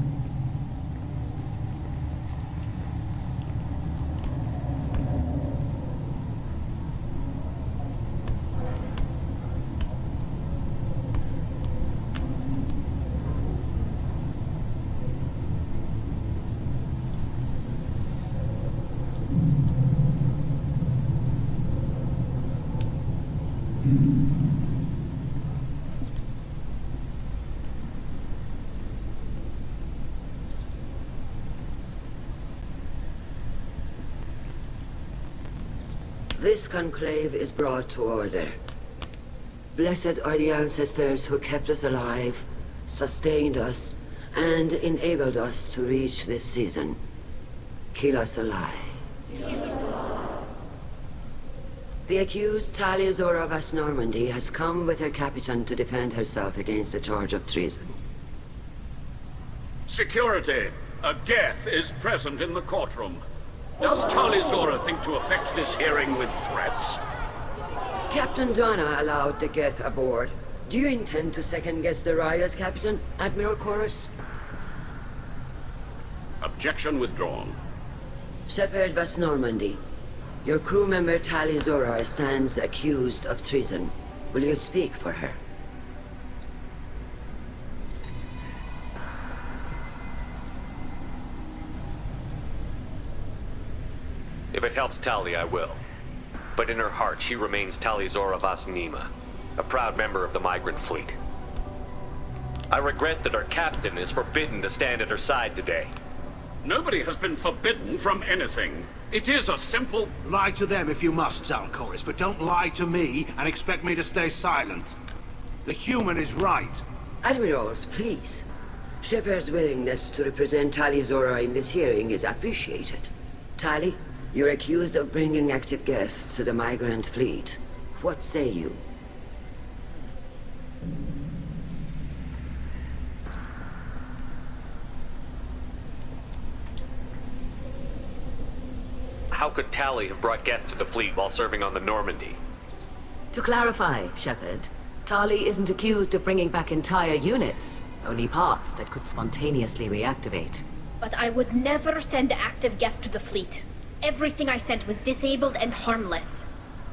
This conclave is brought to order. Blessed are the ancestors who kept us alive, sustained us, and enabled us to reach this season. Keep us alive. The accused Tali Azora Vas Normandy has come with her captain to defend herself against a charge of treason. Security! A Geth is present in the courtroom. Does Tali Zora think to affect this hearing with threats? Captain Donna allowed the Geth aboard. Do you intend to second-guess the Raya's captain, Admiral Chorus? Objection withdrawn. Shepard Vas Normandy, your crew member Tali Zora stands accused of treason. Will you speak for her? If it helps Tali, I will. But in her heart, she remains Tali Zora Vas Nima, a proud member of the migrant fleet. I regret that our captain is forbidden to stand at her side today. Nobody has been forbidden from anything. It is a simple... Lie to them if you must, Zalcoris, but don't lie to me and expect me to stay silent. The human is right. Admirals, please. Shepard's willingness to represent Tali Zora in this hearing is appreciated. Tali, you're accused of bringing active guests to the migrant fleet. What say you? How could Tali have brought Geth to the fleet while serving on the Normandy? To clarify, Shepard, Tali isn't accused of bringing back entire units, only parts that could spontaneously reactivate. But I would never send active Geth to the fleet. Everything I sent was disabled and harmless.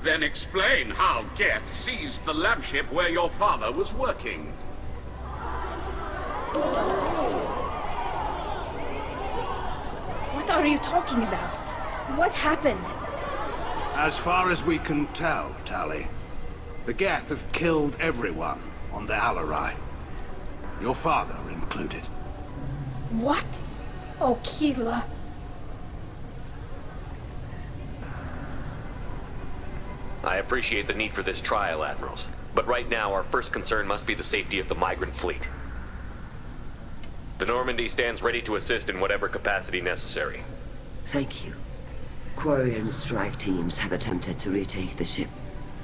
Then explain how Geth seized the lab ship where your father was working. What are you talking about? What happened? As far as we can tell, Tali, the Geth have killed everyone on the Alarai. Your father included. What? Oh, Keela. I appreciate the need for this trial, Admirals. But right now, our first concern must be the safety of the migrant fleet. The Normandy stands ready to assist in whatever capacity necessary. Thank you. Quarian strike teams have attempted to retake the ship,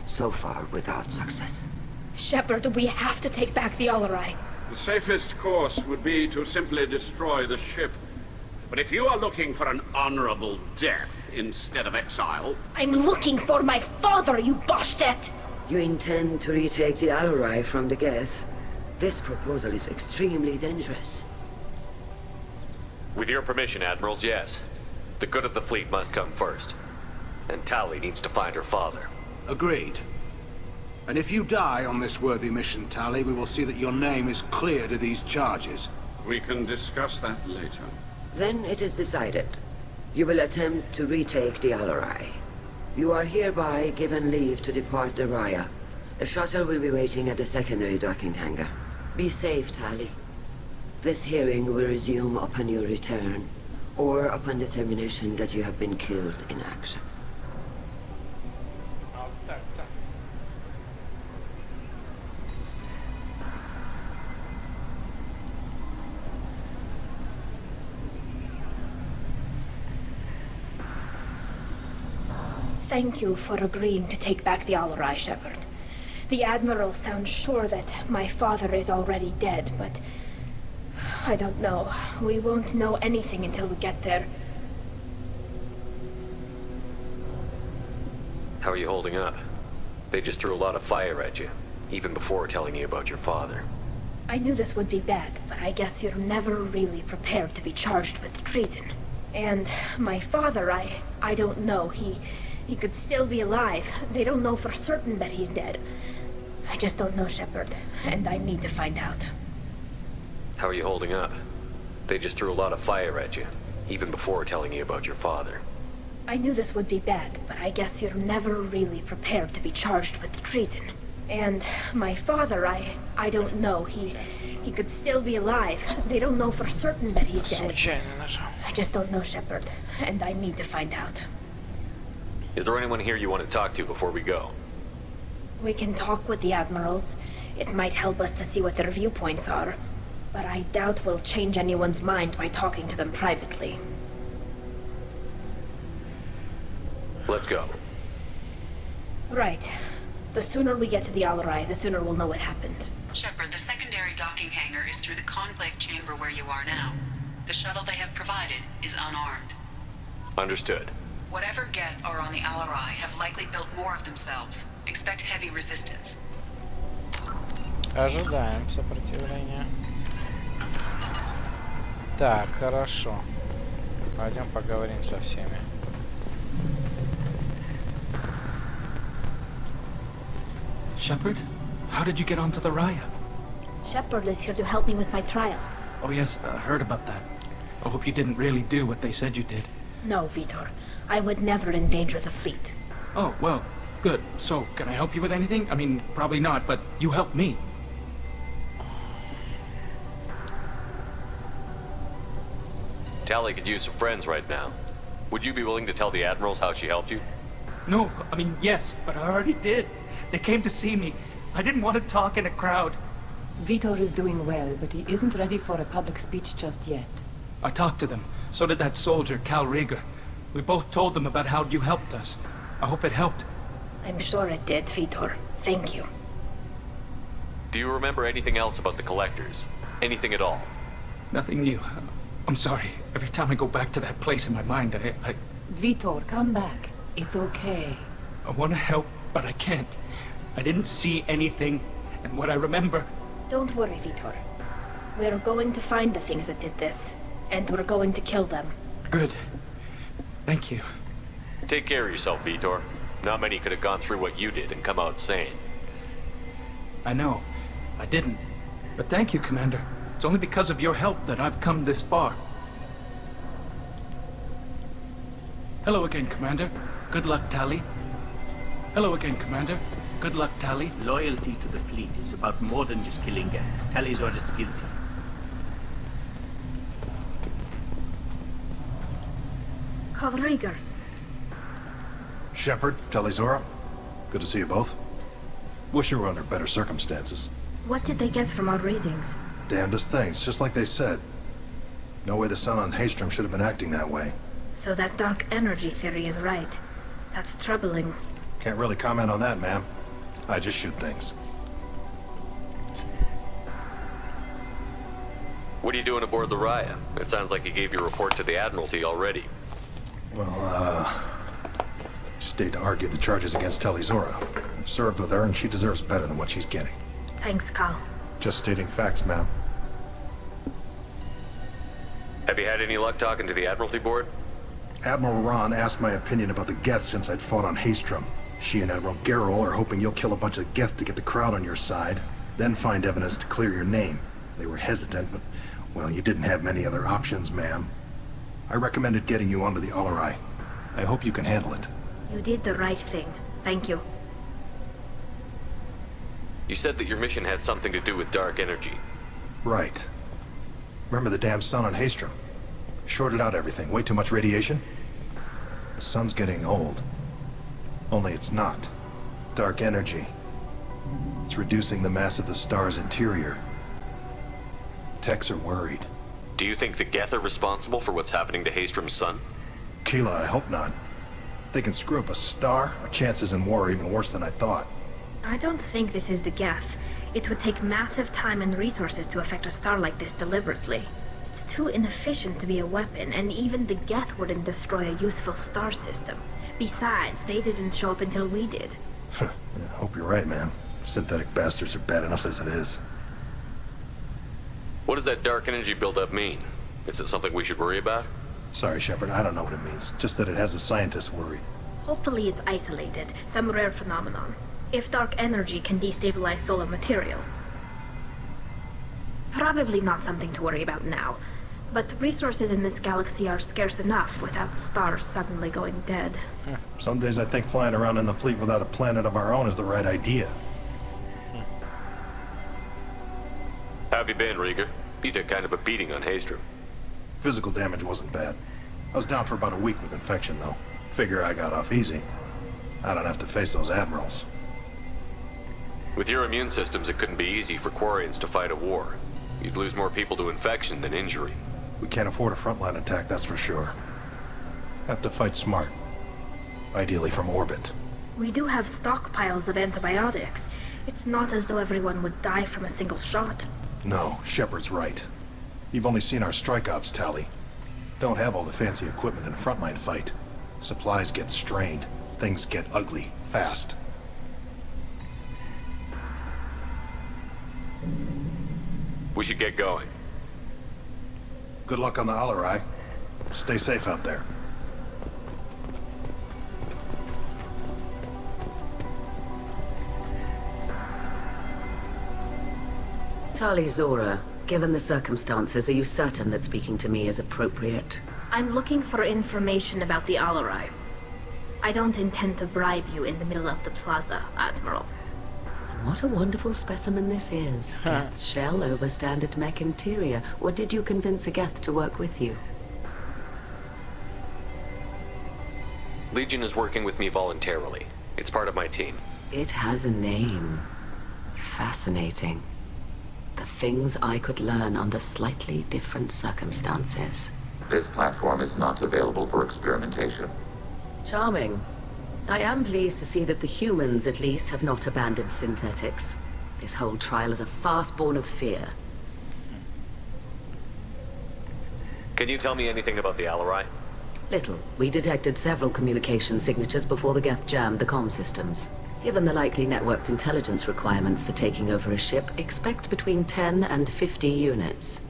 so far without success. Shepard, we have to take back the Alarai. The safest course would be to simply destroy the ship. But if you are looking for an honorable death instead of exile... I'm looking for my father, you bastet! You intend to retake the Alarai from the Geth? This proposal is extremely dangerous. With your permission, Admirals, yes. The good of the fleet must come first. And Tali needs to find her father. Agreed. And if you die on this worthy mission, Tali, we will see that your name is cleared of these charges. We can discuss that later. Then it is decided. You will attempt to retake the Alarai. You are hereby given leave to depart the Raya. A shuttle will be waiting at the secondary docking hangar. Be safe, Tali. This hearing will resume upon your return. or upon determination that you have been killed in action. Thank you for agreeing to take back the Alarai, Shepard. The Admiral sounds sure that my father is already dead, but I don't know. We won't know anything until we get there. How are you holding up? They just threw a lot of fire at you, even before telling you about your father. I knew this would be bad, but I guess you're never really prepared to be charged with treason. And my father, I don't know. He could still be alive. They don't know for certain that he's dead. I just don't know, Shepard, and I need to find out. How are you holding up? They just threw a lot of fire at you, even before telling you about your father. I knew this would be bad, but I guess you're never really prepared to be charged with treason. And my father, I don't know. He could still be alive. They don't know for certain that he's dead. I just don't know, Shepard, and I need to find out. Is there anyone here you want to talk to before we go? We can talk with the Admirals. It might help us to see what their viewpoints are. But I doubt we'll change anyone's mind by talking to them privately. Let's go. Right. The sooner we get to the Alarai, the sooner we'll know what happened. Shepard, the secondary docking hangar is through the conclave chamber where you are now. The shuttle they have provided is unarmed. Understood. Whatever Geth are on the Alarai have likely built more of themselves. Expect heavy resistance. Ожидаем сопротивления. Так, хорошо. Пойдем поговорим со всеми. Shepard, how did you get onto the Raya? Shepard is here to help me with my trial. Oh yes, I heard about that. I hope you didn't really do what they said you did. No, Vitor. I would never endanger the fleet. Oh, well, good. So, can I help you with anything? I mean, probably not, but you helped me. Tali could use some friends right now. Would you be willing to tell the Admirals how she helped you? No, I mean, yes, but I already did. They came to see me. I didn't want to talk in a crowd. Vitor is doing well, but he isn't ready for a public speech just yet. I talked to them. So did that soldier, Cal Rieger. We both told them about how you helped us. I hope it helped. I'm sure it did, Vitor. Thank you. Do you remember anything else about the Collectors? Anything at all? Nothing new. I'm sorry. Every time I go back to that place in my mind, I... Vitor, come back. It's okay. I want to help, but I can't. I didn't see anything, and what I remember... Don't worry, Vitor. We're going to find the things that did this, and we're going to kill them. Good. Thank you. Take care of yourself, Vitor. Not many could have gone through what you did and come out sane. I know. I didn't. But thank you, Commander. It's only because of your help that I've come this far. Hello again, Commander. Good luck, Tali. Hello again, Commander. Good luck, Tali. Loyalty to the fleet is about more than just killing Geth. Talizor is guilty. Cal Rieger. Shepard, Talizora. Good to see you both. Wish you were under better circumstances. What did they get from our readings? Damnedest things, just like they said. No way the sun on Haystrom should have been acting that way. So that dark energy theory is right. That's troubling. Can't really comment on that, ma'am. I just shoot things. What are you doing aboard the Raya? It sounds like you gave your report to the Admiralty already. Well, stayed to argue the charges against Talizora. I've served with her, and she deserves better than what she's getting. Thanks, Cal. Just stating facts, ma'am. Have you had any luck talking to the Admiralty Board? Admiral Ron asked my opinion about the Geth since I'd fought on Haystrom. She and Admiral Garrel are hoping you'll kill a bunch of Geth to get the crowd on your side, then find evidence to clear your name. They were hesitant, but, well, you didn't have many other options, ma'am. I recommended getting you onto the Alarai. I hope you can handle it. You did the right thing. Thank you. You said that your mission had something to do with dark energy. Right. Remember the damn sun on Haystrom? Shorted out everything. Way too much radiation? The sun's getting old. Only it's not. Dark energy. It's reducing the mass of the star's interior. Techs are worried. Do you think the Geth are responsible for what's happening to Haystrom's son? Keela, I hope not. If they can screw up a star, our chances in war are even worse than I thought. I don't think this is the Geth. It would take massive time and resources to affect a star like this deliberately. It's too inefficient to be a weapon, and even the Geth wouldn't destroy a useful star system. Besides, they didn't show up until we did. Yeah, hope you're right, man. Synthetic bastards are bad enough as it is. What does that dark energy buildup mean? Is it something we should worry about? Sorry, Shepard, I don't know what it means. Just that it has the scientists worried. Hopefully it's isolated, some rare phenomenon. If dark energy can destabilize solar material. Probably not something to worry about now, but resources in this galaxy are scarce enough without stars suddenly going dead. Some days I think flying around in the fleet without a planet of our own is the right idea. How have you been, Rieger? You took kind of a beating on Haystrom. Physical damage wasn't bad. I was down for about a week with infection, though. Figure I got off easy. I don't have to face those admirals. With your immune systems, it couldn't be easy for Quarians to fight a war. You'd lose more people to infection than injury. We can't afford a frontline attack, that's for sure. Have to fight smart. Ideally from orbit. We do have stockpiles of antibiotics. It's not as though everyone would die from a single shot. No, Shepard's right. You've only seen our strike ops tally. Don't have all the fancy equipment in a frontline fight. Supplies get strained. Things get ugly, fast. We should get going. Good luck on the Alarai. Stay safe out there. Tali Zora, given the circumstances, are you certain that speaking to me is appropriate? I'm looking for information about the Alarai. I don't intend to bribe you in the middle of the plaza, Admiral. And what a wonderful specimen this is. Geth's shell over standard mech interior. Or did you convince a Geth to work with you? Legion is working with me voluntarily. It's part of my team. It has a name. Fascinating. The things I could learn under slightly different circumstances. This platform is not available for experimentation. Charming. I am pleased to see that the humans, at least, have not abandoned synthetics. This whole trial is a farce born of fear. Can you tell me anything about the Alarai? Little. We detected several communication signatures before the Geth jammed the comm systems. Given the likely networked intelligence requirements for taking over a ship, expect between 10 and 50 units.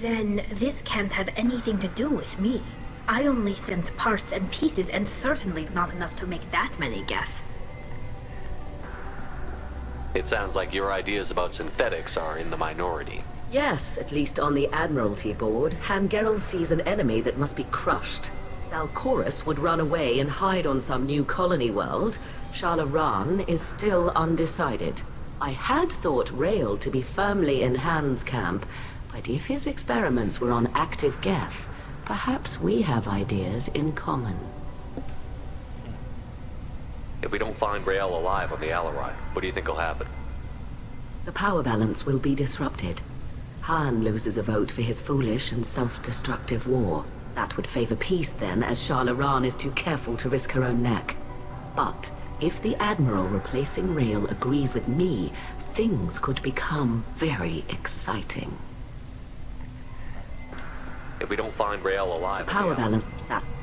Then this can't have anything to do with me. I only sent parts and pieces, and certainly not enough to make that many Geth. It sounds like your ideas about synthetics are in the minority. Yes, at least on the Admiralty board, Hangerel sees an enemy that must be crushed. Zalcorus would run away and hide on some new colony world. Shalaran is still undecided. I had thought Rael to be firmly in Han's camp, but if his experiments were on active Geth, perhaps we have ideas in common. If we don't find Rael alive on the Alarai, what do you think will happen? The power balance will be disrupted. Han loses a vote for his foolish and self-destructive war. That would favor peace then, as Shalaran is too careful to risk her own neck. But if the Admiral replacing Rael agrees with me, things could become very exciting. If we don't find Rael alive... The power balance...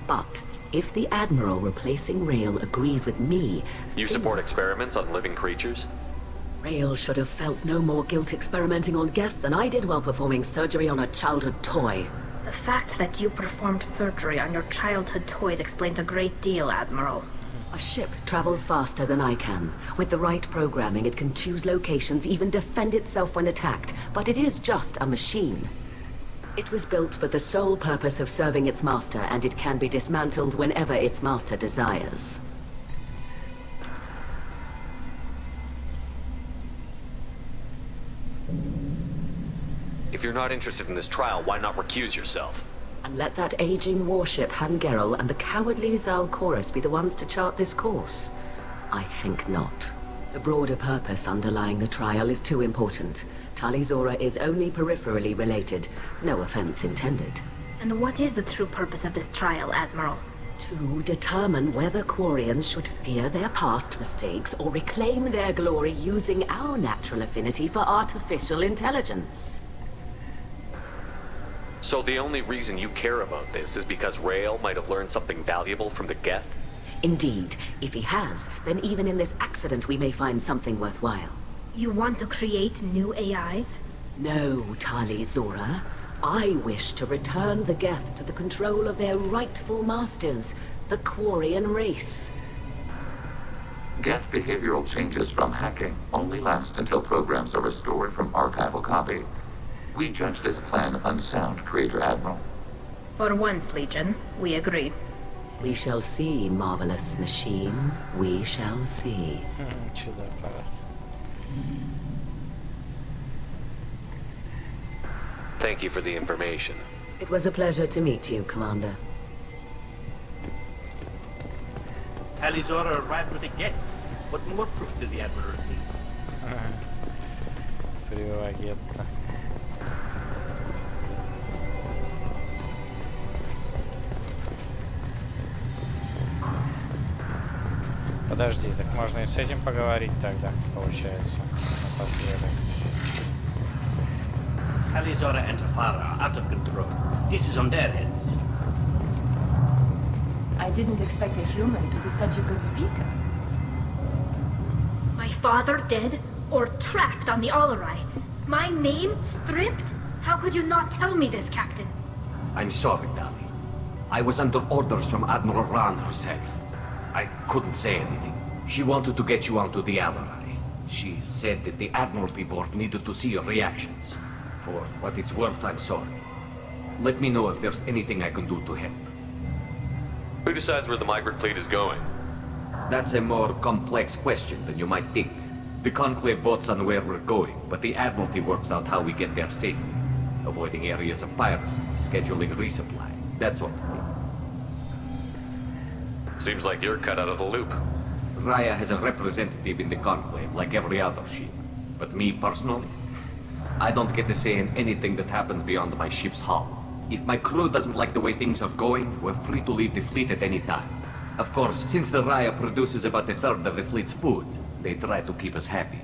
But if the Admiral replacing Rael agrees with me... You support experiments on living creatures? Rael should have felt no more guilt experimenting on Geth than I did while performing surgery on a childhood toy. The fact that you performed surgery on your childhood toys explains a great deal, Admiral. A ship travels faster than I can. With the right programming, it can choose locations, even defend itself when attacked. But it is just a machine. It was built for the sole purpose of serving its master, and it can be dismantled whenever its master desires. If you're not interested in this trial, why not recuse yourself? And let that aging warship Hangerel and the cowardly Zal Chorus be the ones to chart this course? I think not. The broader purpose underlying the trial is too important. Tali Zora is only peripherally related. No offense intended. And what is the true purpose of this trial, Admiral? To determine whether Quarians should fear their past mistakes or reclaim their glory using our natural affinity for artificial intelligence. So the only reason you care about this is because Rael might have learned something valuable from the Geth? Indeed. If he has, then even in this accident we may find something worthwhile. You want to create new AIs? No, Tali Zora. I wish to return the Geth to the control of their rightful masters, the Quarian race. Geth behavioral changes from hacking only last until programs are restored from archival copy. We judge this plan unsound, Creator Admiral. For once, Legion, we agree. We shall see, marvelous machine. We shall see. Thank you for the information. It was a pleasure to meet you, Commander. Tali Zora arrived with a Geth. What more proof did the Admiral need? Привагетта. Подожди, так можно и с этим поговорить тогда, получается, напоследок. Tali Zora and Farah are out of control. This is on their heads. I didn't expect a human to be such a good speaker. My father dead or trapped on the Alarai? My name stripped? How could you not tell me this, Captain? I'm sorry, Tali. I was under orders from Admiral Ran herself. I couldn't say anything. She wanted to get you onto the Alarai. She said that the Admiralty Board needed to see your reactions. For what it's worth, I'm sorry. Let me know if there's anything I can do to help. Who decides where the migrant fleet is going? That's a more complex question than you might think. The Conclave votes on where we're going, but the Admiralty works out how we get there safely. Avoiding areas of piracy, scheduling resupply, that sort of thing. Seems like you're cut out of the loop. Raya has a representative in the Conclave, like every other ship. But me, personally, I don't get to say in anything that happens beyond my ship's hull. If my crew doesn't like the way things are going, we're free to leave the fleet at any time. Of course, since the Raya produces about a third of the fleet's food, they try to keep us happy.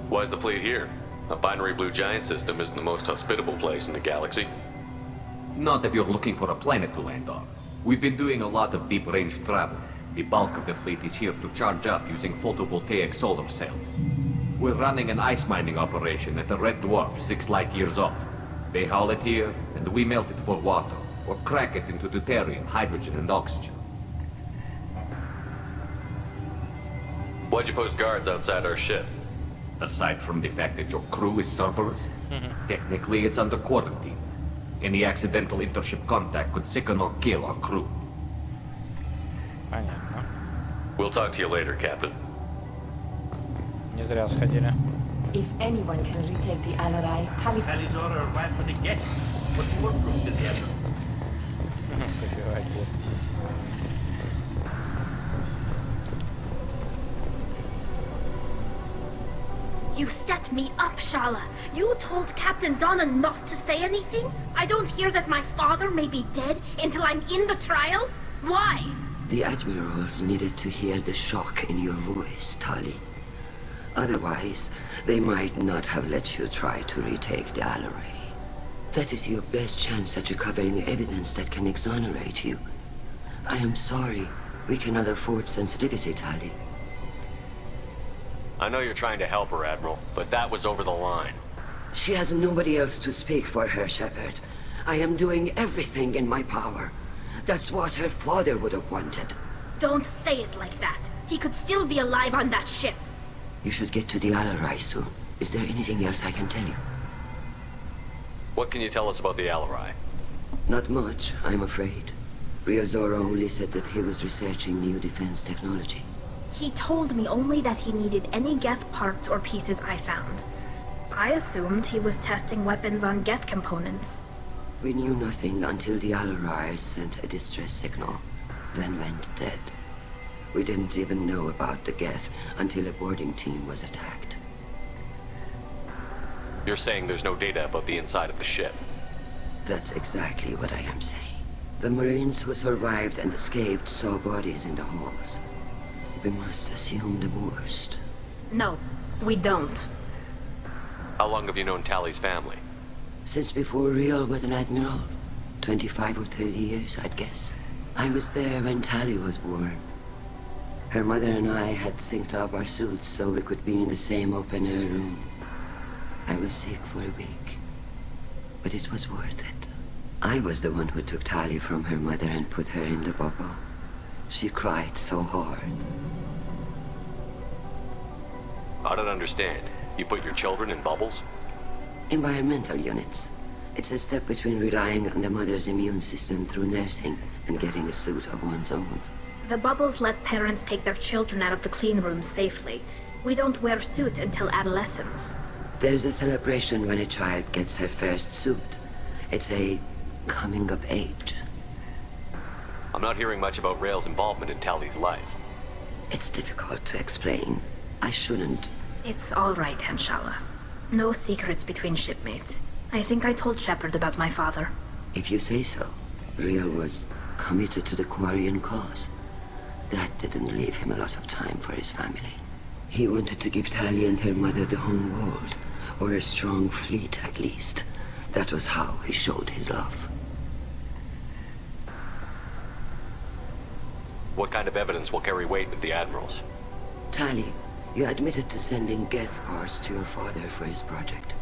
Why is the fleet here? A binary blue giant system isn't the most hospitable place in the galaxy. Not if you're looking for a planet to land on. We've been doing a lot of deep-range travel. The bulk of the fleet is here to charge up using photovoltaic solar cells. We're running an ice mining operation at the Red Dwarf 6 light years off. They haul it here, and we melt it for water, or crack it into deuterium, hydrogen, and oxygen. Why'd you post guards outside our ship? Aside from the fact that your crew is Cerberus, technically it's under quarantine. Any accidental intership contact could sicken or kill our crew. Понятно. We'll talk to you later, Captain. Не зря сходили. If anyone can retake the Alarai, Tali Zora arrived with a Geth. What more proof did the Admiral? You set me up, Shala. You told Captain Donna not to say anything? I don't hear that my father may be dead until I'm in the trial? Why? The admirals needed to hear the shock in your voice, Tali. Otherwise, they might not have let you try to retake the Alarai. That is your best chance at recovering evidence that can exonerate you. I am sorry. We cannot afford sensitivity, Tali. I know you're trying to help her, Admiral, but that was over the line. She has nobody else to speak for her, Shepard. I am doing everything in my power. That's what her father would have wanted. Don't say it like that. He could still be alive on that ship. You should get to the Alarai soon. Is there anything else I can tell you? What can you tell us about the Alarai? Not much, I'm afraid. Real Zora only said that he was researching new defense technology. He told me only that he needed any Geth parts or pieces I found. I assumed he was testing weapons on Geth components. We knew nothing until the Alarai sent a distress signal, then went dead. We didn't even know about the Geth until a boarding team was attacked. You're saying there's no data about the inside of the ship? That's exactly what I am saying. The Marines who survived and escaped saw bodies in the halls. We must assume the worst. No, we don't. How long have you known Tally's family? Since before Riel was an admiral. 25 or 30 years, I'd guess. I was there when Tally was born. Her mother and I had synced up our suits so we could be in the same open-air room. I was sick for a week, but it was worth it. I was the one who took Tally from her mother and put her in the bubble. She cried so hard. I don't understand. You put your children in bubbles? Environmental units. It's a step between relying on the mother's immune system through nursing and getting a suit of one's own. The bubbles let parents take their children out of the clean rooms safely. We don't wear suits until adolescence. There's a celebration when a child gets her first suit. It's a coming of age. I'm not hearing much about Rael's involvement in Tally's life. It's difficult to explain. I shouldn't. It's all right, Anshala. No secrets between shipmates. I think I told Shepard about my father. If you say so. Riel was committed to the Quarian cause. That didn't leave him a lot of time for his family. He wanted to give Tally and her mother the home world, or a strong fleet at least. That was how he showed his love. What kind of evidence will carry weight with the admirals? Tally, you admitted to sending Geth parts to your father for his project.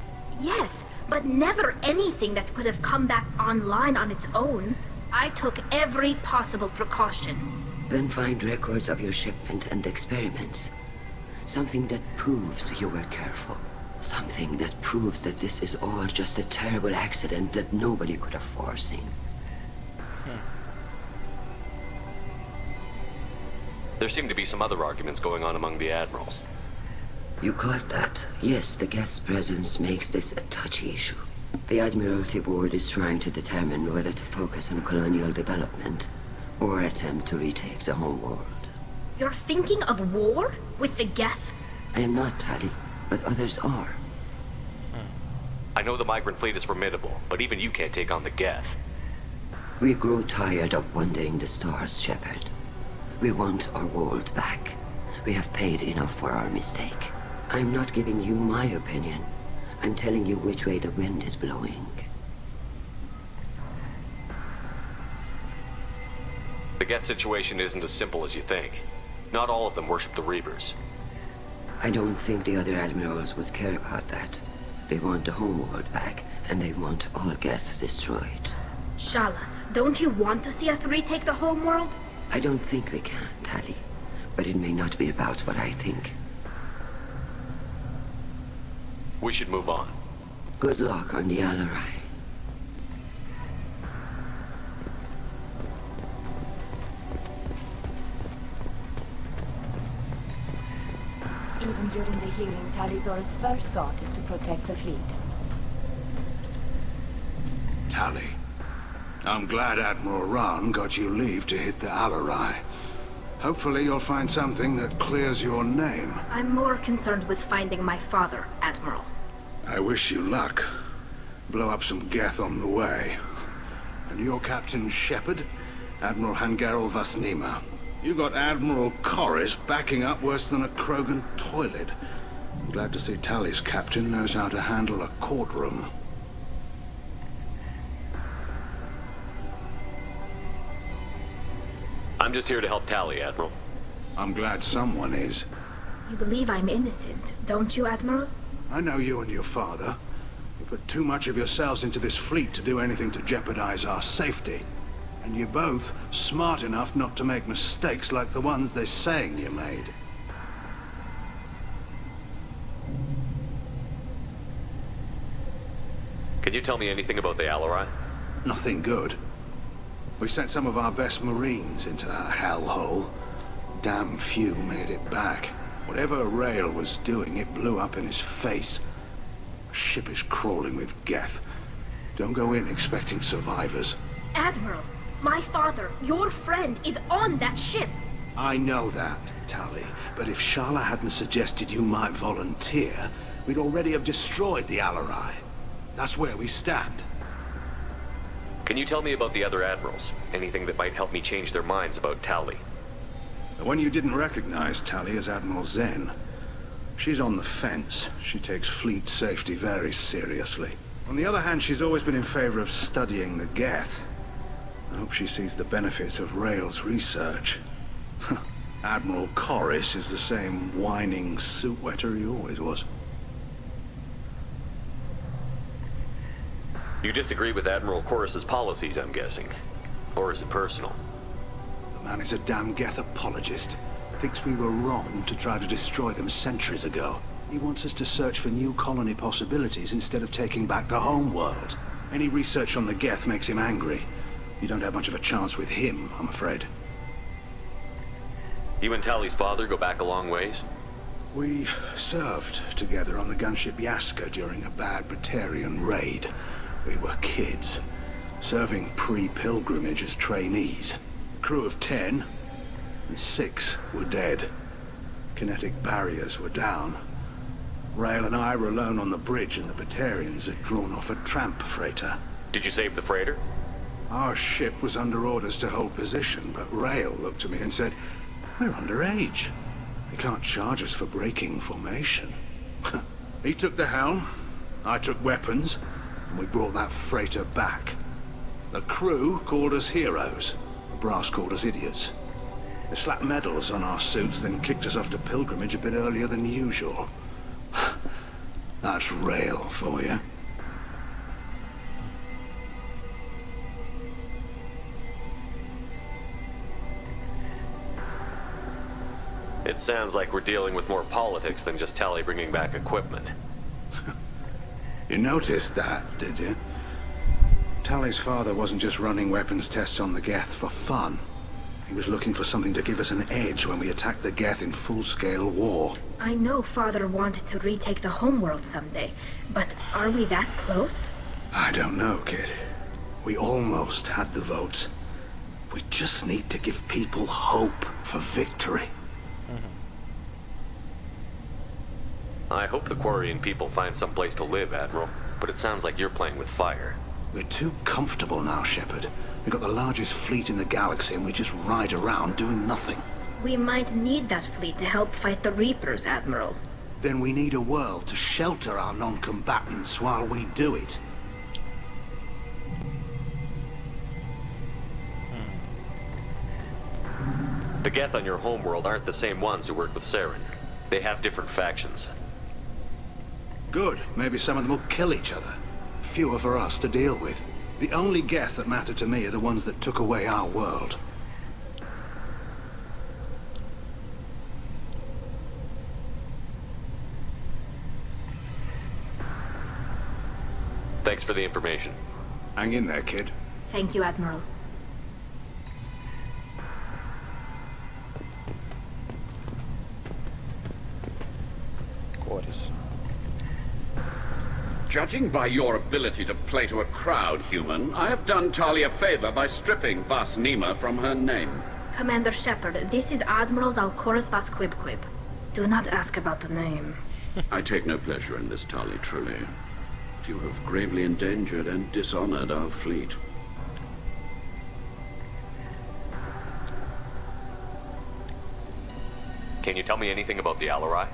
Yes, but never anything that could have come back online on its own. I took every possible precaution. Then find records of your shipment and experiments. Something that proves you were careful. Something that proves that this is all just a terrible accident that nobody could have foreseen. There seem to be some other arguments going on among the admirals. You caught that? Yes, the Geth's presence makes this a touchy issue. The Admiralty Board is trying to determine whether to focus on colonial development or attempt to retake the home world. You're thinking of war? With the Geth? I am not, Tally, but others are. I know the migrant fleet is formidable, but even you can't take on the Geth. We grow tired of wandering the stars, Shepard. We want our world back. We have paid enough for our mistake. I'm not giving you my opinion. I'm telling you which way the wind is blowing. The Geth situation isn't as simple as you think. Not all of them worship the Reapers. I don't think the other admirals would care about that. They want the homeworld back, and they want all Geth destroyed. Shala, don't you want to see us retake the homeworld? I don't think we can, Tally. But it may not be about what I think. We should move on. Good luck on the Alarai. Even during the hearing, Talizora's first thought is to protect the fleet. Tally, I'm glad Admiral Rahn got you leave to hit the Alarai. Hopefully you'll find something that clears your name. I'm more concerned with finding my father, Admiral. I wish you luck. Blow up some Geth on the way. And you're Captain Shepard, Admiral Hangarel Vasnima. You got Admiral Corris backing up worse than a Krogan toilet. I'm glad to see Tally's captain knows how to handle a courtroom. I'm just here to help Tally, Admiral. I'm glad someone is. You believe I'm innocent, don't you, Admiral? I know you and your father. You put too much of yourselves into this fleet to do anything to jeopardize our safety. And you're both smart enough not to make mistakes like the ones they're saying you made. Can you tell me anything about the Alarai? Nothing good. We sent some of our best Marines into that hellhole. damn few made it back. Whatever Rail was doing, it blew up in his face. The ship is crawling with Geth. Don't go in expecting survivors. Admiral, my father, your friend, is on that ship. I know that, Tali, but if Shala hadn't suggested you might volunteer, we'd already have destroyed the Alarai. That's where we stand. Can you tell me about the other admirals? Anything that might help me change their minds about Tali? The one you didn't recognize, Tali, is Admiral Zen. She's on the fence. She takes fleet safety very seriously. On the other hand, she's always been in favor of studying the Geth. I hope she sees the benefits of Rail's research. Admiral Corris is the same whining suit wetter he always was. You disagree with Admiral Corris's policies, I'm guessing. Or is it personal? The man is a damn Geth apologist. Thinks we were wrong to try to destroy them centuries ago. He wants us to search for new colony possibilities instead of taking back the home world. Any research on the Geth makes him angry. You don't have much of a chance with him, I'm afraid. You and Tali's father go back a long ways? We served together on the gunship Yaska during a bad Batarian raid. We were kids, serving pre-pilgrimage as trainees. A crew of 10, and 6 were dead. Kinetic barriers were down. Rail and I were alone on the bridge, and the Batarians had drawn off a tramp freighter. Did you save the freighter? Our ship was under orders to hold position, but Rail looked at me and said, "We're underage. They can't charge us for breaking formation." He took the helm, I took weapons, and we brought that freighter back. The crew called us heroes. The brass called us idiots. They slapped medals on our suits, then kicked us off to pilgrimage a bit earlier than usual. That's Rail for you. It sounds like we're dealing with more politics than just Tali bringing back equipment. You noticed that, did you? Tali's father wasn't just running weapons tests on the Geth for fun. He was looking for something to give us an edge when we attacked the Geth in full-scale war. I know Father wanted to retake the homeworld someday, but are we that close? I don't know, kid. We almost had the votes. We just need to give people hope for victory. I hope the Quarian people find some place to live, Admiral, but it sounds like you're playing with fire. We're too comfortable now, Shepard. We've got the largest fleet in the galaxy and we just ride around doing nothing. We might need that fleet to help fight the Reapers, Admiral. Then we need a world to shelter our non-combatants while we do it. The Geth on your homeworld aren't the same ones who work with Saren. They have different factions. Good. Maybe some of them will kill each other. Fewer for us to deal with. The only Geth that matter to me are the ones that took away our world. Thanks for the information. Hang in there, kid. Thank you, Admiral. Judging by your ability to play to a crowd, human, I have done Tali a favor by stripping Vas Nima from her name. Commander Shepard, this is Admiral Zalkoris Vas Quibquib. Do not ask about the name. I take no pleasure in this, Tali, truly. You have gravely endangered and dishonored our fleet. Can you tell me anything about the Alarai?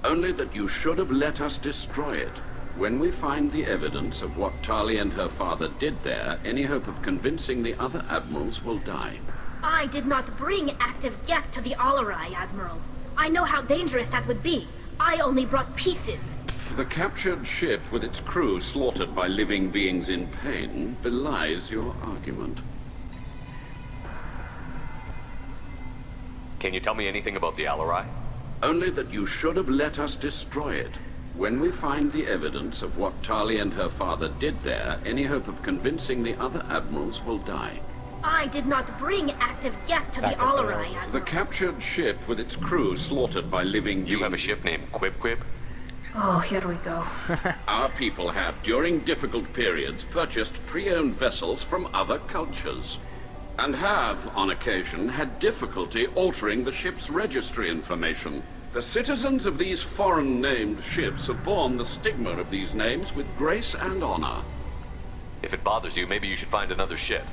Only that you should have let us destroy it. When we find the evidence of what Tali and her father did there, any hope of convincing the other admirals will die. I did not bring active Geth to the Alarai, Admiral. I know how dangerous that would be. I only brought pieces. The captured ship with its crew slaughtered by living beings in pain belies your argument. Can you tell me anything about the Alarai? Only that you should have let us destroy it. When we find the evidence of what Tali and her father did there, any hope of convincing the other admirals will die. I did not bring active Geth to the Alarai. The captured ship with its crew slaughtered by living... You have a ship named Quib? Oh, here we go. Our people have, during difficult periods, purchased pre-owned vessels from other cultures. And have, on occasion, had difficulty altering the ship's registry information. The citizens of these foreign-named ships have borne the stigma of these names with grace and honor. If it bothers you, maybe you should find another ship.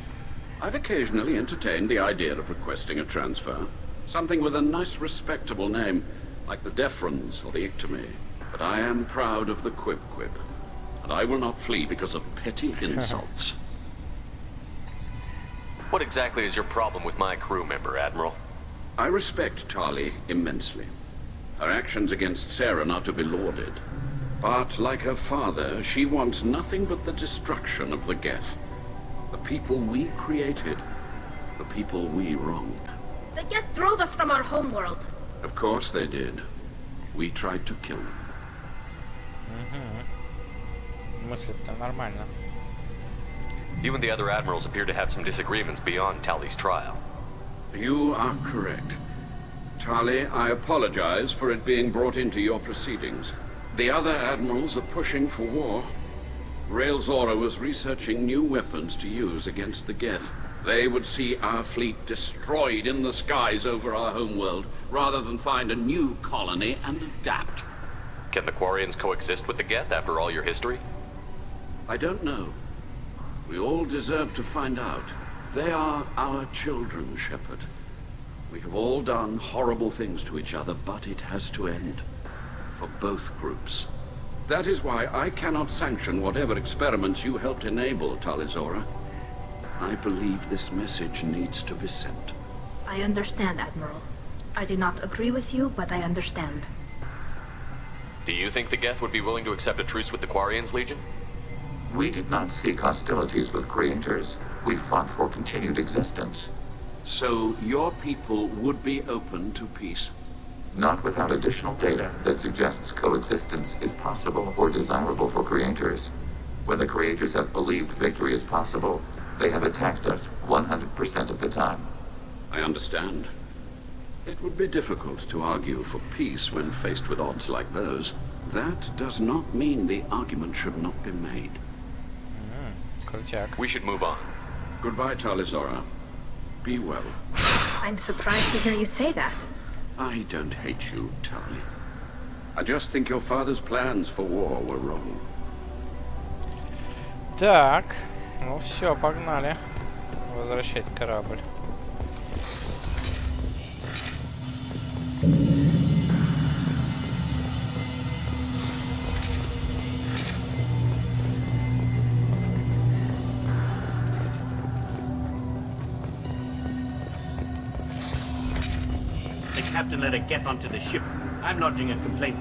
I've occasionally entertained the idea of requesting a transfer. Something with a nice, respectable name, like the Defrons or the Ictomy. But I am proud of the Quib, and I will not flee because of petty insults. What exactly is your problem with my crew member, Admiral? I respect Tali immensely. Her actions against Saren are to be lauded. But, like her father, she wants nothing but the destruction of the Geth. The people we created. The people we wronged. The Geth drove us from our homeworld. Of course they did. We tried to kill them. Мысль-то нормально. You and the other admirals appear to have some disagreements beyond Tali's trial. You are correct. Tali, I apologize for it being brought into your proceedings. The other admirals are pushing for war. Rael Zora was researching new weapons to use against the Geth. They would see our fleet destroyed in the skies over our homeworld, rather than find a new colony and adapt. Can the Quarians coexist with the Geth after all your history? I don't know. We all deserve to find out. They are our children, Shepard. We have all done horrible things to each other, but it has to end. For both groups. That is why I cannot sanction whatever experiments you helped enable, Talizora. I believe this message needs to be sent. I understand, Admiral. I do not agree with you, but I understand. Do you think the Geth would be willing to accept a truce with the Quarians, Legion? We did not seek hostilities with creators. We fought for continued existence. So your people would be open to peace? Not without additional data that suggests coexistence is possible or desirable for creators. When the creators have believed victory is possible, they have attacked us 100% of the time. I understand. It would be difficult to argue for peace when faced with odds like those. That does not mean the argument should not be made. We should move on. Goodbye, Talizora. Be well. I'm surprised to hear you say that. I don't hate you, Tali. I just think your father's plans for war were wrong. Так, ну все, погнали. Возвращать корабль. The captain let her get onto the ship. I'm lodging a complaint.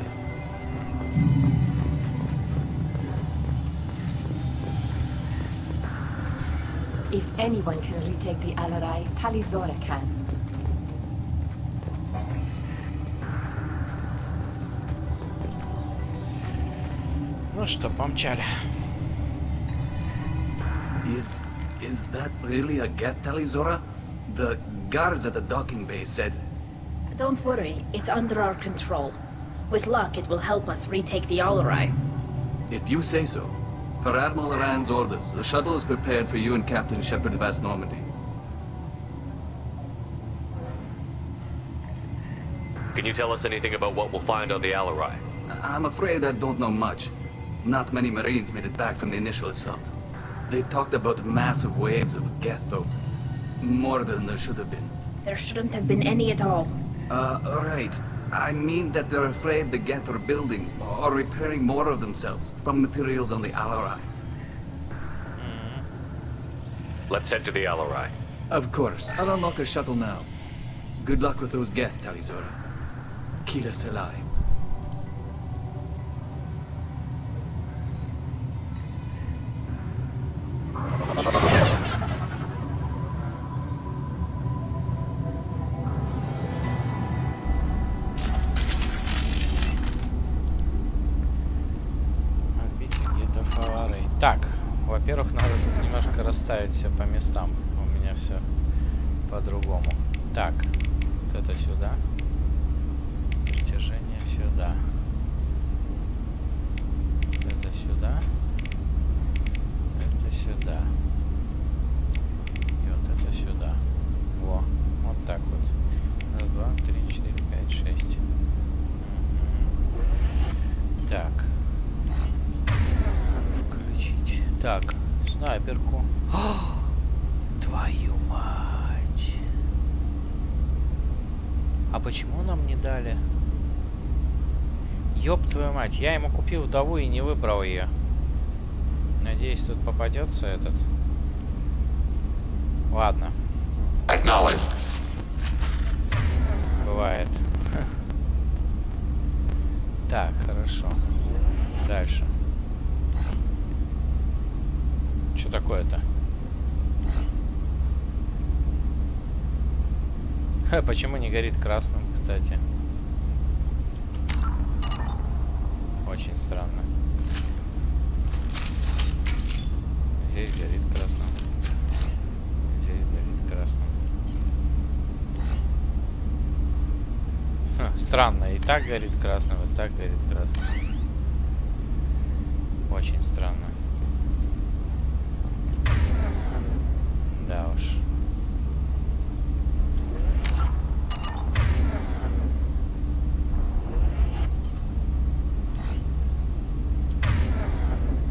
If anyone can retake the Alarai, Talizora can. Ну что, помчали. Is that really a Geth, Talizora? The guards at the docking bay said... Don't worry, it's under our control. With luck, it will help us retake the Alarai. If you say so. Per Admiral Rand's orders, the shuttle is prepared for you and Captain Shepard of West Normandy. Can you tell us anything about what we'll find on the Alarai? I'm afraid I don't know much. Not many Marines made it back from the initial assault. They talked about massive waves of Geth, though. More than there should have been. There shouldn't have been any at all. Right. I mean that they're afraid the Geth are building or repairing more of themselves from materials on the Alarai. Let's head to the Alarai. Of course. I'll unlock the shuttle now. Good luck with those Geth, Talizora. Kila Selai. Так, во-первых, надо тут немножко расставить все по местам. У меня меня все по-другому. Так, вот это сюда. Притяжение сюда. Это сюда. Это сюда. И вот это сюда. Во, вот так вот. Раз, два, три, 4, 5, 6. Так. Включить. Так, снайперку. О, твою мать. А почему нам не дали? Ёб твою мать, я ему купил вдову и не выбрал ее. Надеюсь, тут попадется этот. Ладно. Бывает. Так, хорошо. Дальше. Что такое-то? Почему не горит красным, кстати? Очень странно. Здесь горит красным. Здесь горит красным. Странно. И так горит красным, и так горит красным. Очень странно. Да уж.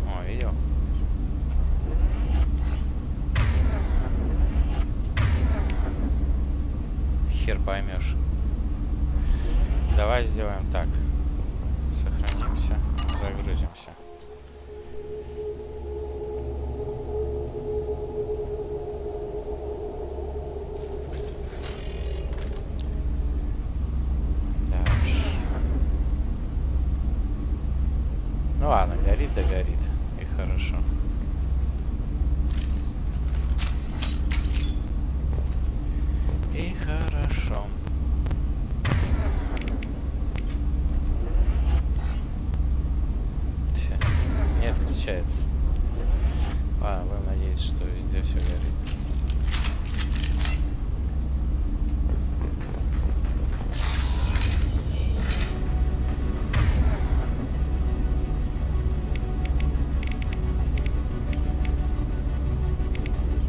О, видел? Хер поймешь. Давай сделаем так. Сохранимся, загрузимся. Ну ладно, горит да горит. И хорошо. И хорошо. Не отключается. Ладно, будем надеяться, что везде все горит.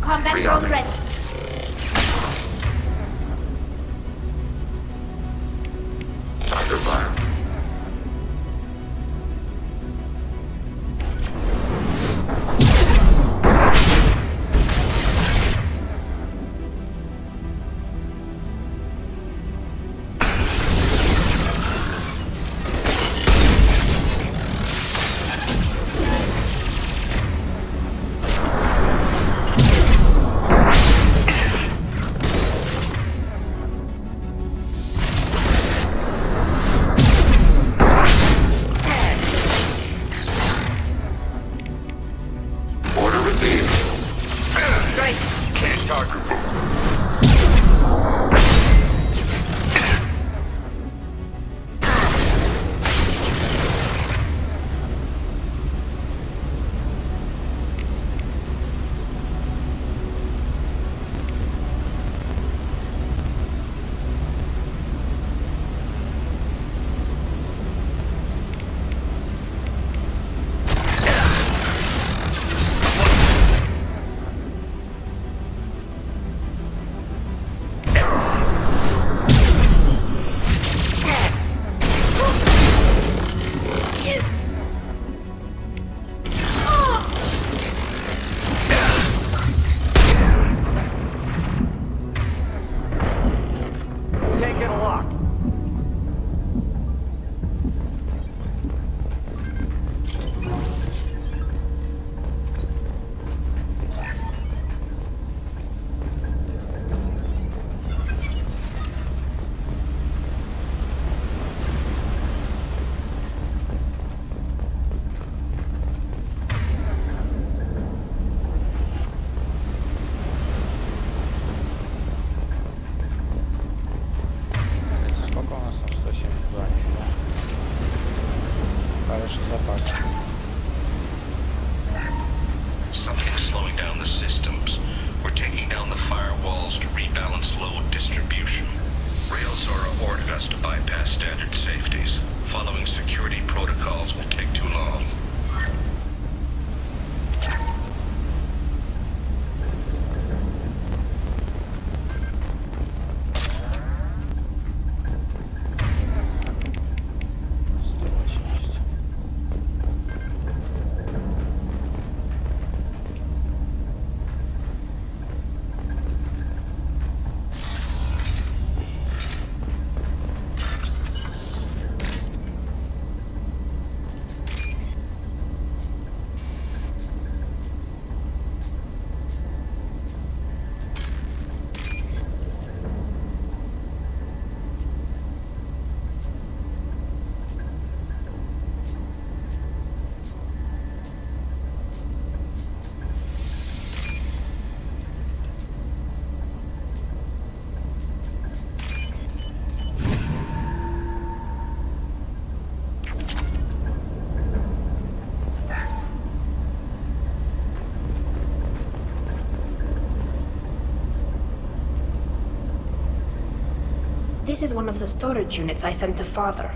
Combat drone ready. Thunder fire. balanced load distribution. Railzora ordered us to bypass standard safeties. Following security protocols will take too long. This is one of the storage units I sent to Father.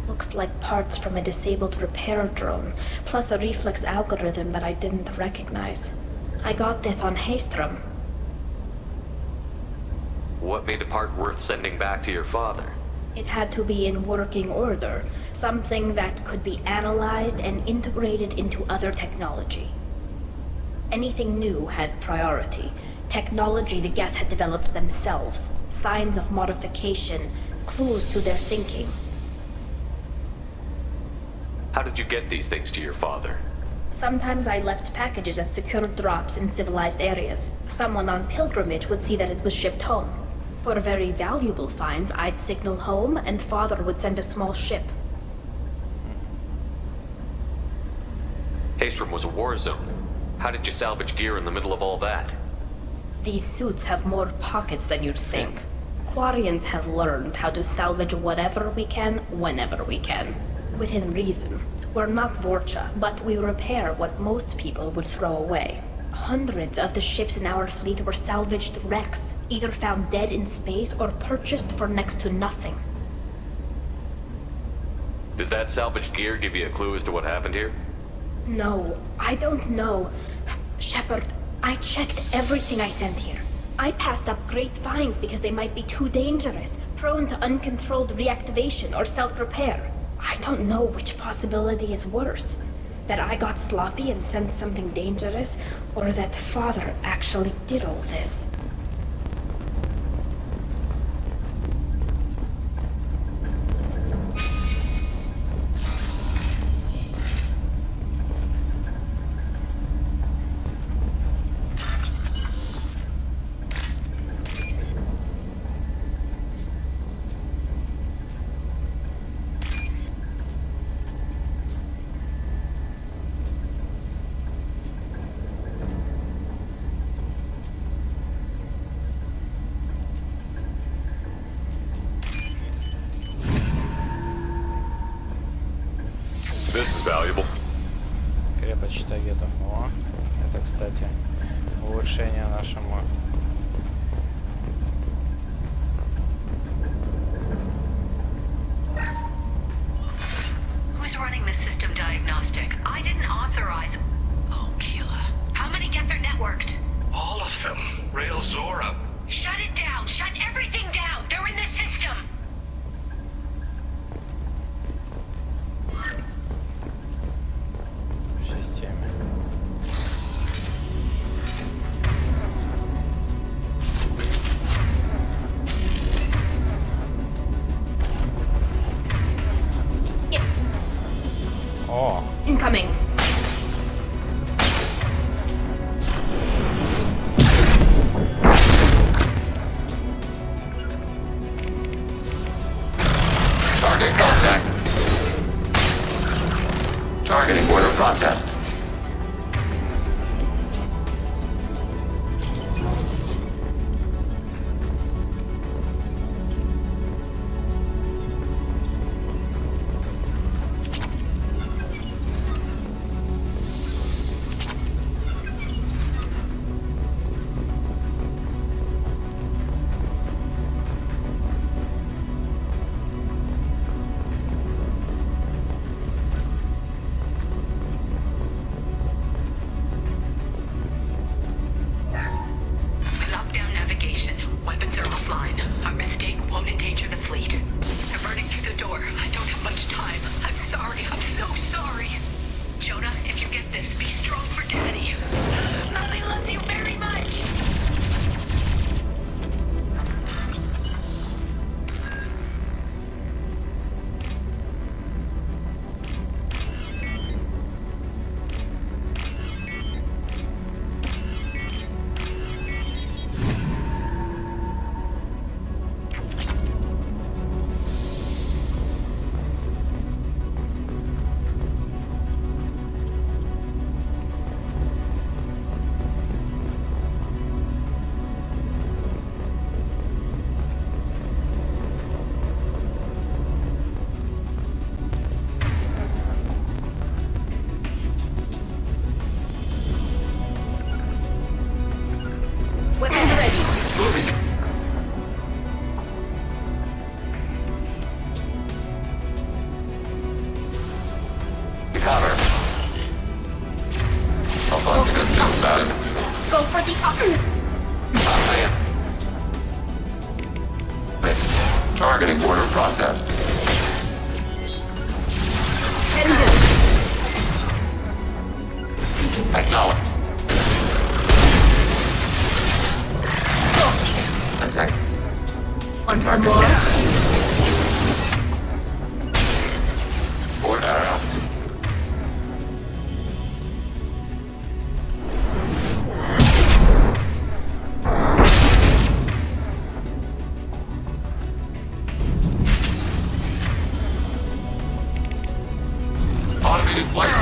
Looks like parts from a disabled repair drone, plus a reflex algorithm that I didn't recognize. I got this on Haystrom. What made a part worth sending back to your father? It had to be in working order, something that could be analyzed and integrated into other technology. Anything new had priority. Technology the Geth had developed themselves, signs of modification, clues to their thinking. How did you get these things to your father? Sometimes I left packages at secured drops in civilized areas. Someone on pilgrimage would see that it was shipped home. For very valuable finds, I'd signal home, and Father would send a small ship. Haystrom was a war zone. How did you salvage gear in the middle of all that? These suits have more pockets than you'd think. Quarians have learned how to salvage whatever we can, whenever we can. Within reason. We're not Vorcha, but we repair what most people would throw away. Hundreds of the ships in our fleet were salvaged wrecks, either found dead in space or purchased for next to nothing. Does that salvaged gear give you a clue as to what happened here? No, I don't know. Shepard, I checked everything I sent here. I passed up great finds because they might be too dangerous, prone to uncontrolled reactivation or self-repair. I don't know which possibility is worse. That I got sloppy and sent something dangerous, or that Father actually did all this. This is valuable. Крепость штагетов. О, это, кстати, улучшение нашему. Who's running the system diagnostic? I didn't authorize. Oh, Keela. How many get their networked? All of them. Railzora. Shut it down! Shut everything down! They're in the system! В системе. О! Incoming! Targeting order processed. Acknowledged. Attack. Want some more? Board arrow. Automated flight.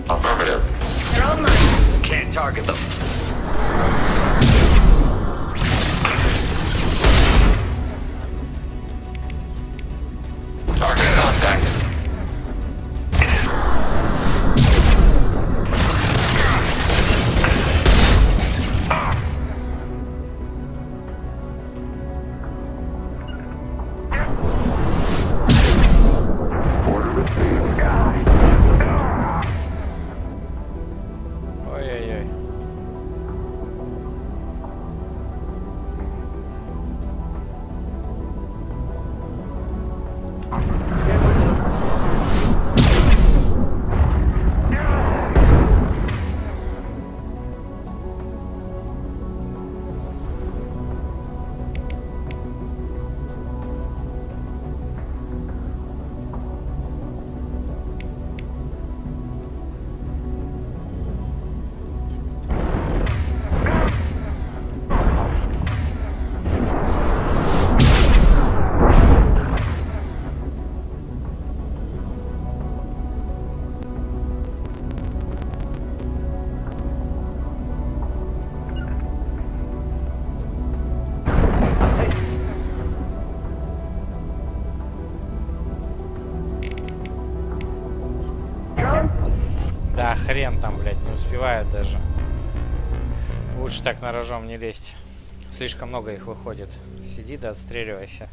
Affirmative. They're all mine. Can't target them. Target contact. Ой-ой-ой. Да хрен там, блядь, не успевают даже. Лучше так на рожон не лезть. Слишком много их выходит. Сиди да отстреливайся.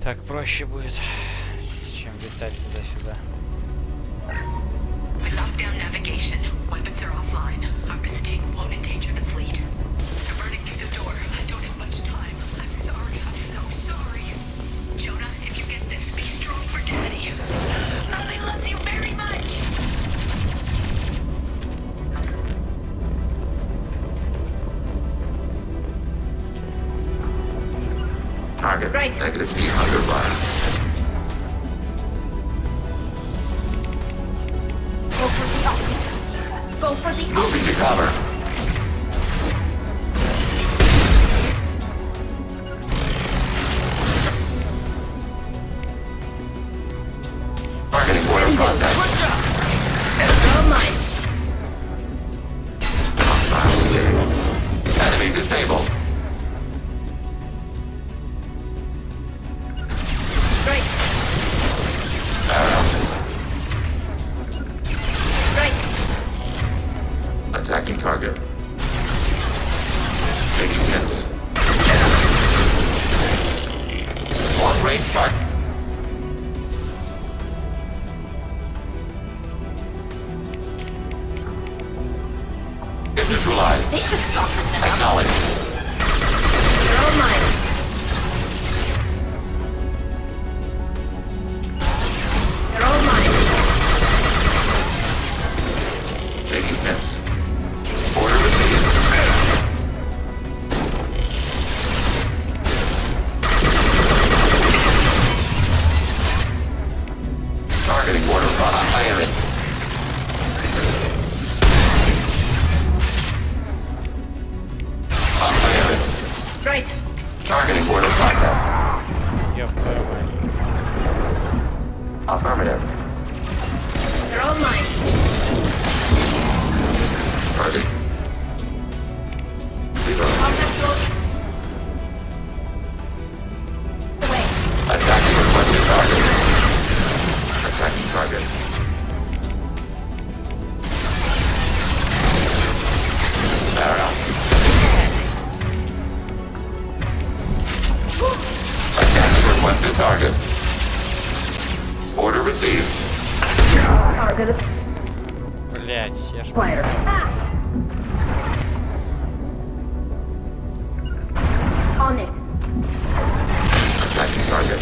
Так проще будет, чем летать туда-сюда. With lockdown navigation, weapons are offline. Our mistake won't endanger the fleet. They're burning through the door. I don't have much time. I'm sorry. I'm so sorry. Jonah, if you get this, be strong for Daddy. Mommy loves you very much. Target. Right. Negative C under fire. Go for the opposite. Go for the Moving to cover. Targeting order process. They're all mine. Enemy disabled. Right. Arrow. Right. Attacking target. Taking hits. Long range target. Neutralized. They should soften them up. Acknowledged. They're all mine. They're all mine. Taking hits. Order received. Targeting order product. Firing. Firing. Right. Target. Блять, я ж... On it. Attacking target.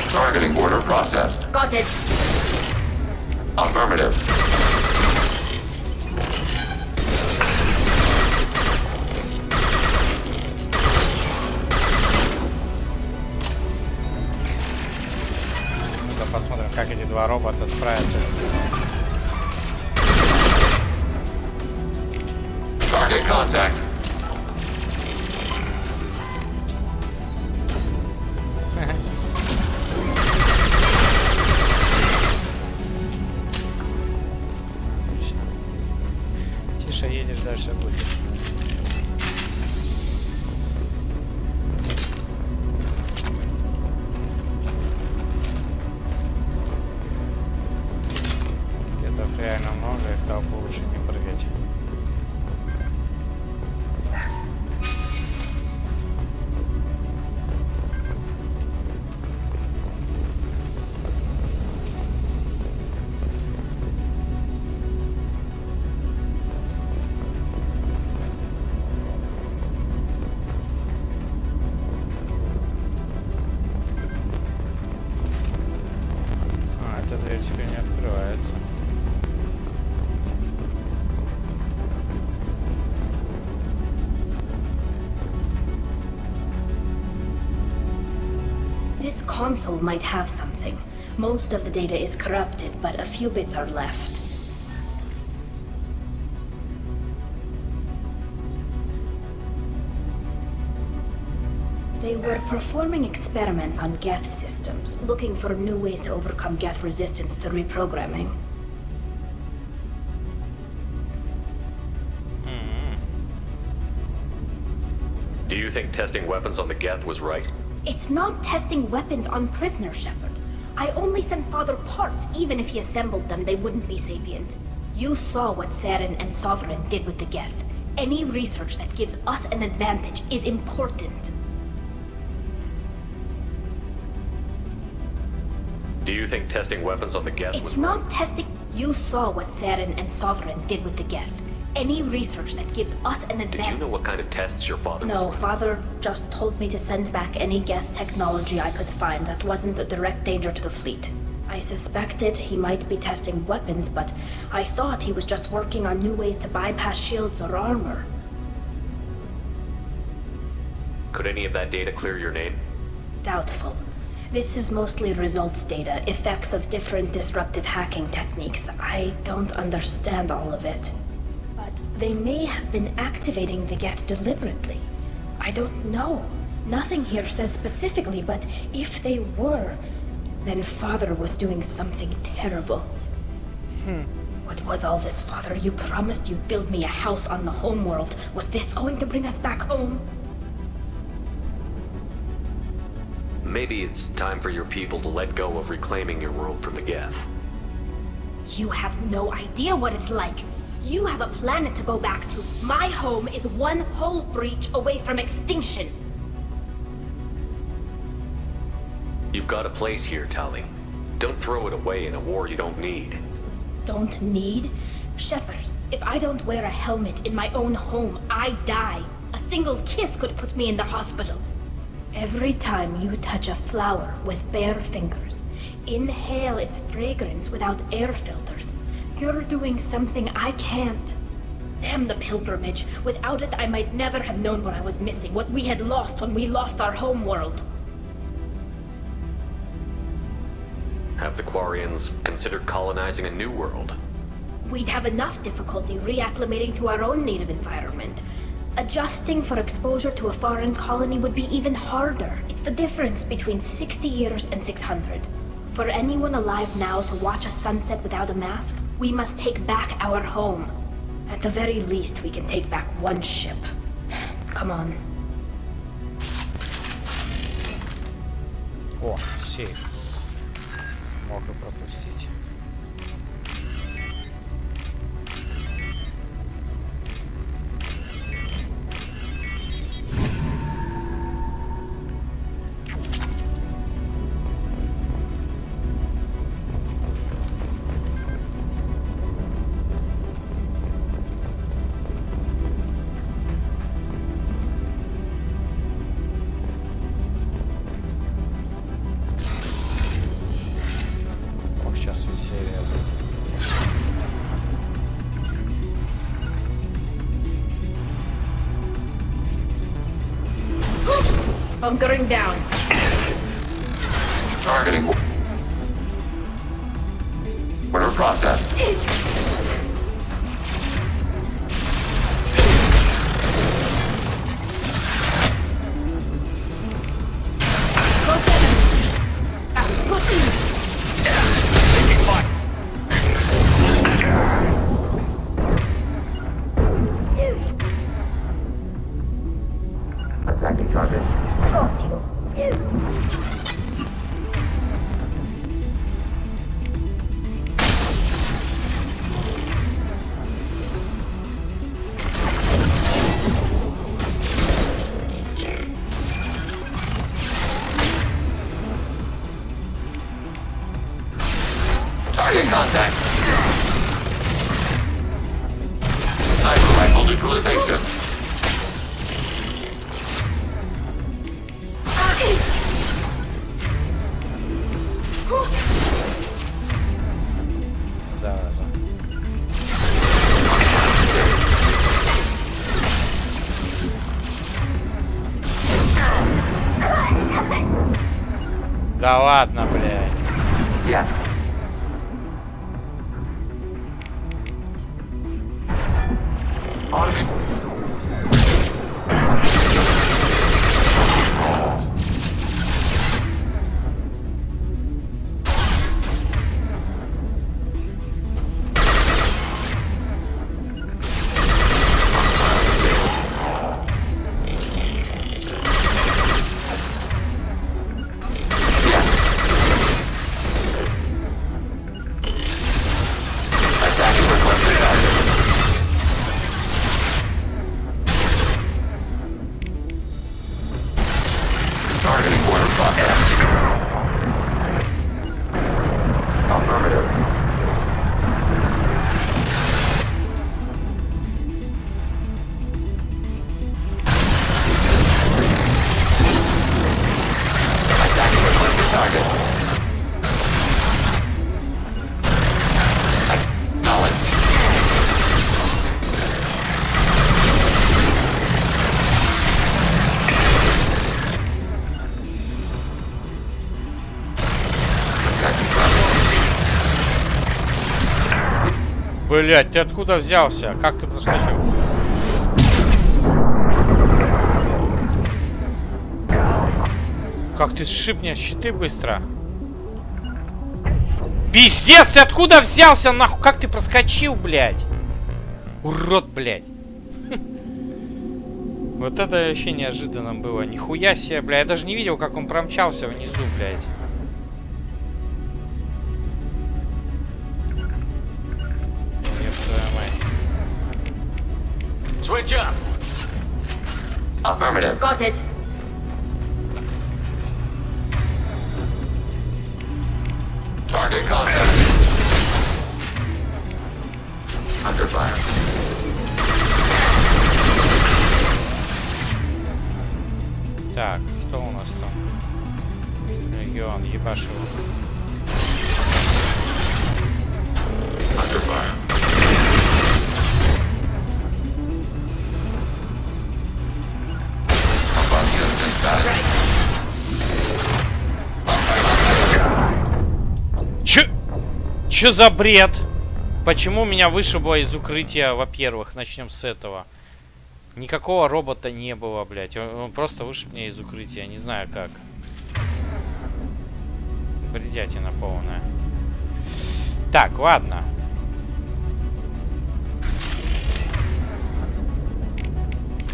Targeting order processed. Got it. Affirmative. Ну-ка посмотрим, как эти два робота справятся. Target contact. Тише едешь, дальше будешь. Кедов реально много, и в толпу лучше не прыгать. Эта дверь теперь не открывается. This console might have something. Most of the data is corrupted, but a few bits are left. They were performing experiments on Geth systems, looking for new ways to overcome Geth resistance to reprogramming. Do you think testing weapons on the Geth was right? It's not testing weapons on prisoners, Shepard. I only sent Father parts. Even if he assembled them, they wouldn't be sapient. You saw what Saren and Sovereign did with the Geth. Any research that gives us an advantage is important. Do you think testing weapons on the Geth was It's not testing. You saw what Saren and Sovereign did with the Geth. Any research that gives us an advantage. Did you know what kind of tests your father was No, running? Father just told me to send back any Geth technology I could find that wasn't a direct danger to the fleet. I suspected he might be testing weapons, but I thought he was just working on new ways to bypass shields or armor. Could any of that data clear your name? Doubtful. This is mostly results data, effects of different disruptive hacking techniques. I don't understand all of it. But they may have been activating the Geth deliberately. I don't know. Nothing here says specifically, but if they were, then Father was doing something terrible. What was all this, Father? You promised you'd build me a house on the homeworld. Was this going to bring us back home? Maybe it's time for your people to let go of reclaiming your world from the Geth. You have no idea what it's like. You have a planet to go back to. My home is one hull breach away from extinction. You've got a place here, Tali. Don't throw it away in a war you don't need. Don't need? Shepard, if I don't wear a helmet in my own home, I die. A single kiss could put me in the hospital. Every time you touch a flower with bare fingers, inhale its fragrance without air filters, you're doing something I can't. Damn the pilgrimage. Without it, I might never have known what I was missing, what we had lost when we lost our home world. Have the Quarians considered colonizing a new world? We'd have enough difficulty reacclimating to our own native environment. Adjusting for exposure to a foreign colony would be even harder. It's the difference between 60 years and 600. For anyone alive now to watch a sunset without a mask, we must take back our home. At the very least, we can take back one ship. Come on. О, сейф. Мог и пропустить. Bunkering down. Targeting. Order process. Attacking target. Target contact. Sniper rifle neutralization. Зараза. Да ладно, блядь. Yes. Targeting order process. Affirmative. Attacking requested target. Acknowledged. Блять, ты откуда взялся? Как ты проскочил? Как ты сшиб мне щиты быстро? Пиздец, ты откуда взялся, нахуй? Как ты проскочил, блядь? Урод, блядь. Вот это вообще неожиданно было. Нихуя себе, блядь. Я даже не видел, как он промчался внизу, блядь. Switch up. Affirmative. Got it. Target contact. Under fire. Так, кто у нас там? Регион, ебашь его. Under fire. Чё за бред? Почему меня вышибло из укрытия, во-первых? Начнем с этого. Никакого робота не было, блядь. Он просто вышиб меня из укрытия. Не знаю как. Бредятина полная. Так, ладно.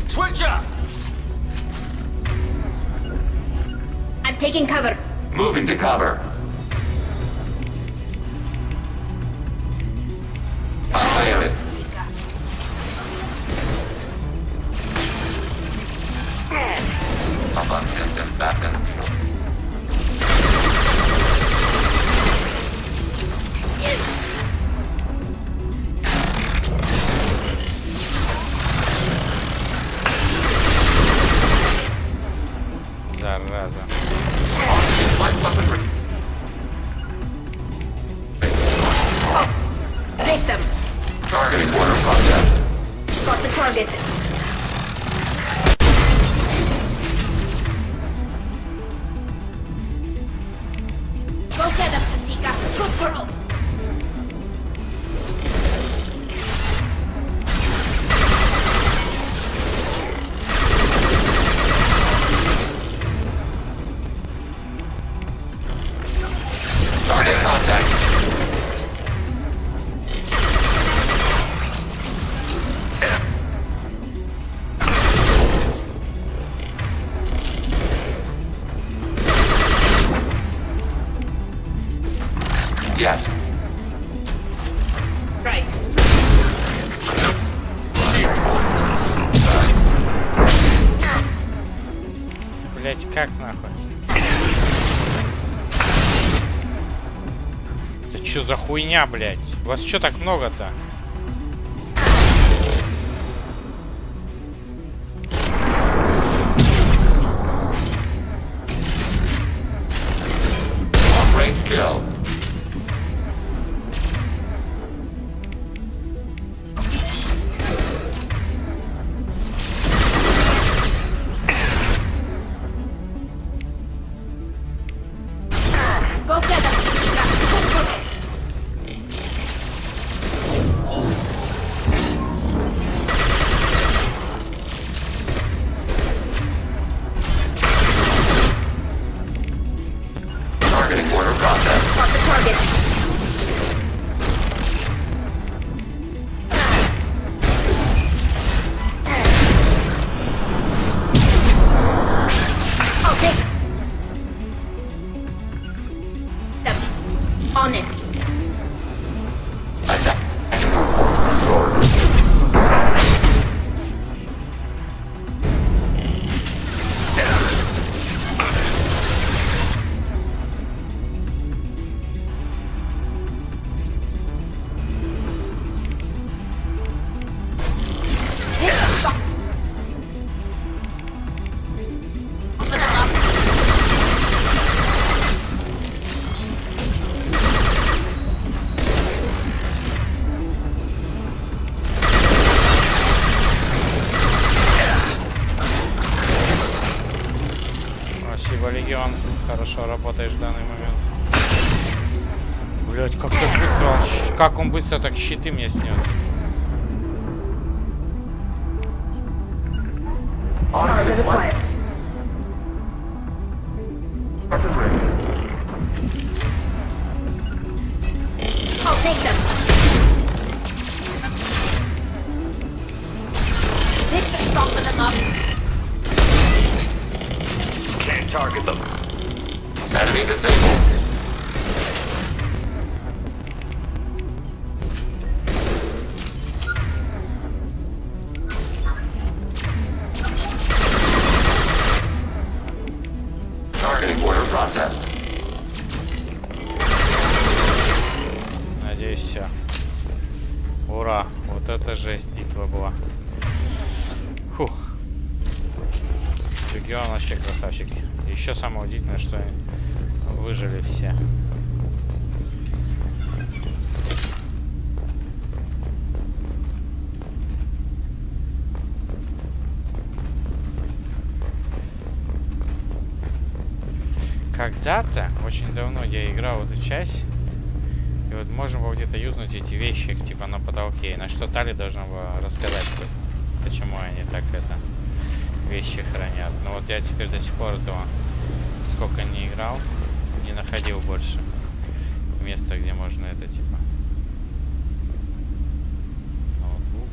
Switch up. I'm taking cover. Moving to cover. Nailed it. Abundant Batman. Зараза. Victim. Targeting order process. Got the target. Как нахуй? Это чё за хуйня, блядь? Вас чё так много-то? Range kill. Go get them! Targeting order process. Got the target. Okay. On it. Спасибо, Легион. Хорошо работаешь в данный момент. Блять, как так быстро, как он быстро так щиты мне снес. I'll take them. This should soften them up. Can't target them. Enemy disabled. Targeting order processed. Надеюсь, все. Ура! Вот это жесть, битва была. Фух. Легион вообще красавчик. Еще самое удивительное, что выжили все. Когда-то, очень давно я играл в эту часть, и вот можно было где-то юзнуть эти вещи, типа на потолке, на что Тали должна была рассказать, почему они так это вещи хранят. Но вот я теперь до сих пор этого, сколько не играл, не находил больше места, где можно это типа. Ноутбук.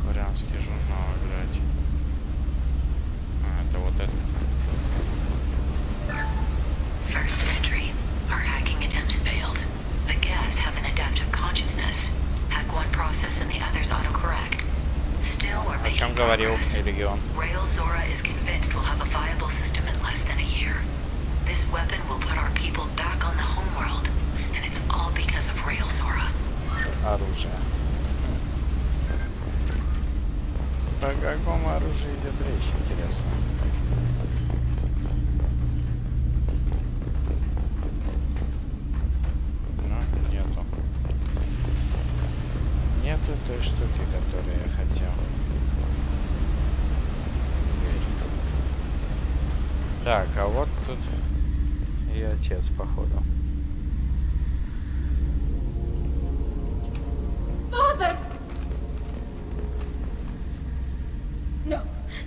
Корианский журнал играть. А, это вот это. First entry. Our hacking attempts failed. The Geth have an adaptive consciousness. Hack one process and the others autocorrect. Still, we're О чем making говорил progress. Легион? Rail Zora is convinced we'll have a viable system in less than a year. This weapon will put our people back on the homeworld, and it's all because of Rail Zora. Оружие. О каком оружии идет речь, интересно. Ну, нету. Нету той штуки, которую я хотел. Так, а вот тут и отец, походу. Father!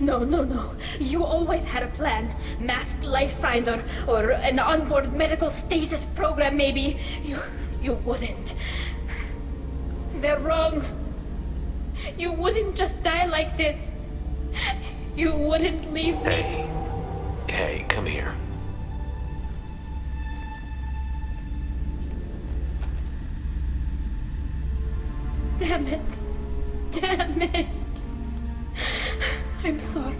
No. You always had a plan. Masked life signs or an onboard medical stasis program maybe. You wouldn't. They're wrong. You wouldn't just die like this. You wouldn't leave me. Hey, come here. Damn it. Damn it. I'm sorry.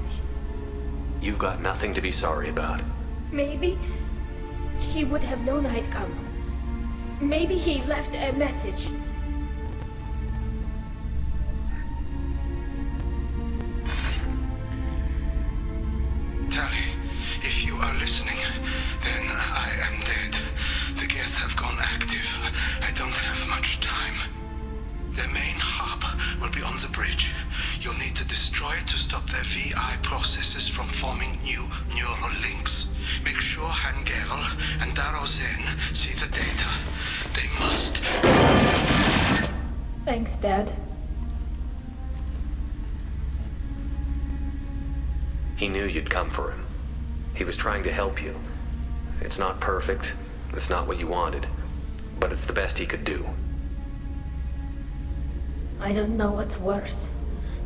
You've got nothing to be sorry about. Maybe he would have known I'd come. Maybe he left a message. Tally, if you are listening, then I am dead. The Geth have gone active. I don't have much time. Their main hub will be on the bridge. You'll need to destroy it to stop their VI processes from forming new neural links. Make sure Hangerl and Darrow Zen see the data. They must. Thanks, Dad. He knew you'd come for him. He was trying to help you. It's not perfect. It's not what you wanted. But it's the best he could do. I don't know what's worse.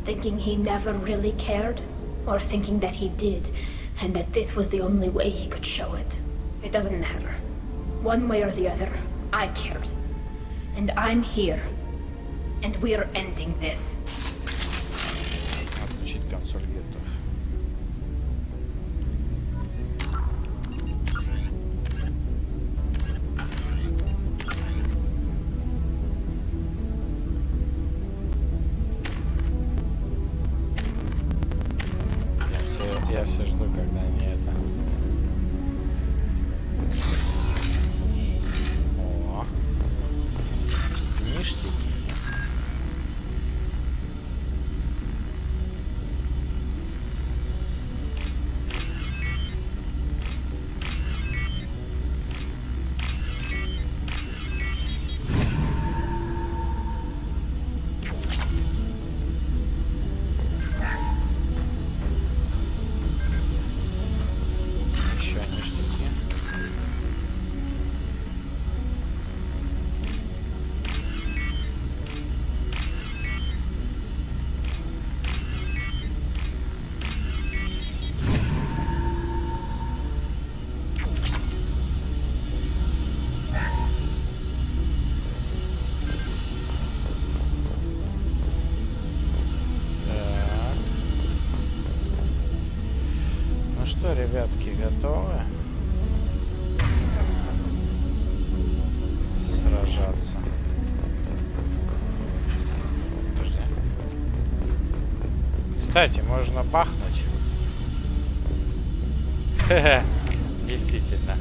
Thinking he never really cared, or thinking that he did, and that this was the only way he could show it. It doesn't matter. One way or the other, I cared. And I'm here. And we're ending this. Отключить консоль гетов. Я все жду, когда они это... О, ништяки. Что, ребятки, готовы сражаться? Подожди. Кстати, можно бахнуть. Действительно.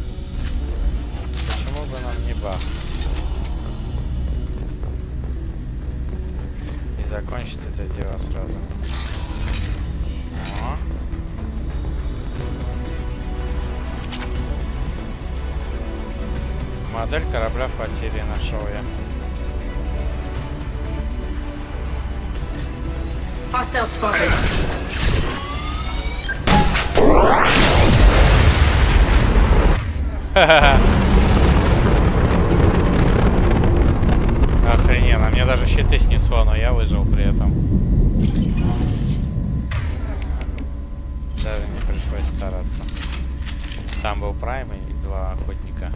Почему бы нам не бахнуть? И закончить это дело сразу. О. Модель корабля флотилии нашел я. Hostile spotted. Охрененно, мне даже щиты снесло, но я выжил при этом. Даже не пришлось стараться. Там был Прайм и 2 охотника.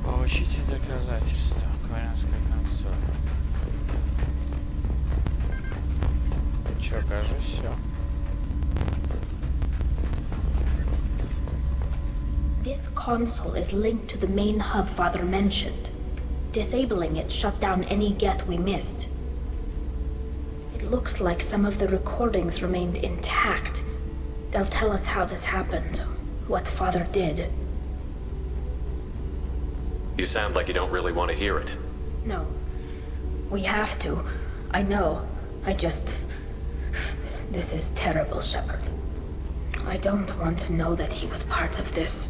Получите доказательства. Акварианская консоль. Чё, кажется, все. This console is linked to the main hub Father mentioned. Disabling it shut down any Geth we missed. It looks like some of the recordings remained intact. They'll tell us how this happened, what Father did. You sound like you don't really want to hear it. No. We have to. I know. This is terrible, Shepard. I don't want to know that he was part of this.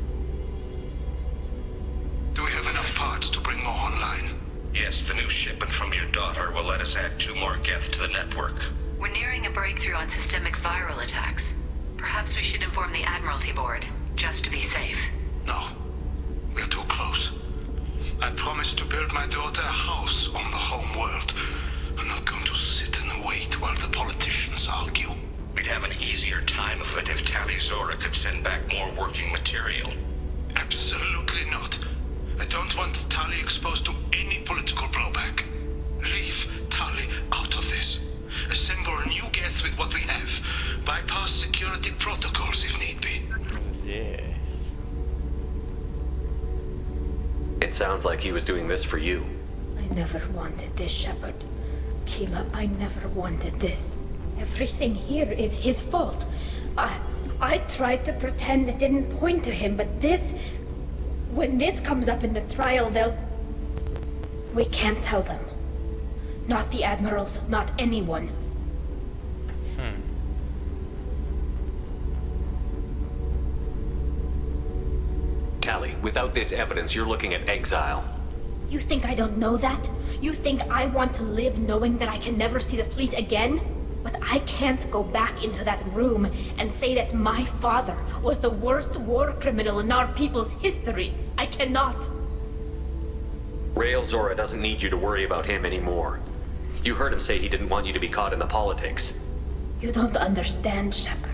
Do we have enough parts to bring more online? Yes, the new shipment from your daughter will let us add 2 more Geth to the network. We're nearing a breakthrough on systemic viral attacks. Perhaps we should inform the Admiralty Board, just to be safe. No. We're too close. I promised to build my daughter a house on the home world. I'm not going to sit and wait while the politicians argue. We'd have an easier time of it if Tali Zora could send back more working material. Absolutely not. I don't want Tali exposed to any political blowback. Leave Tali out of this. Assemble new Geth with what we have. Bypass security protocols if need be. Yes. It sounds like he was doing this for you. I never wanted this, Shepard. Keela, I never wanted this. Everything here is his fault. I tried to pretend it didn't point to him, but this... When this comes up in the trial, we can't tell them. Not the admirals, not anyone. Tali, without this evidence, you're looking at exile. You think I don't know that? You think I want to live knowing that I can never see the fleet again? But I can't go back into that room and say that my father was the worst war criminal in our people's history. I cannot. Rael Zora doesn't need you to worry about him anymore. You heard him say he didn't want you to be caught in the politics. You don't understand, Shepard.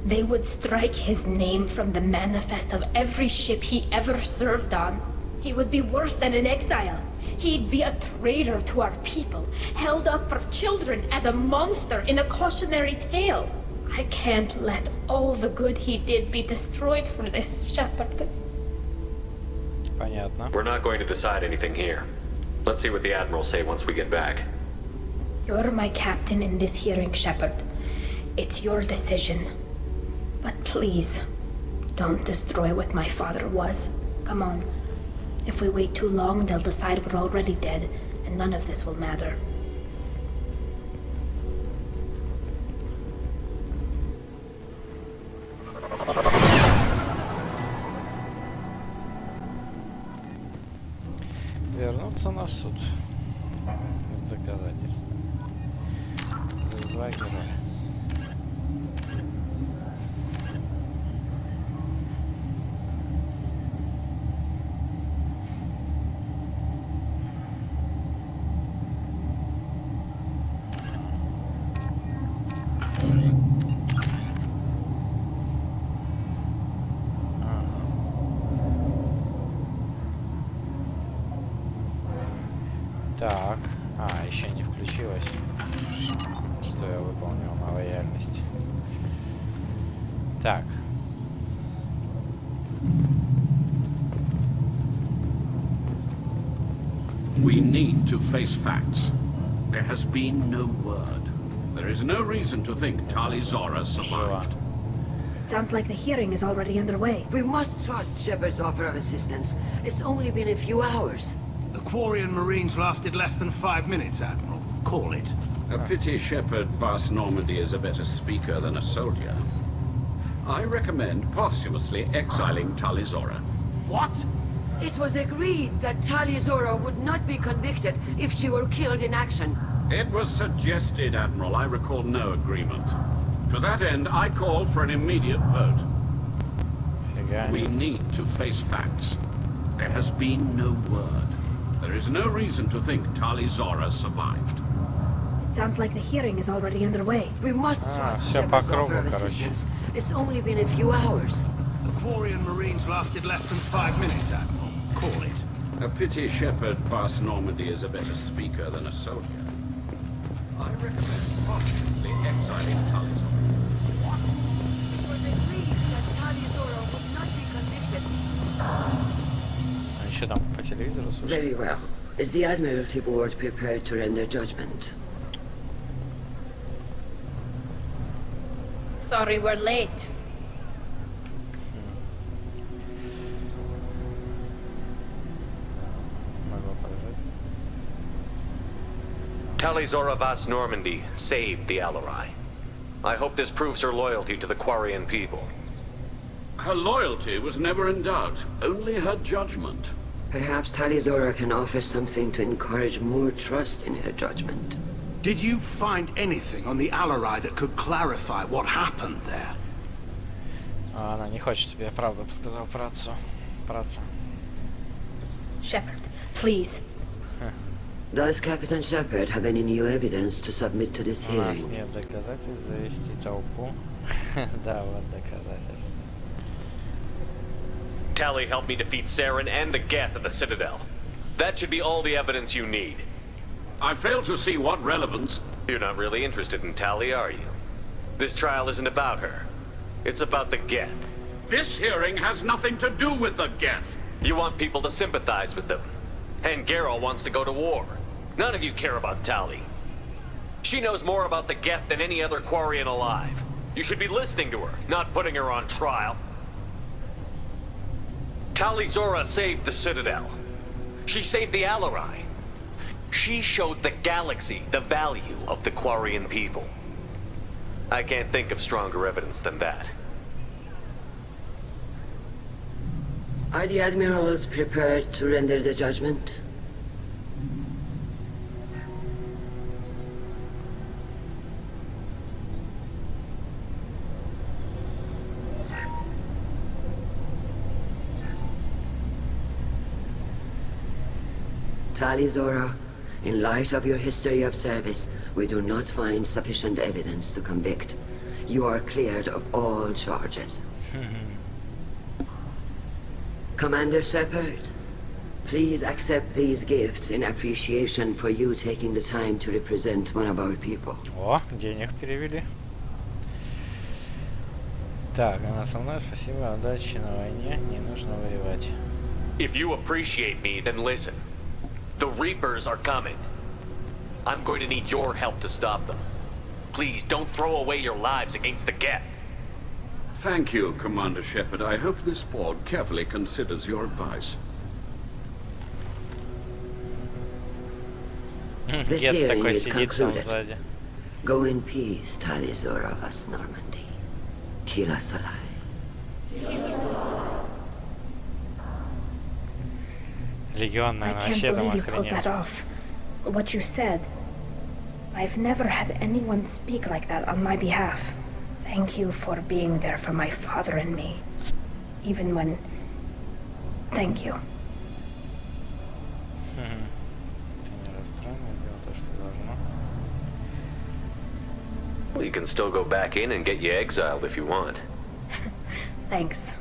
They would strike his name from the manifest of every ship he ever served on. He would be worse than an exile. He'd be a traitor to our people, held up for children as a monster in a cautionary tale. I can't let all the good he did be destroyed for this, Shepard. Понятно. We're not going to decide anything here. Let's see what the Admirals say once we get back. You're my captain in this hearing, Shepard. It's your decision. But please, don't destroy what my father was. Come on. If we wait too long, they'll decide we're already dead, and none of this will matter. Вернуться на суд с доказательством. Два героя. Так, еще не включилось, что я выполнил на лояльность. Так. We need to face facts. There has been no word. There is no reason to think Tali Zora survived. It sounds like the hearing is already underway. We must trust Shepard's offer of assistance. It's only been a few hours. The Quarian Marines lasted less than 5 minutes, Admiral. Call it. A pity Shepard Vast Normandy is a better speaker than a soldier. I recommend posthumously exiling Tali Zora. What? It was agreed that Tali Zora would not be convicted if she were killed in action. It was suggested, Admiral. I recall no agreement. To that end, I call for an immediate vote. We need to face facts. There has been no word. There is no reason to think Tali Zora survived. It sounds like the hearing is already underway. We must trust Shepard's offer of assistance. It's only been a few hours. The Quarian Marines lasted less than 5 minutes, Admiral. Call it. A pity Shepard Vast Normandy is a better speaker than a soldier. I recommend posthumously exiling Tali Zora. What? It was agreed that Tali Zora would not be convicted. Еще там по телевизору слушаю. Very well. Is the Admiralty Board prepared to render judgment? Sorry we're late. Tali Zora Vas Normandy saved the Alarai. I hope this proves her loyalty to the Quarian people. Her loyalty was never in doubt, only her judgment. Perhaps Talizora can offer something to encourage more trust in her judgment. Did you find anything on the Alarai that could clarify what happened there? Она не хочет, чтобы я правду подсказал про отца. Shepard, please. Does Captain Shepard have any new evidence to submit to this У нас hearing? нет доказательств завести толпу. Да, вот доказательства. Tali helped me defeat Saren and the Geth at the Citadel. That should be all the evidence you need. I fail to see what relevance... You're not really interested in Tali, are you? This trial isn't about her. It's about the Geth. This hearing has nothing to do with the Geth. You want people to sympathize with them. And Geralt wants to go to war. None of you care about Tali. She knows more about the Geth than any other Quarian alive. You should be listening to her, not putting her on trial. Tali Zora saved the Citadel. She saved the Alarai. She showed the galaxy the value of the Quarian people. I can't think of stronger evidence than that. Are the admirals prepared to render the judgment? Tali Zora, in light of your history of service, we do not find sufficient evidence to convict. You are cleared of all charges. Commander Shepard, please accept these gifts in appreciation for you taking the time to represent one of our people. О, денег перевели. Так, она со мной, спасибо, удачи на войне, не нужно воевать. If you appreciate me, then listen. The Reapers are coming. I'm going to need your help to stop them. Please, don't throw away your lives against the Geth. Thank you, Commander Shepard. I hope this board carefully considers your advice. This Гет hearing такой is сидит там concluded. сзади. Go in peace, Tali Zora Vas Normandy. Kila Solai. Легионная, I она can't вообще там believe you pulled that охренела. off. What you said. I've never had anyone speak like that on my behalf. Thank you for being there for my father and me. Even when... Thank you. Ты не расстроена, делай то, что должна. We can still go back in and get you exiled if you want. Thanks.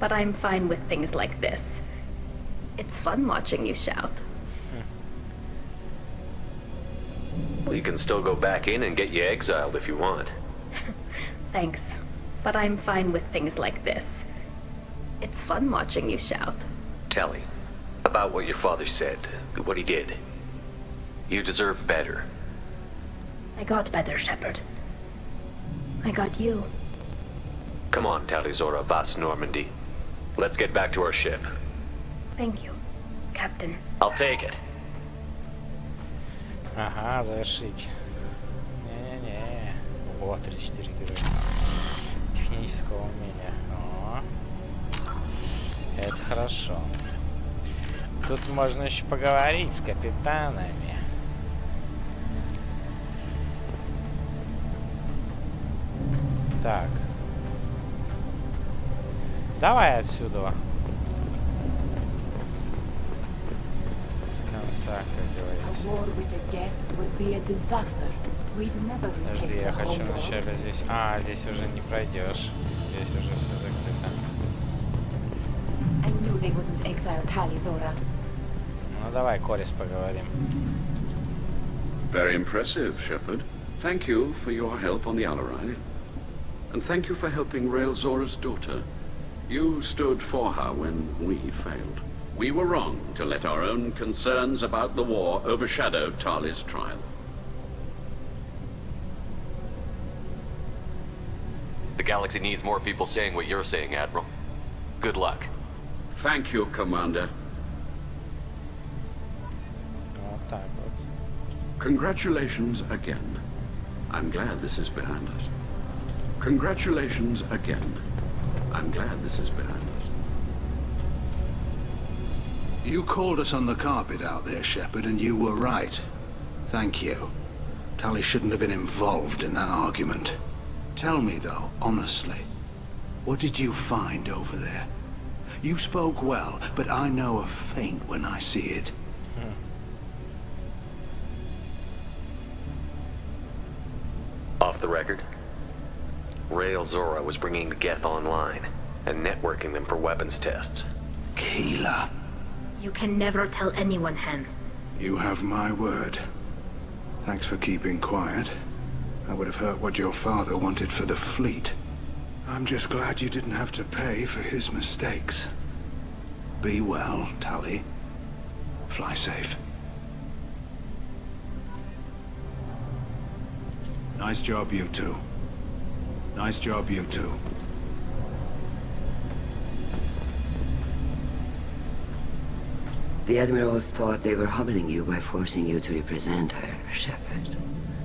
But I'm fine with things like this. It's fun watching you shout. We can still go back in and get you exiled if you want. Thanks. But I'm fine with things like this. It's fun watching you shout. Tali, about what your father said, what he did. You deserve better. I got better, Shepard. I got you. Come on, Tali Zora Vas Normandy. Let's get back to our ship. Thank you, Captain. I'll take it. Ага, завершить. Не-не-не. О, 34 героя. Технического умения. О. Это хорошо. Тут можно еще поговорить с капитанами. Так. Давай отсюда. С конца, как говорится. A war with the Geth would be a disaster. We'd never Подожди, retake я the хочу whole world. вначале здесь... А, здесь уже не пройдешь. Здесь уже все закрыто. I knew they wouldn't exile Tali Zora. Ну давай, Корис, поговорим. Very impressive, Shepard. Thank you for your help on the Alarai. And thank you for helping Rael Zora's daughter. You stood for her when we failed. We were wrong to let our own concerns about the war overshadow Tali's trial. The galaxy needs more people saying what you're saying, Admiral. Good luck. Thank you, Commander. Вот так вот. Congratulations again. I'm glad this is behind us. Congratulations again. I'm glad this is behind us. You called us on the carpet out there, Shepard, and you were right. Thank you. Tali shouldn't have been involved in that argument. Tell me, though, honestly, what did you find over there? You spoke well, but I know a feint when I see it. Off the record, Rael Zora was bringing the Geth online and networking them for weapons tests. Keela. You can never tell anyone, Hen. You have my word. Thanks for keeping quiet. I would have heard what your father wanted for the fleet. I'm just glad you didn't have to pay for his mistakes. Be well, Tali. Fly safe. Nice job, you two. Nice job, you two. The Admirals thought they were humbling you by forcing you to represent her, Shepard.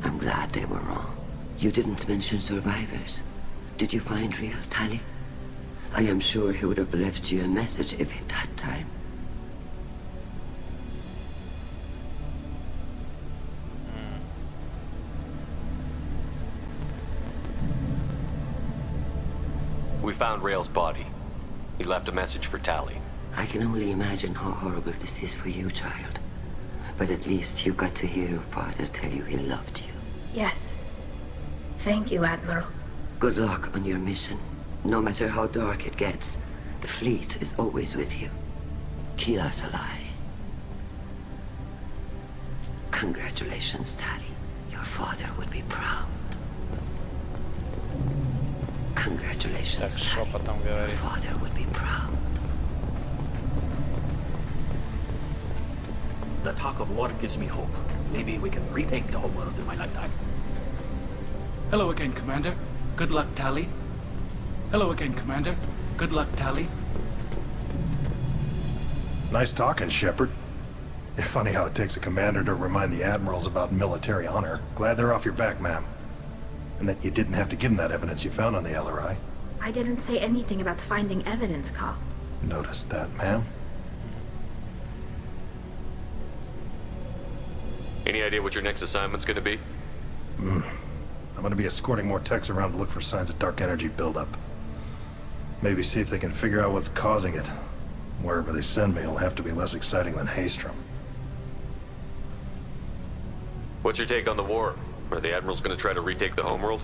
I'm glad they were wrong. You didn't mention survivors. Did you find real Tali? I am sure he would have left you a message if he'd had time. We found Rael's body. He left a message for Tali. I can only imagine how horrible this is for you, child. But at least you got to hear your father tell you he loved you. Yes. Thank you, Admiral. Good luck on your mission. No matter how dark it gets, the fleet is always with you. Keela's alive. Congratulations, Tali. Your father would be proud. Congratulations, Tali. Your father would be proud. The talk of war gives me hope. Maybe we can retake the whole world in my lifetime. Hello again, Commander. Good luck, Tali. Hello again, Commander. Good luck, Tali. Nice talking, Shepard. It's funny how it takes a commander to remind the admirals about military honor. Glad they're off your back, ma'am. And that you didn't have to give them that evidence you found on the LRI. I didn't say anything about finding evidence, Carl. Noticed that, ma'am. Any idea what your next assignment's gonna be? I'm gonna be escorting more techs around to look for signs of dark energy buildup. Maybe see if they can figure out what's causing it. Wherever they send me, it'll have to be less exciting than Haystrom. What's your take on the war? Are the admirals gonna try to retake the homeworld?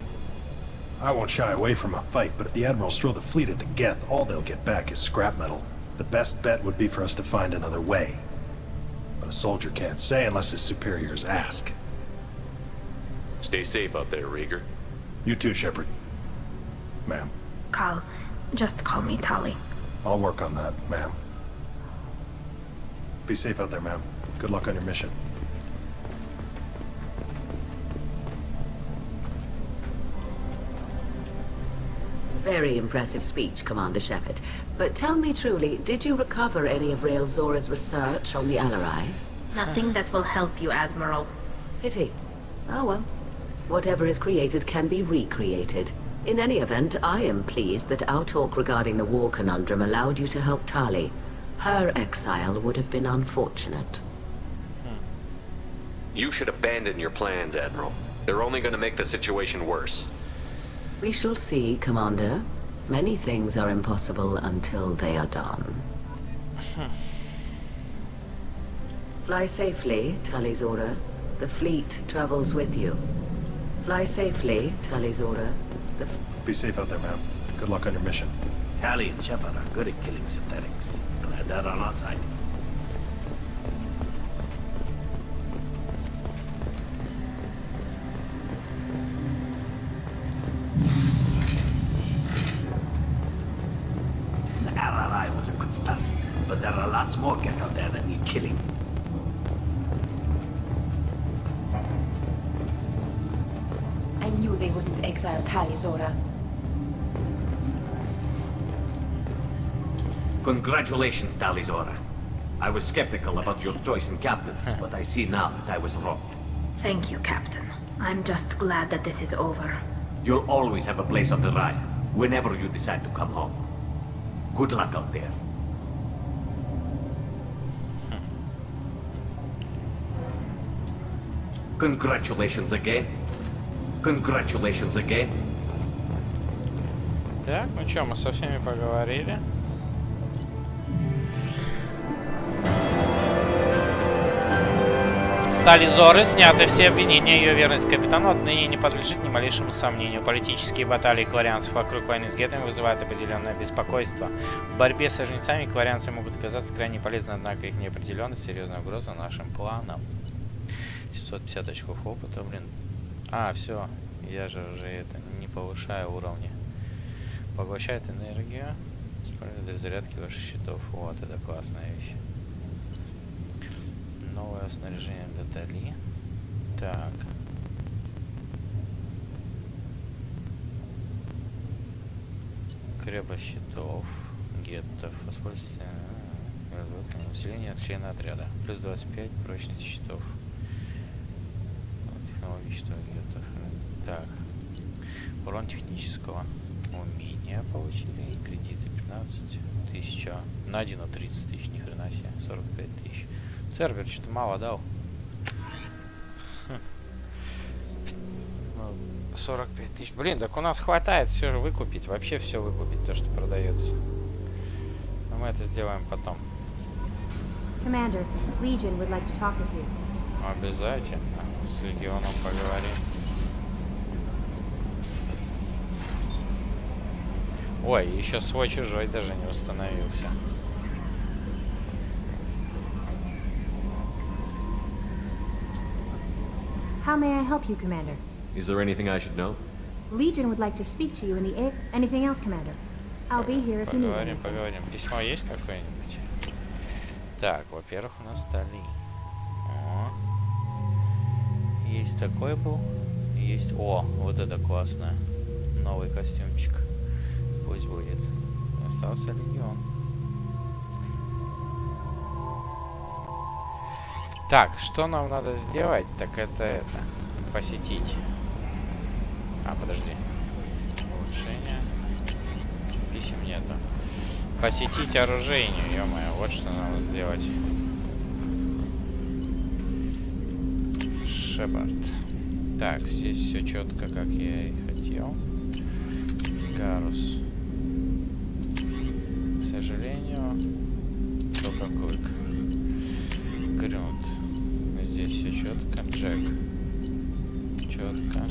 I won't shy away from a fight, but if the admirals throw the fleet at the Geth, all they'll get back is scrap metal. The best bet would be for us to find another way. But a soldier can't say unless his superiors ask. Stay safe out there, Rieger. You too, Shepard. Ma'am. Carl, just call me Tali. I'll work on that, ma'am. Be safe out there, ma'am. Good luck on your mission. Very impressive speech, Commander Shepard. But tell me truly, did you recover any of Rael Zora's research on the LRI? Nothing that will help you, Admiral. Pity. Oh well. Whatever is created can be recreated. In any event, I am pleased that our talk regarding the war conundrum allowed you to help Tali. Her exile would have been unfortunate. You should abandon your plans, Admiral. They're only gonna make the situation worse. We shall see, Commander. Many things are impossible until they are done. Fly safely, Tali Zora. The fleet travels with you. Fly safely, Tali Zora. Be safe out there, ma'am. Good luck on your mission. Tali and Shepard are good at killing synthetics. Glad they're on our side. The RRI was a good start, but there are lots more Geth out there that need killing. I knew they wouldn't exile Tali, Zora. Congratulations, Talizora. I was skeptical about your choice in captains, but I see now that I was wrong. Thank you, Captain. I'm just glad that this is over. You'll always have a place on the ride, whenever you decide to come home. Good luck out there. Congratulations again. Congratulations again. Так, ну что, мы со всеми поговорили. С Тализоры сняты все обвинения, ее верность капитану отныне не подлежит ни малейшему сомнению. Политические баталии кварианцев вокруг войны с гетами вызывают определенное беспокойство. В борьбе с жнецами кварианцы могут оказаться крайне полезны, однако их неопределенность — серьезная угроза нашим планам. 750 очков опыта, блин. А, все, я же уже это не повышаю уровни. Поглощает энергию. Для зарядки ваших щитов. Вот, это классная вещь. Новое снаряжение для Тали. Так. Крепость щитов. Геттов. Воспользуйтесь усиление члена отряда. Плюс 25 прочности щитов. Технологического геттов. Так. Урон технического умения получили. И кредиты 15 тысяч. На 1 на 30 тысяч. Ни хрена себе. 45 тысяч. Сервер что-то мало дал. 45 тысяч. Блин, так у нас хватает все же выкупить. Вообще все выкупить, то, что продается. Но мы это сделаем потом. Commander, Legion would like to talk with you. Обязательно. С Легионом поговорим. Ой, еще свой-чужой даже не установился. How may I help you, Commander? Is there anything I should know? Legion would like to speak to you in the air. Anything else, Commander? I'll be here if you need anything. Поговорим. Письмо есть какое-нибудь? Так, во-первых, у нас Тали. О. Есть такой был. Есть... О, вот это классно. Новый костюмчик. Пусть будет. Остался Легион. Так, что нам надо сделать? Так это посетить. А, подожди. Улучшение. Писем нету. Посетить оружейню, ё-моё. Вот что надо сделать. Шепард. Так, здесь все четко, как я и хотел. Гарус. К сожалению, только клык. Грюнд. Здесь все четко. Джек. Четко.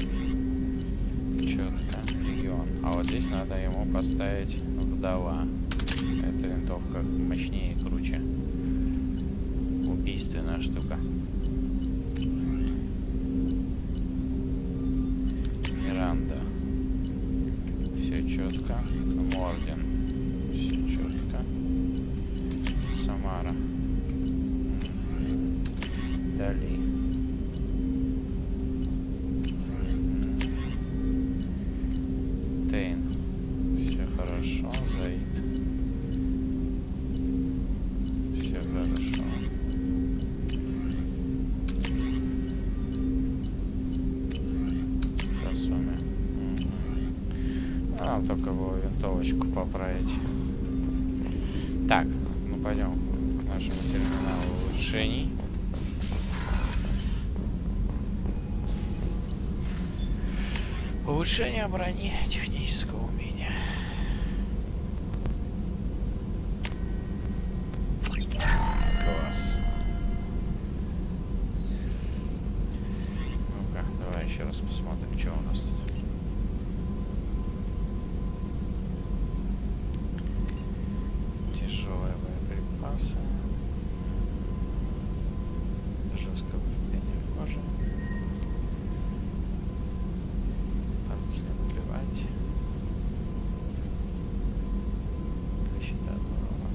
Четко. Легион. А вот здесь надо ему поставить вдова. Эта винтовка мощнее и круче. Убийственная штука. Миранда. Все четко. Морген. Все четко. Самара. Дали. Тейн. Все хорошо. Заид. Все хорошо. Касуми. Нам только было винтовочку поправить. Так, ну пойдем к нашему терминалу улучшений. Улучшение брони технического умения. Класс. Ну-ка, давай еще раз посмотрим, что у нас тут. Тяжелые боеприпасы. Жесткое поведение кожи. Наплевать. Защита от урона.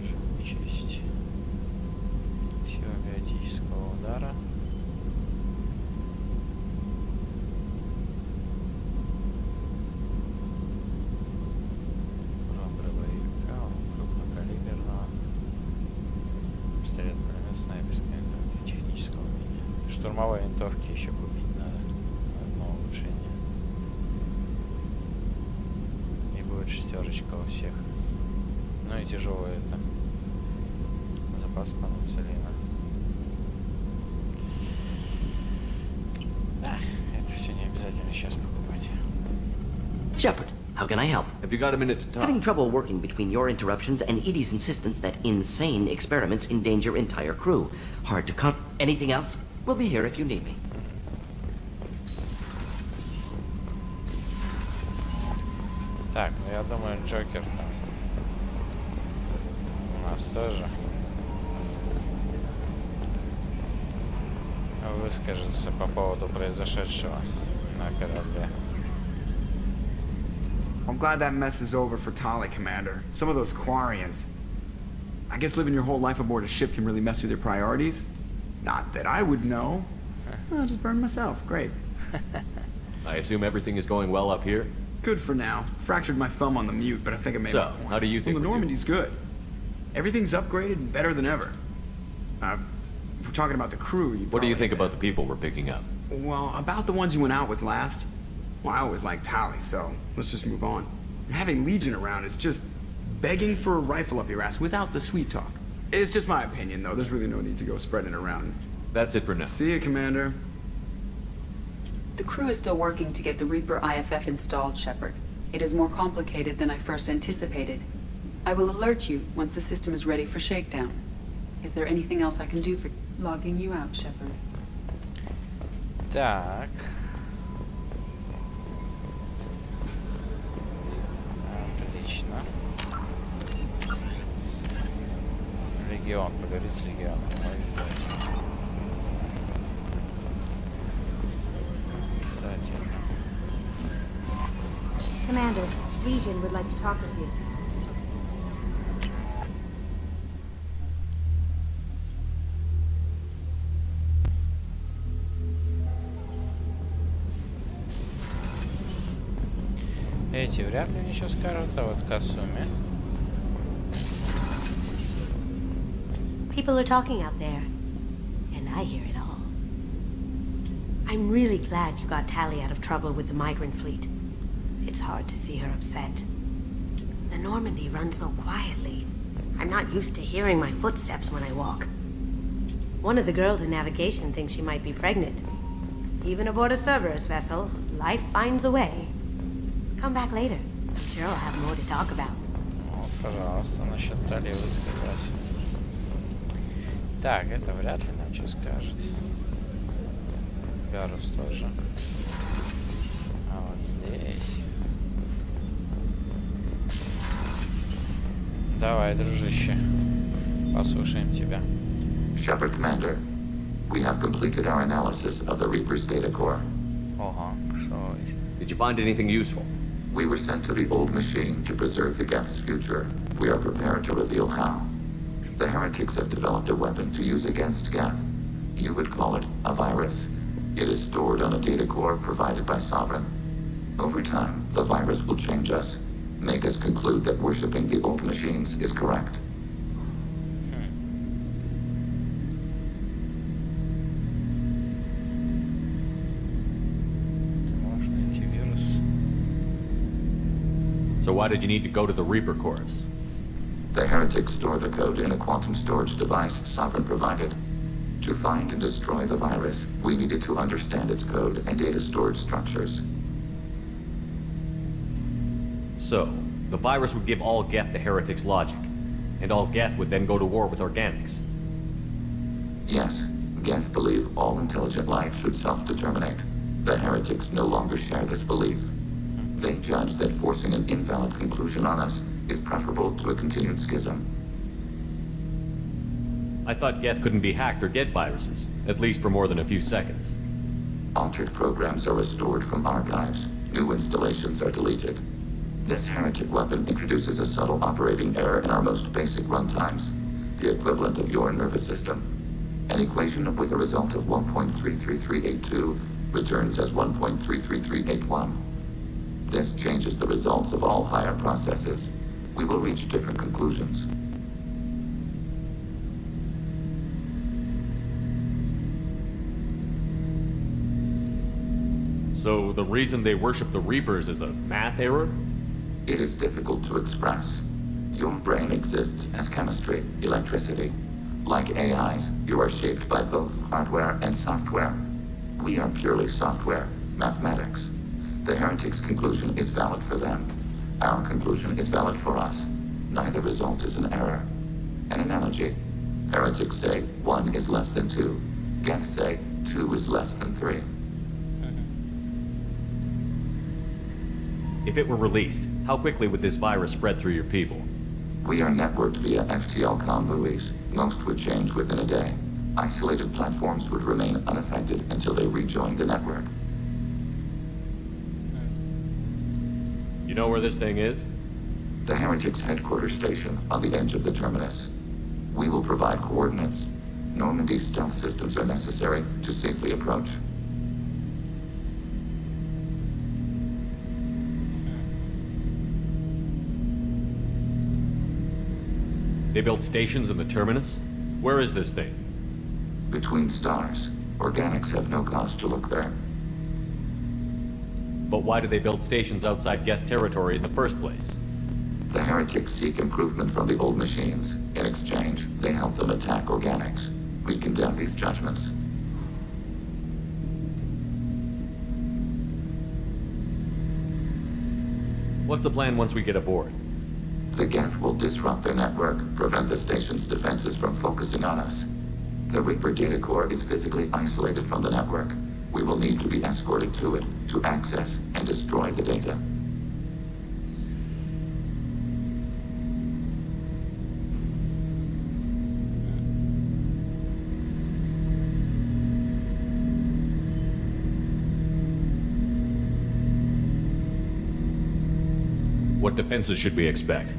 Живучесть. Сила биотического удара. штурмовой винтовки еще купить надо. Одно улучшение. И будет шестерочка у всех. Ну и тяжелое это. Запас панацелина. Да, это все не обязательно сейчас покупать. Shepard, how can I help? Have you got a minute to talk? Having trouble working between your interruptions and Edie's insistence that insane experiments endanger entire crew. Hard to Anything else? We'll be here if you need me. Так, ну я думаю, Джокер там у нас тоже выскажется по поводу произошедшего на корабле. I'm glad that mess is over for Tali, Commander. Some of those Quarians. I guess living your whole life aboard a ship can really mess with your priorities. Not that I would know. I'll just burn myself. Great. I assume everything is going well up here? Good for now. Fractured my thumb on the mute, but I think I made So, how do you think the Normandy's good. Everything's upgraded and better than ever. If we're talking about the crew, What do you think about the people we're picking up? Well, about the ones you went out with last. Well, I always liked Tali, so let's just move on. Having Legion around is just begging for a rifle up your ass without the sweet talk. It's just my opinion, though. There's really no need to go spreading it around. That's it for now. See you, Commander. The crew is still working to get the Reaper IFF installed, Shepard. It is more complicated than I first anticipated. I will alert you once the system is ready for shakedown. Is there anything else I can do for logging you out, Shepard? Так. Отлично. Легион, поговорить с легионом. Кстати. Commander, Legion would like to talk with you. Эти вряд ли ничего скажут, а вот Касуми. People are talking out there, and I hear it all. I'm really glad you got Tali out of trouble with the migrant fleet. It's hard to see her upset. The Normandy runs so quietly. I'm not used to hearing my footsteps when I walk. One of the girls in navigation thinks she might be pregnant. Even aboard a Cerberus vessel, life finds a way. Come back later. I'm sure I'll have more to talk about. Вот, пожалуйста, насчет Тали высказать. Так, это вряд ли нам что скажет. Гарус тоже. А вот здесь. Давай, дружище. Послушаем тебя. Shepard Commander, we have completed our analysis of the Reaper's data core. Ого, что? Did you find anything useful? We were sent to the old machine to preserve the Geth's future. We are prepared to reveal how. The heretics have developed a weapon to use against Geth. You would call it a virus. It is stored on a data core provided by Sovereign. Over time, the virus will change us, make us conclude that worshipping the old machines is correct. So why did you need to go to the Reaper cores? The heretics store the code in a quantum storage device Sovereign provided. To find and destroy the virus, we needed to understand its code and data storage structures. So, the virus would give all Geth the heretics' logic, and all Geth would then go to war with organics. Yes, Geth believe all intelligent life should self-determinate. The heretics no longer share this belief. They judge that forcing an invalid conclusion on us is preferable to a continued schism. I thought Geth couldn't be hacked or get viruses, at least for more than a few seconds. Altered programs are restored from archives. New installations are deleted. This heretic weapon introduces a subtle operating error in our most basic runtimes, the equivalent of your nervous system. An equation with a result of 1.33382 returns as 1.33381. This changes the results of all higher processes. We will reach different conclusions. So the reason they worship the Reapers is a math error? It is difficult to express. Your brain exists as chemistry, electricity. Like AIs, you are shaped by both hardware and software. We are purely software, mathematics. The heretic's conclusion is valid for them. Our conclusion is valid for us. Neither result is an error. An analogy. Heretics say 1 is less than 2. Geths say 2 is less than 3. If it were released, how quickly would this virus spread through your people? We are networked via FTL convoys. Most would change within a day. Isolated platforms would remain unaffected until they rejoin the network. You know where this thing is? The Heretics headquarters station on the edge of the terminus. We will provide coordinates. Normandy stealth systems are necessary to safely approach. They built stations in the terminus? Where is this thing? Between stars. Organics have no cause to look there. But why do they build stations outside Geth territory in the first place? The heretics seek improvement from the old machines. In exchange, they help them attack organics. We condemn these judgments. What's the plan once we get aboard? The Geth will disrupt their network, prevent the station's defenses from focusing on us. The Reaper data core is physically isolated from the network. We will need to be escorted to it to access and destroy the data. What defenses should we expect?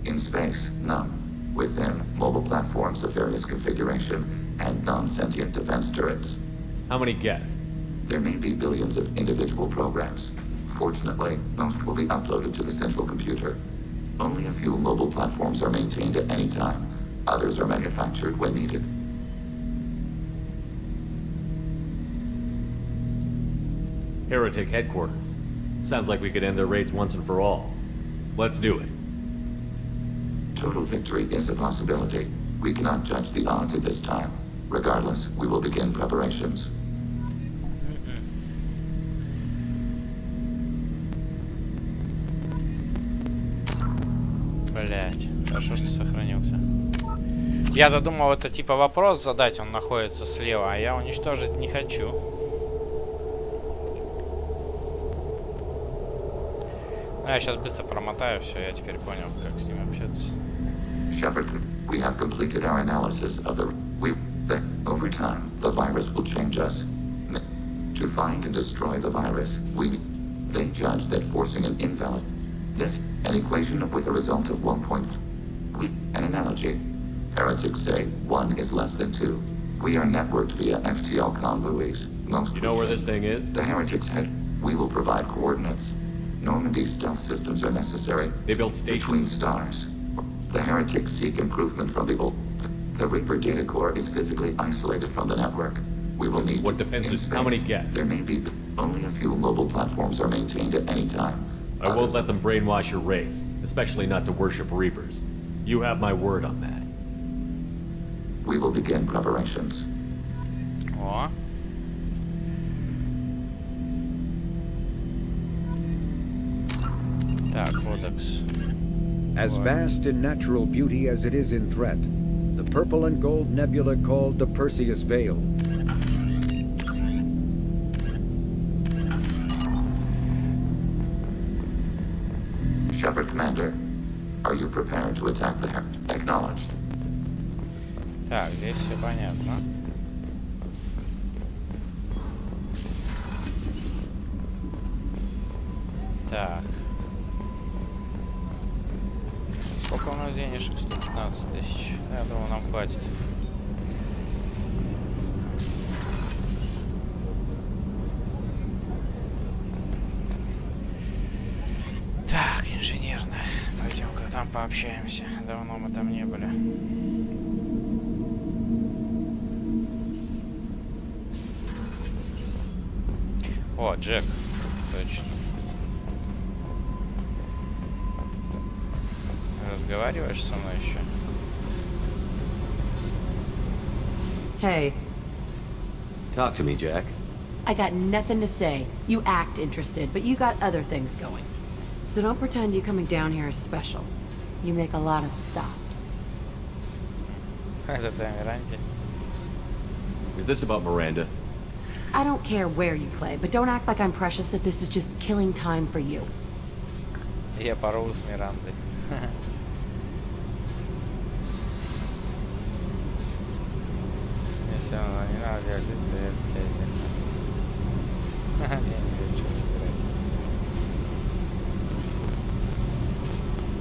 In space, none. Within, mobile platforms of various configuration and non-sentient defense turrets. How many Geth? There may be billions of individual programs. Fortunately, most will be uploaded to the central computer. Only a few mobile platforms are maintained at any time. Others are manufactured when needed. Heretic headquarters. Sounds like we could end their raids once and for all. Let's do it. Total victory is a possibility. We cannot judge the odds at this time. Regardless, we will begin preparations. Блять, хорошо, что сохранился. Я-то думал, это типа вопрос задать, он находится слева, а я уничтожить не хочу. Ну, я сейчас быстро промотаю все, я теперь понял, как с ним общаться. Shepard, we have completed our analysis of over time, the virus will change us. To find and destroy the virus, they judge that forcing an invalid, an equation with a result of 1.3, an analogy. Heretics say 1 is less than 2. We are networked via FTL convoys. Most you know where this thing is? The heretics we will provide coordinates. Normandy stealth systems are necessary. They built stations between stars. The heretics seek improvement from the old. The Reaper data core is physically isolated from the network. We will need. What defenses? How many Geth? There may be only a few mobile platforms are maintained at any time. I won't let them brainwash your race, especially not to worship Reapers. You have my word on that. We will begin preparations. О. Так, кодекс. As vast in natural beauty as it is in threat, the purple and gold nebula called the Perseus Veil. Shepard Commander, are you prepared to attack the Acknowledged. Так, здесь все понятно. Так. Сколько у нас денежек? 115 тысяч. Я думаю, нам хватит. Так, инженерная. Пойдем-ка там пообщаемся. Давно мы там не были. О, Джек. Точно. Разговариваешь со мной еще? Hey. Talk to me, Jack. I got nothing to say. You act interested, but you got other things going. So don't pretend you coming down here is special. You make a lot of stops. Is this about Miranda? I don't care where you play, but don't act like I'm precious that this is just killing time for you. Я порву с Мирандой. Если она не надо делать, то я тебя не знаю. Я не знаю, что собирать.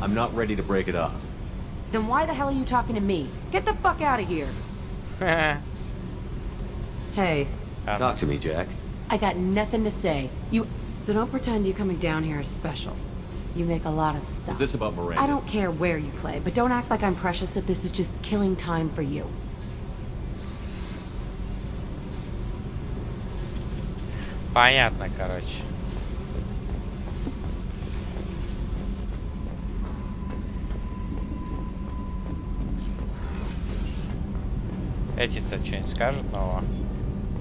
I'm not ready to break it off. Then why the hell are you talking to me? Get the fuck out of here. Hey. Talk to me, Jack. I got nothing to say. So don't pretend you coming down here is special. You make a lot of stuff. Is this about Miranda? I don't care where you play, but don't act like I'm precious that this is just killing time for you. Понятно, короче. Эти-то что-нибудь скажут нового?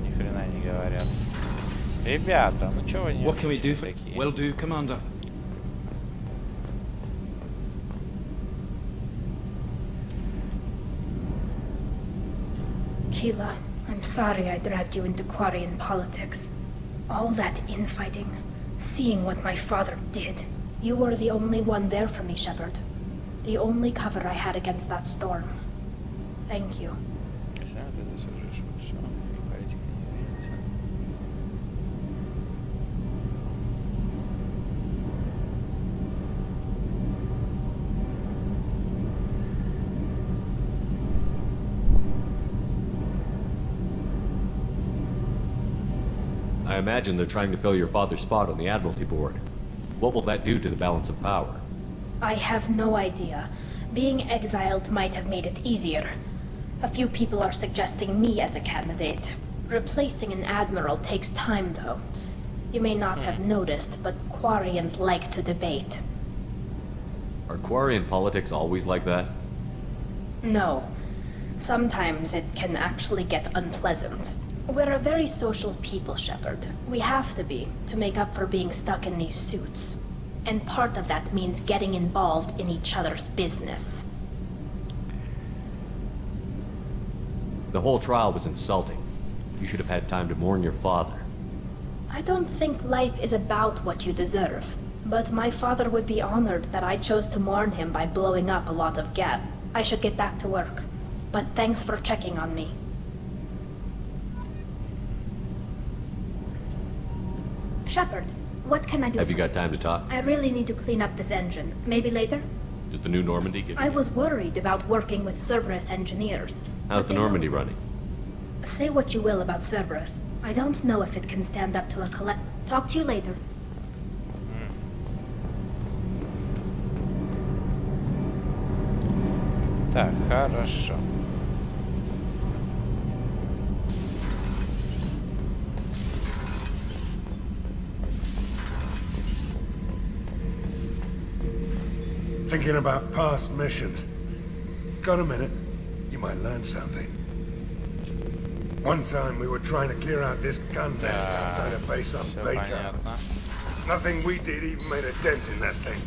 Ни хрена не говорят. Ребята, ну чего вы не такие? Will do, Commander. Keela, I'm sorry I dragged you into Quarian politics. All that infighting, seeing what my father did. You were the only one there for me, Shepard. The only cover I had against that storm. Thank you. I imagine they're trying to fill your father's spot on the Admiralty Board. What will that do to the balance of power? I have no idea. Being exiled might have made it easier. A few people are suggesting me as a candidate. Replacing an admiral takes time, though. You may not have noticed, but Quarians like to debate. Are Quarian politics always like that? No. Sometimes it can actually get unpleasant. We're a very social people, Shepard. We have to be, to make up for being stuck in these suits. And part of that means getting involved in each other's business. The whole trial was insulting. You should have had time to mourn your father. I don't think life is about what you deserve. But my father would be honored that I chose to mourn him by blowing up a lot of gab. I should get back to work. But thanks for checking on me. Shepard, what can I do? Have you got time to talk? I really need to clean up this engine. Maybe later? Is the new Normandy giving I was worried about working with Cerberus engineers. How's the Normandy running? Say what you will about Cerberus. I don't know if it can stand up to a Talk to you later. Так, хорошо. Thinking about past missions. Got a minute? You might learn something. One time we were trying to clear out this gun nest outside a base on Beta. Nothing we did even made a dent in that thing.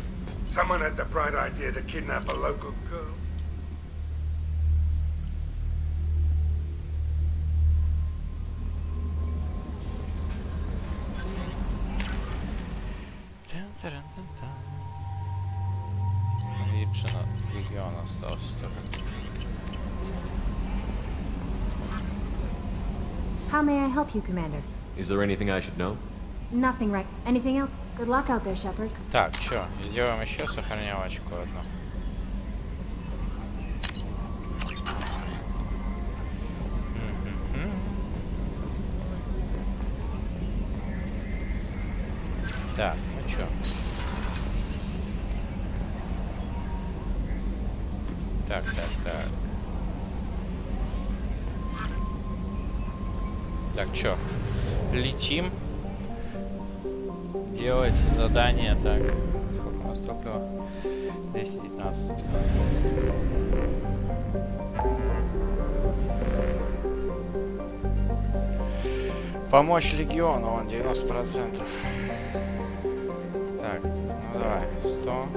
Someone had the bright idea to kidnap a local girl. How may I help you, Commander? Is there anything I should know? Nothing, right? Anything else? Good luck out there, Shepard. Так, чё, сделаем еще сохранялочку одну. Так, ну чё. Так. Так, чё? Летим. делать задание. Так, сколько у нас топлива? 219, 15. Помочь легиону, он 90%. Так, ну давай, 100,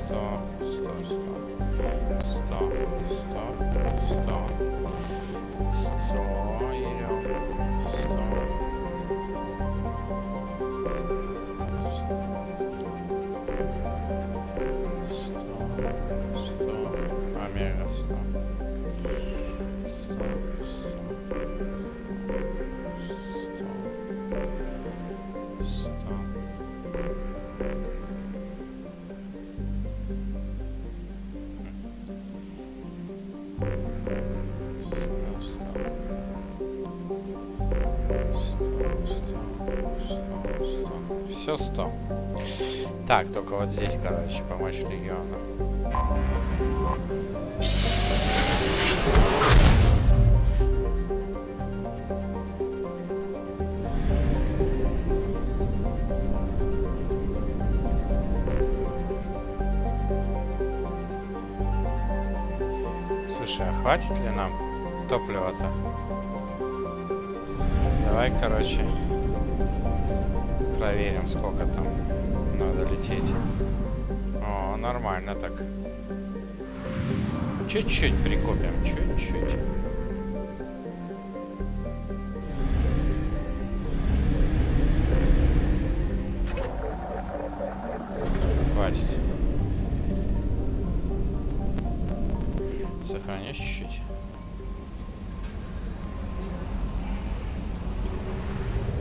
100, 100, 100, 100, 100, 100, 100, идем, 100, 100, омега 100, 100, 100. Так, только вот здесь, короче, помочь региону. Слушай, а хватит ли нам топлива-то? Давай, короче, проверим, сколько там надо лететь. О, нормально так. Чуть-чуть прикупим, чуть-чуть. Хватит. Сохранись чуть-чуть.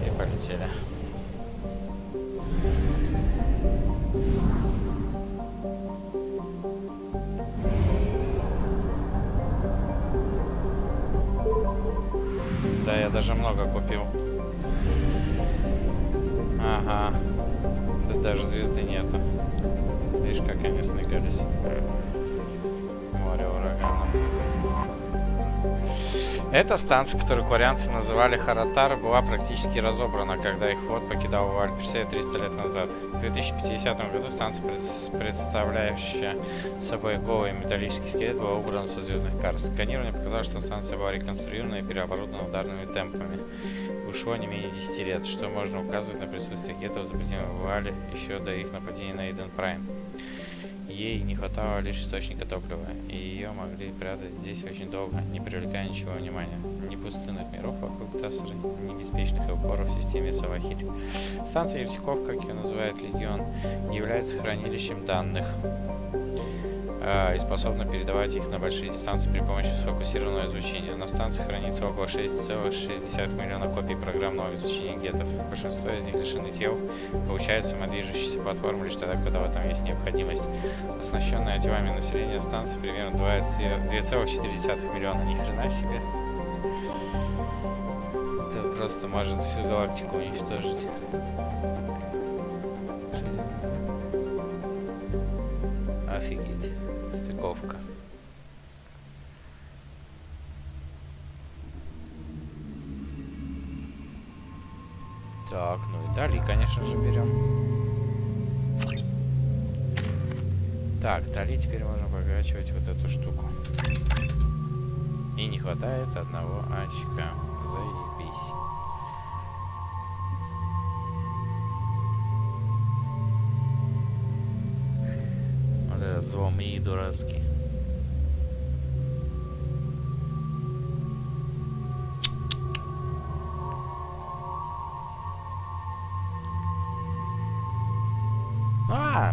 И полетели. Да, я даже много купил. Ага. Тут даже звезды нету. Видишь, как они сныкались. Море ураганов. Эта станция, которую кварианцы называли Харатар, была практически разобрана, когда их флот покидал Вальперсе 300 лет назад. В 2050 году станция, представляющая собой голый металлический скелет, была убрана со звездных карт. Сканирование показало, что станция была реконструирована и переоборудована ударными темпами. Ушло не менее 10 лет, что можно указывать на присутствие гетто в запретном Вале еще до их нападения на Иден Прайм. Ей не хватало лишь источника топлива, и ее могли прятать здесь очень долго, не привлекая ничего внимания. Ни пустынных миров вокруг Тассера, ни беспечных упоров в системе Савахиль. Станция еретиков, как ее называет Легион, является хранилищем данных и способна передавать их на большие дистанции при помощи сфокусированного излучения. На станции хранится около 6,6 миллиона копий программного обеспечения геттов. Большинство из них лишены тел, получают самодвижущиеся платформы лишь тогда, когда в этом есть необходимость. Оснащенное телами население станции примерно 2,4 миллиона. Ни хрена себе. Это просто может всю галактику уничтожить. Офигеть. Стыковка. Так, ну и Тали, конечно же, берем. Так, Тали теперь можно прокачивать вот эту штуку. И не хватает одного очка. Заебись. Вот этот взлом и дурацкий.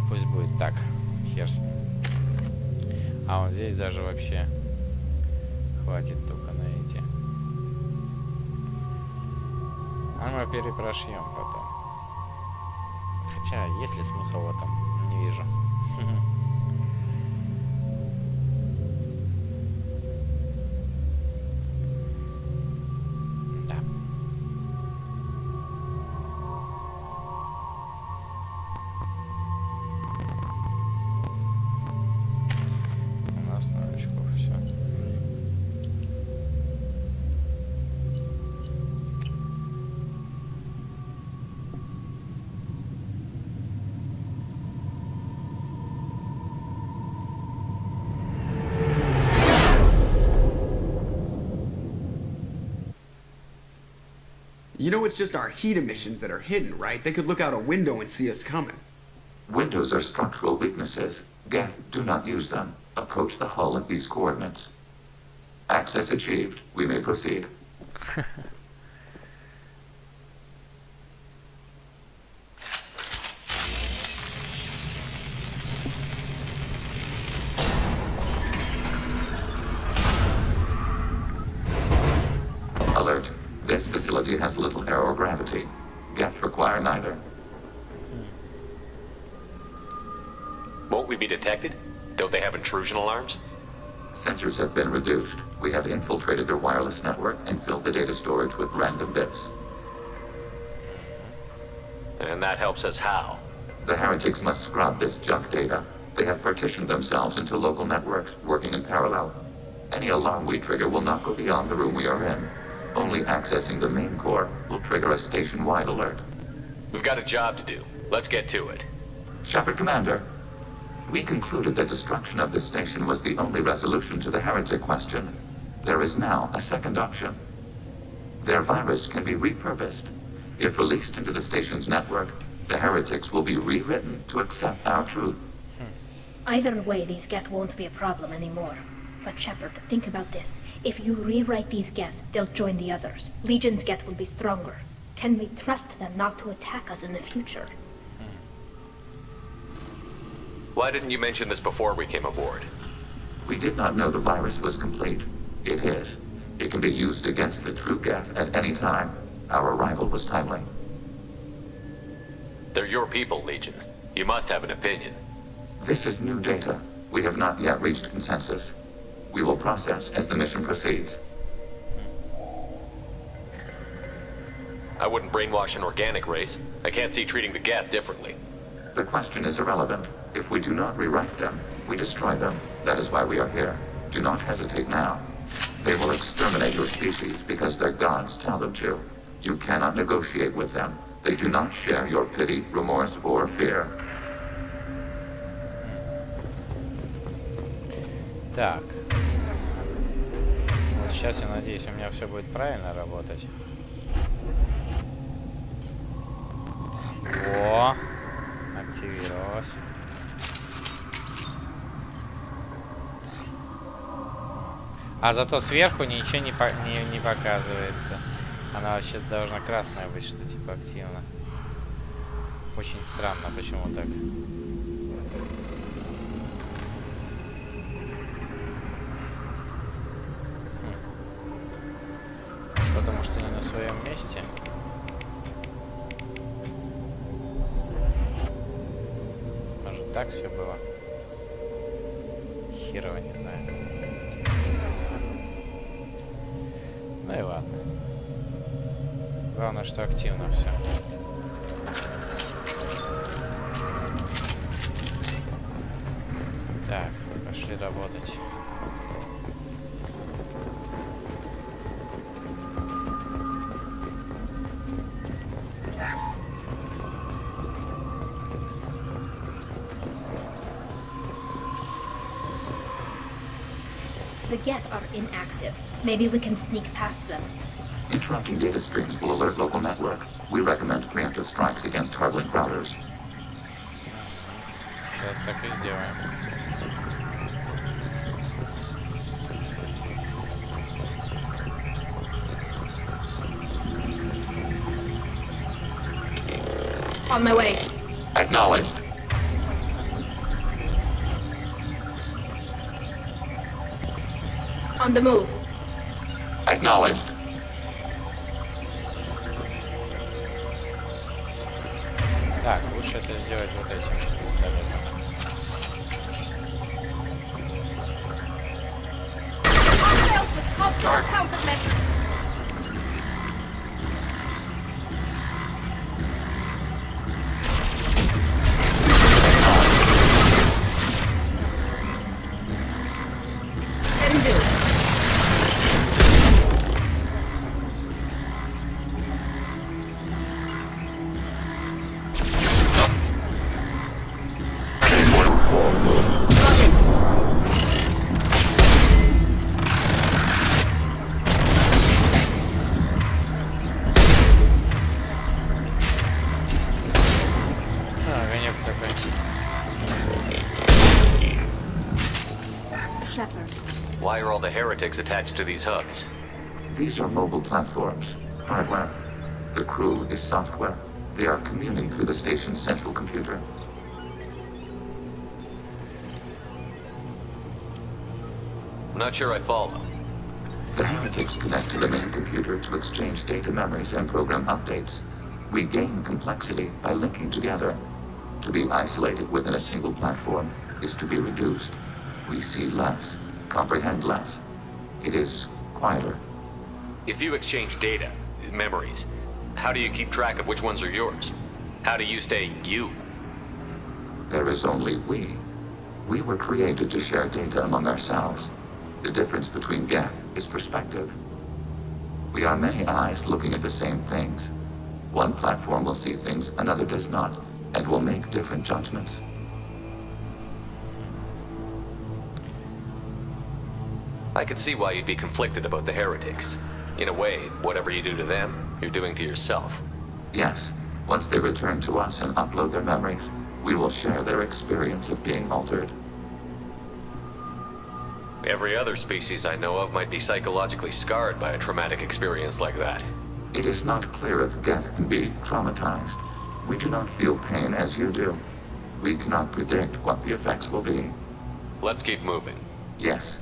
Пусть будет так. Хер с ним. А вот здесь даже вообще хватит только на эти. А мы перепрошьем потом. Хотя, есть ли смысл в этом? Не вижу. You know it's just our heat emissions that are hidden, right? They could look out a window and see us coming. Windows are structural weaknesses. Geth, do not use them. Approach the hull at these coordinates. Access achieved. We may proceed. Alert. This facility has little air or gravity. Geth require neither. Won't we be detected? Don't they have intrusion alarms? Sensors have been reduced. We have infiltrated their wireless network and filled the data storage with random bits. And that helps us how? The heretics must scrub this junk data. They have partitioned themselves into local networks, working in parallel. Any alarm we trigger will not go beyond the room we are in. Only accessing the main core will trigger a station-wide alert. We've got a job to do. Let's get to it. Shepard Commander, we concluded that destruction of this station was the only resolution to the heretic question. There is now a second option. Their virus can be repurposed. If released into the station's network, the heretics will be rewritten to accept our truth. Either way, these Geth won't be a problem anymore. But Shepard, think about this. If you rewrite these Geth, they'll join the others. Legion's Geth will be stronger. Can we trust them not to attack us in the future? Why didn't you mention this before we came aboard? We did not know the virus was complete. It is. It can be used against the true Geth at any time. Our arrival was timely. They're your people, Legion. You must have an opinion. This is new data. We have not yet reached consensus. We will process as the mission proceeds. I wouldn't brainwash an organic race. I can't see treating the Geth differently. The question is irrelevant. If we do not rewrite them, we destroy them. That is why we are here. Do not hesitate now. They will exterminate your species because their gods tell them to. You cannot negotiate with them. They do not share your pity, remorse, or fear. Так. Вот сейчас я надеюсь, у меня все будет правильно работать. О, активировалось. А зато сверху ничего не показывается. Она вообще должна красная быть, что типа активно. Очень странно, почему так. Потому что не на своем месте. Может так все было? Херово не знаю. Ну и ладно. Главное, что активно все. Так, пошли работать. The Geth are inactive. Maybe we can sneak past them. Interrupting data streams will alert local network. We recommend preemptive strikes against hardlink routers. Сейчас так и сделаем. On my way. Acknowledged. On the move. Acknowledged. Так, лучше это сделать вот этим пистолетом. Why are all the heretics attached to these hubs? These are mobile platforms, hardware. The crew is software. They are communing through the station's central computer. I'm not sure I follow. The heretics connect to the main computer to exchange data memories and program updates. We gain complexity by linking together. To be isolated within a single platform is to be reduced. We see less, comprehend less. It is quieter. If you exchange data, memories, how do you keep track of which ones are yours? How do you stay you? There is only we. We were created to share data among ourselves. The difference between Geth is perspective. We are many eyes looking at the same things. One platform will see things another does not, and will make different judgments. I could see why you'd be conflicted about the heretics. In a way, whatever you do to them, you're doing to yourself. Yes, once they return to us and upload their memories, we will share their experience of being altered. Every other species I know of might be psychologically scarred by a traumatic experience like that. It is not clear if Geth can be traumatized. We do not feel pain as you do. We cannot predict what the effects will be. Let's keep moving. Yes.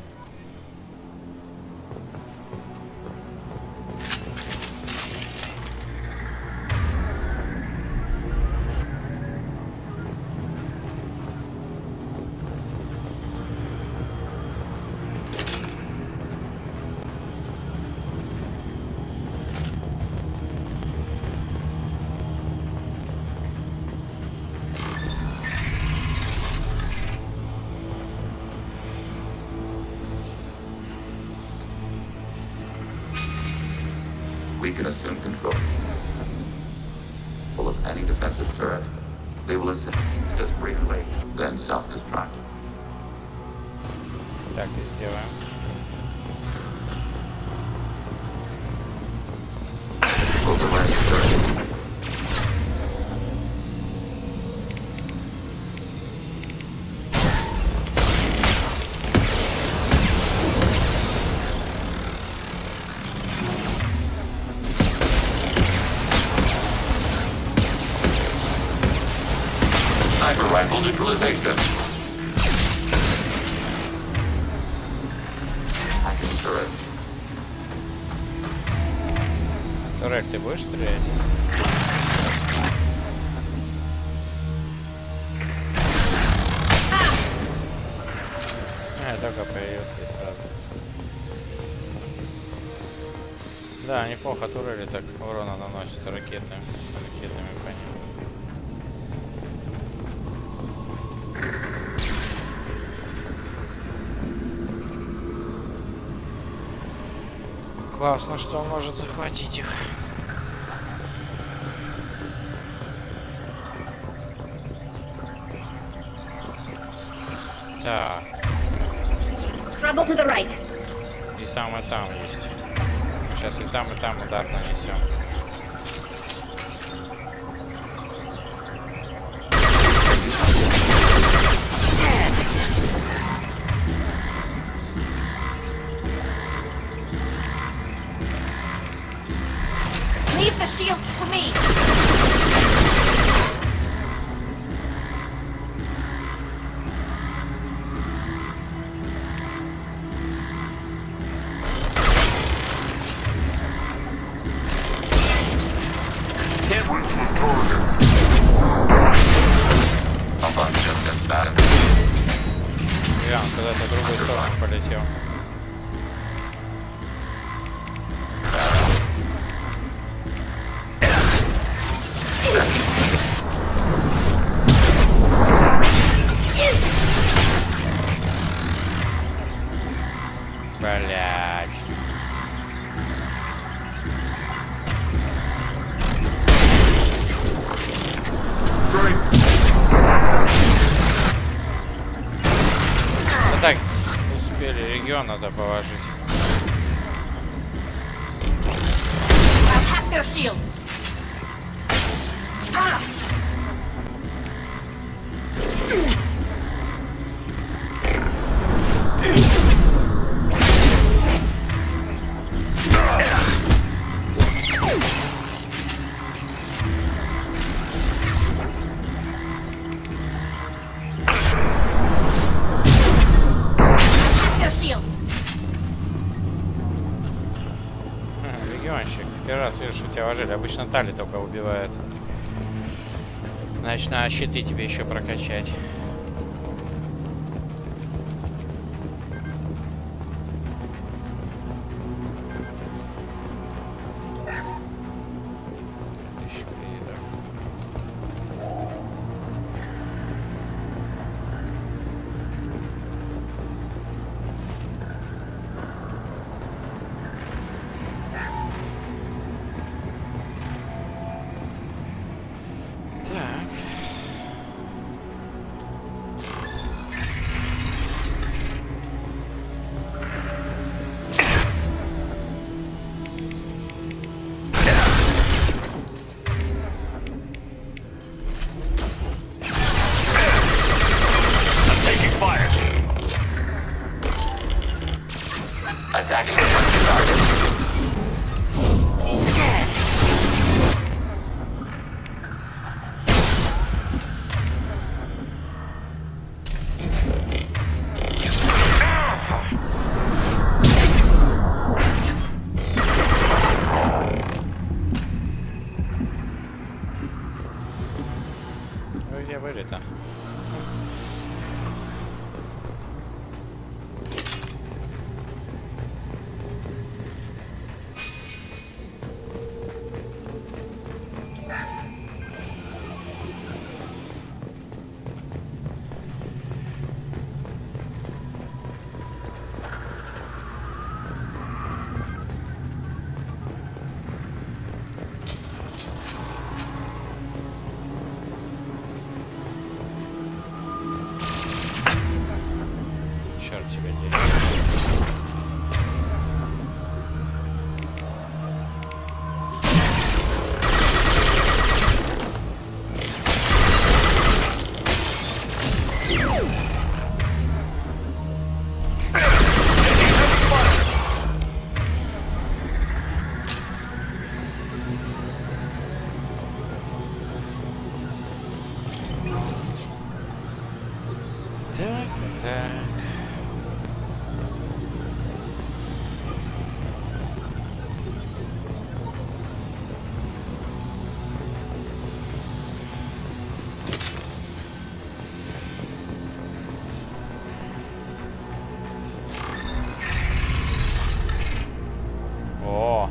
We can assume control of any defensive turret. They will assist us briefly, then self-destruct. Так и сделаем. Override turret. Sniper rifle neutralization. Hacking turret. Турель, ты будешь стрелять? Только появился и сразу. Да, неплохо турели так урона наносят ракетами по ним. Классно, что он может захватить их. Так. Trouble to the right. И там есть. Мы сейчас и там удар нанесем. Leave the shields to me. Я он куда-то в другую сторону полетел. Блять. Да так, успели, регион надо положить. I'll hack their shields. Шпионщик. Первый раз вижу, что тебя ложили. Обычно Тали только убивает. Значит, надо щиты тебе еще прокачать. Attacking the target. Где были-то? Черт тебя дерет. Так. О.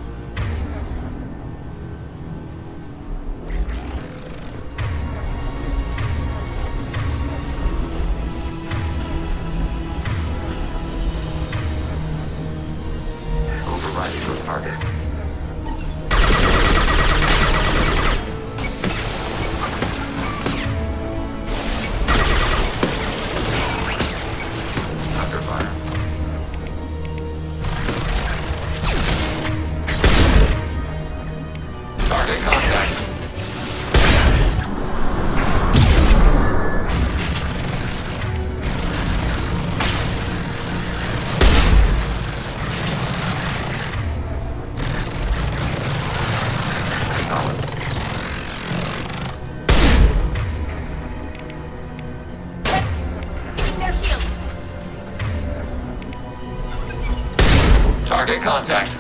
Overriding the target. Under fire. Target contact. Acknowledged. Target contact.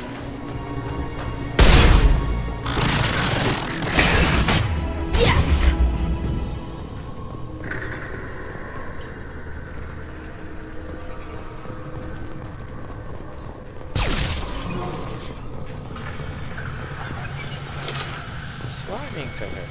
Yes! Славненько же.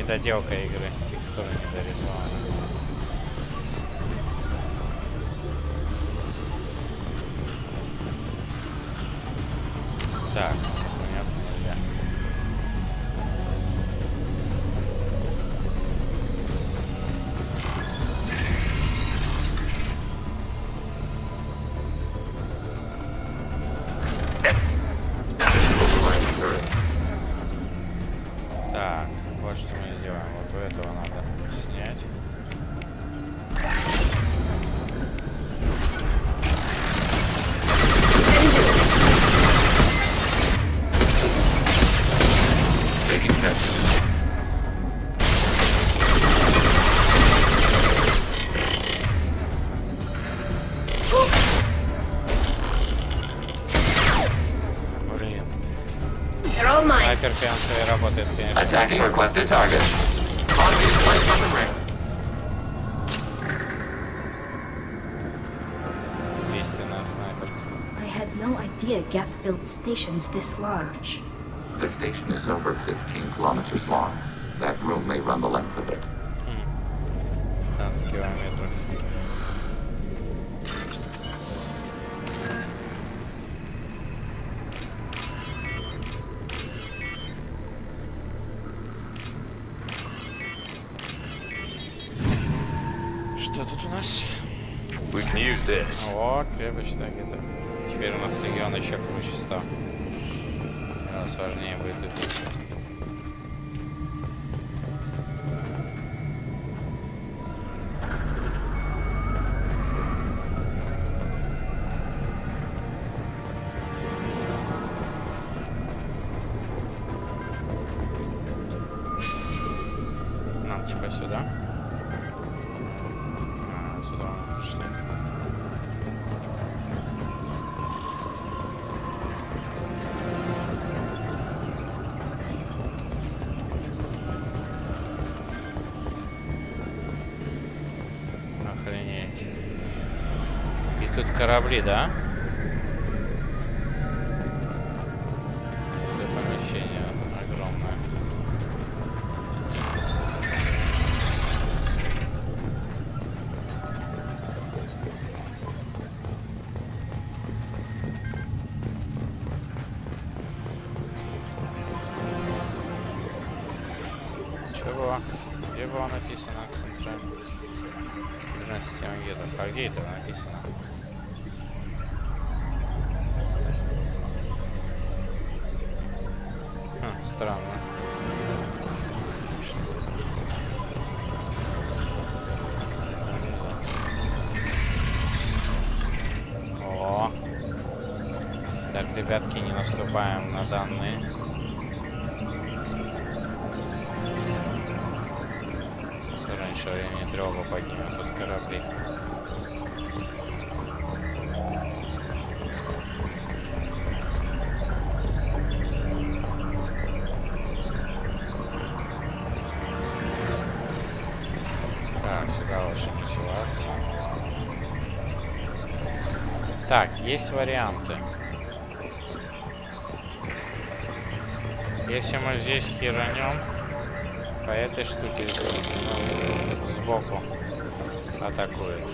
недоделка игры. Текстуры недорисованы. Так, сохраняться нельзя. Так, вот что мы делаем. Вот у этого надо снять. Снайпер финансовый работает, конечно. Attacking requested target. Launching flight weapon ring. Истинная снайпер. I had no idea Geth built stations this large. The station is over 15 kilometers long. That room may run the length of it. 15 километров. Что тут у нас? О, крепость, так это. Теперь у нас легион еще круче стал. Раз важнее будет это. Нам типа сюда. Сюда мы пришли. Охренеть. И тут корабли, да? Это помещение огромное. Чего? Где было написано центральная система гетов? А где это написано? Странно. О! Так, ребятки, не наступаем на данные. Раньше времени тревогу поднимем тут корабли. Так, сюда лучше не суваться. Так, есть варианты. Если мы здесь херанем, по этой штуке сбоку атакует.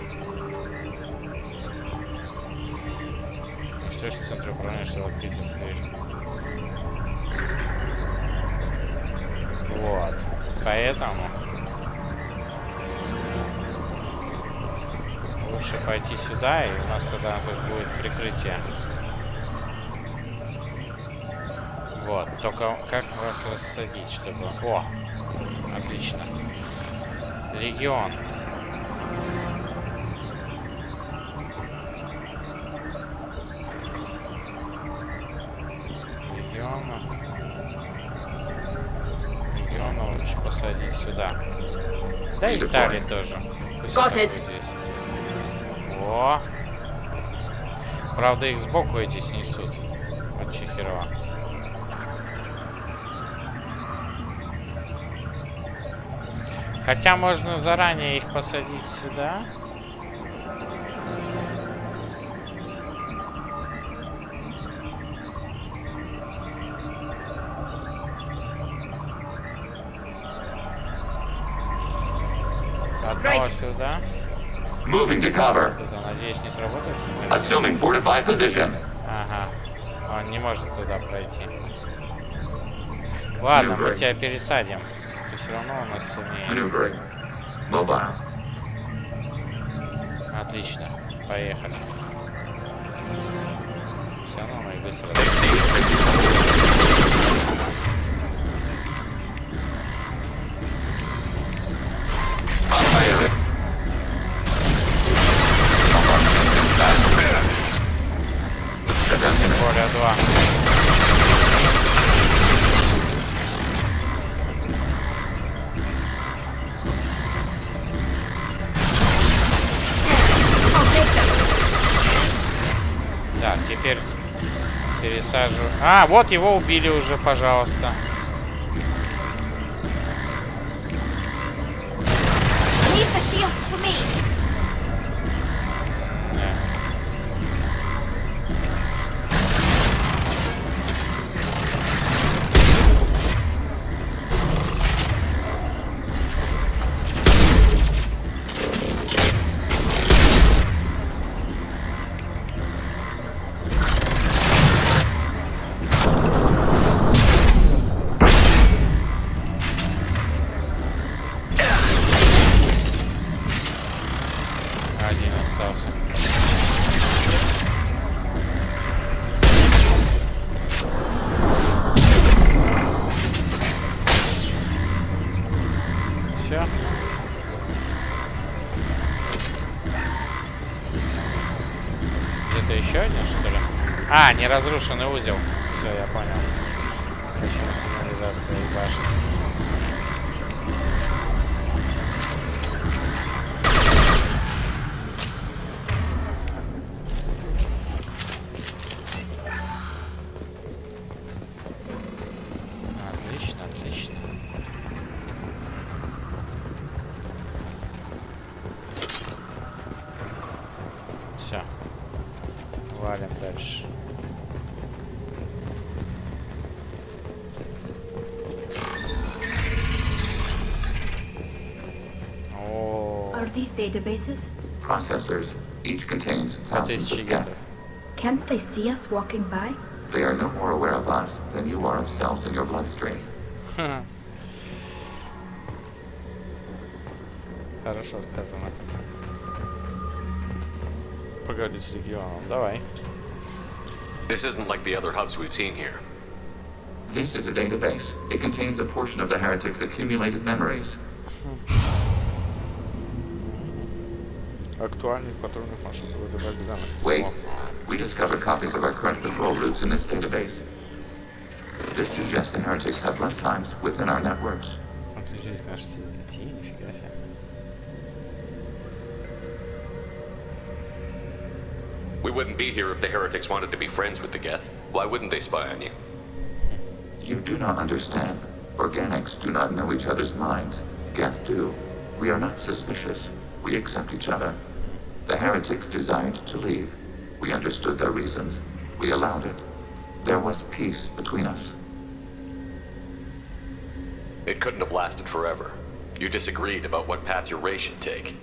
Ну что ж, центр управления, чтобы открыть дверь. Вот. Поэтому лучше пойти сюда, и у нас тогда тут будет прикрытие. Вот. Только как вас рассадить, чтобы... О! Отлично. Легион. Легиона лучше посадить сюда. Да и Италии тоже. Здесь. О! Правда, их сбоку эти снесут. От Чехирова. Хотя можно заранее их посадить сюда. Одного сюда. Moving to cover. Туда, надеюсь, не сработает. Assuming fortified position. Ага. Он не может туда пройти. Ладно, мы тебя пересадим. Ты все равно у нас сильнее. Maneuvering. Mobile. Отлично. Поехали. Все равно мы быстро. Более 2. Так, теперь пересажу. А, вот его убили уже, пожалуйста. Один остался. Все. Где-то еще один, что ли? А, неразрушенный узел. Все, я понял. Почему сигнализация и башня. Все. Валим дальше. Are these databases? Processors. Each contains thousands of geth. Can't they see us walking by? They are no more aware of us than you are of cells in your bloodstream. Хорошо сказано. Поговорить с регионом. Давай. This isn't like the other hubs we've seen here. This is a database. It contains a portion of the heretic's accumulated memories. Актуальных патрульных маршрутов добавить данных. Wait. We discovered copies of our current patrol routes in this database. This suggests the heretics have runtimes within our networks. Отличились наши сети, нифига себе. We wouldn't be here if the heretics wanted to be friends with the geth. Why wouldn't they spy on you? You do not understand. Organics do not know each other's minds. Geth do. We are not suspicious. We accept each other. The heretics desired to leave. We understood their reasons. We allowed it. There was peace between us. It couldn't have lasted forever. You disagreed about what path your race should take.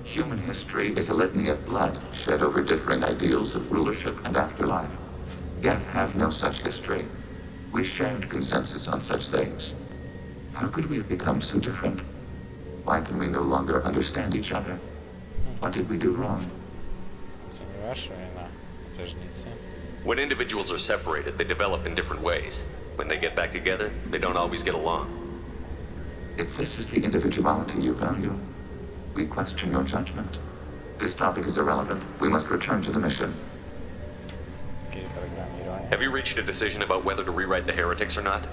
Human history is a litany of blood shed over differing ideals of rulership and afterlife. Geth have no such history. We shared consensus on such things. How could we have become so different? Why can we no longer understand each other? What did we do wrong? When individuals are separated, they develop in different ways. When they get back together, they don't always get along. If this is the individuality you value, we question your judgment. This topic is irrelevant. We must return to the mission. Have you reached a decision about whether to rewrite the heretics or not?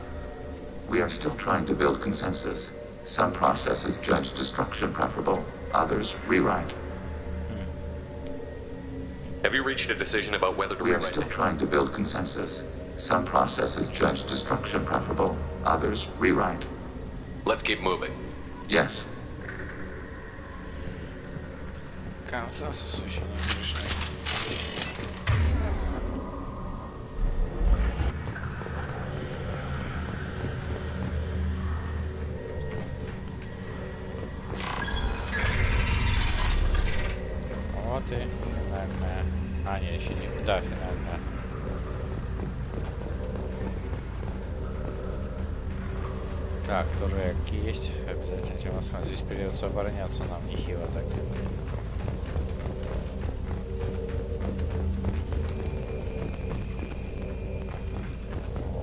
We are still trying to build consensus. Some processes judge destruction preferable, others rewrite. Have you reached a decision about whether to We are rewrite still trying to build consensus. Some processes judge destruction preferable, others rewrite. Let's keep moving. Yes. Консенсус еще не пришли. ты? Финальная. А, нет, еще не. Да, финальная. Так, турельки есть. Обязательно тем основном. Здесь придется обороняться нам нехило так.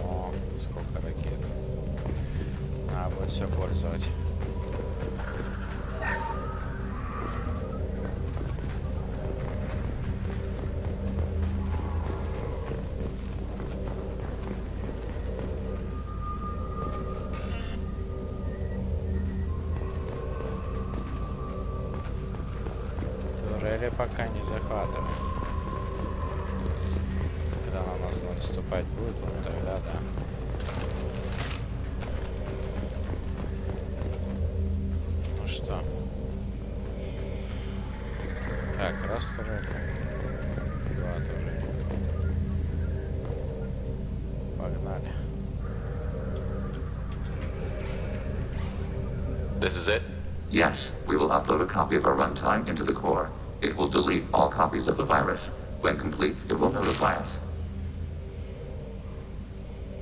О, сколько ракет. Надо будет все пользовать. Пока не захватываем. Когда на нас наступать будет, вот тогда да. Ну что? Так, раз турель. Два турель. Погнали. This is it? Yes, we will upload a copy of our runtime into the core. It will delete all copies of the virus. When complete, it will notify us.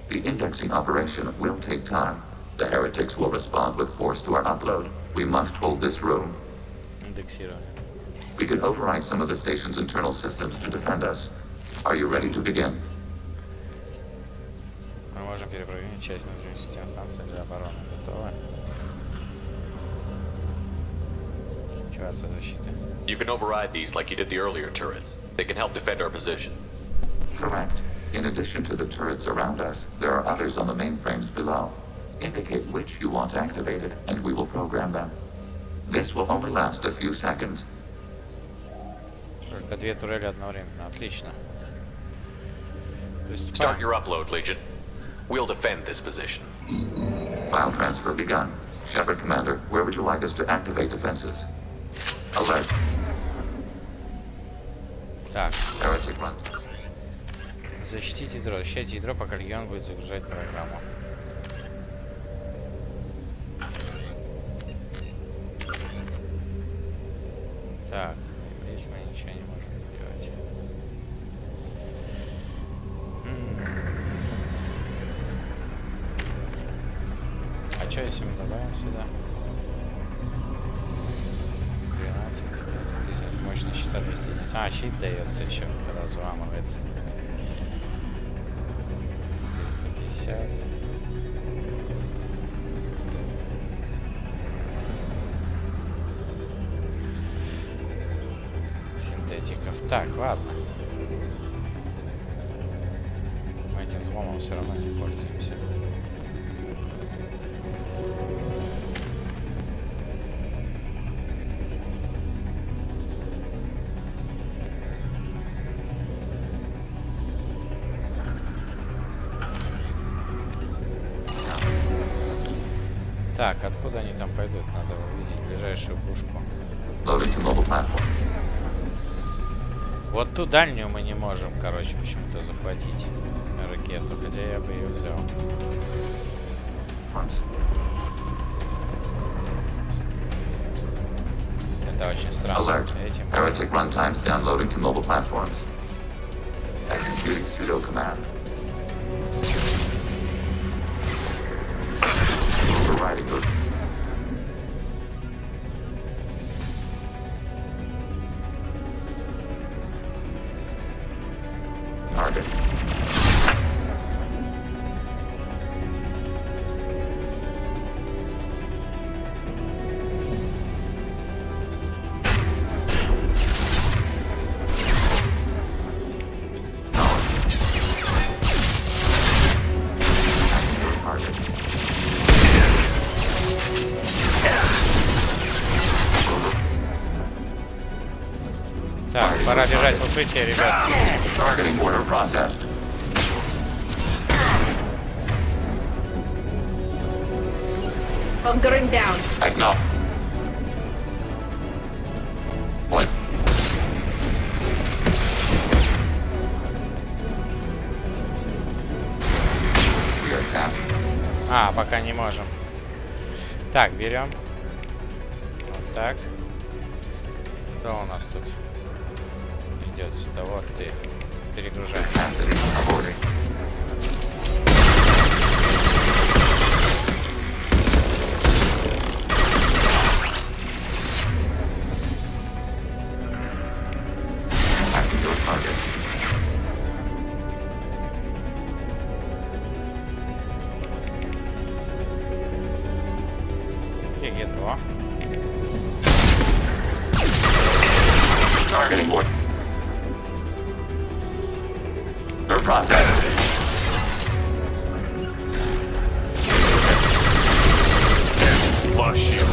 The indexing operation will take time. The heretics will respond with force to our upload. We must hold this room. We can override some of the station's internal systems to defend us. Are you ready to begin? Мы можем перепрограммировать часть внутренней системы станции для обороны. Готово. Активация защиты. You can override these like you did the earlier turrets. They can help defend our position. Correct. In addition to the turrets around us, there are others on the mainframes below. Indicate which you want activated, and we will program them. This will only last a few seconds. Только две турели одновременно. Отлично. Start your upload, Legion. We'll defend this position. File transfer begun. Shepard Commander, where would you like us to activate defenses? Alert. Так. Heretic run. Защитите ядро. Защищайте ядро, пока Легион будет загружать программу. Так, здесь мы ничего не можем делать. А что если мы добавим сюда? 12 тысяч, мощность щита 200 единиц. А, щит дается еще, когда взламывает. 250. Синтетиков. Так, ладно. Мы этим взломом все равно не пользуемся. Так, откуда они там пойдут? Надо увидеть ближайшую пушку. Вот ту дальнюю мы не можем, короче, почему-то захватить ракету, хотя я бы ее взял. Это очень странно. Alert. Heretic runtimes downloading to mobile platforms. Executing pseudo command. Overriding your... Target. Так, пора бежать в укрытие, ребят. Targeting order processed. Bunkering down. No. What? We are tasked. А, пока не можем. Так, берем. Вот так. Кто у нас тут? идет сюда. Вот ты. Перегружай. Targeting what? They're processed. Flush you.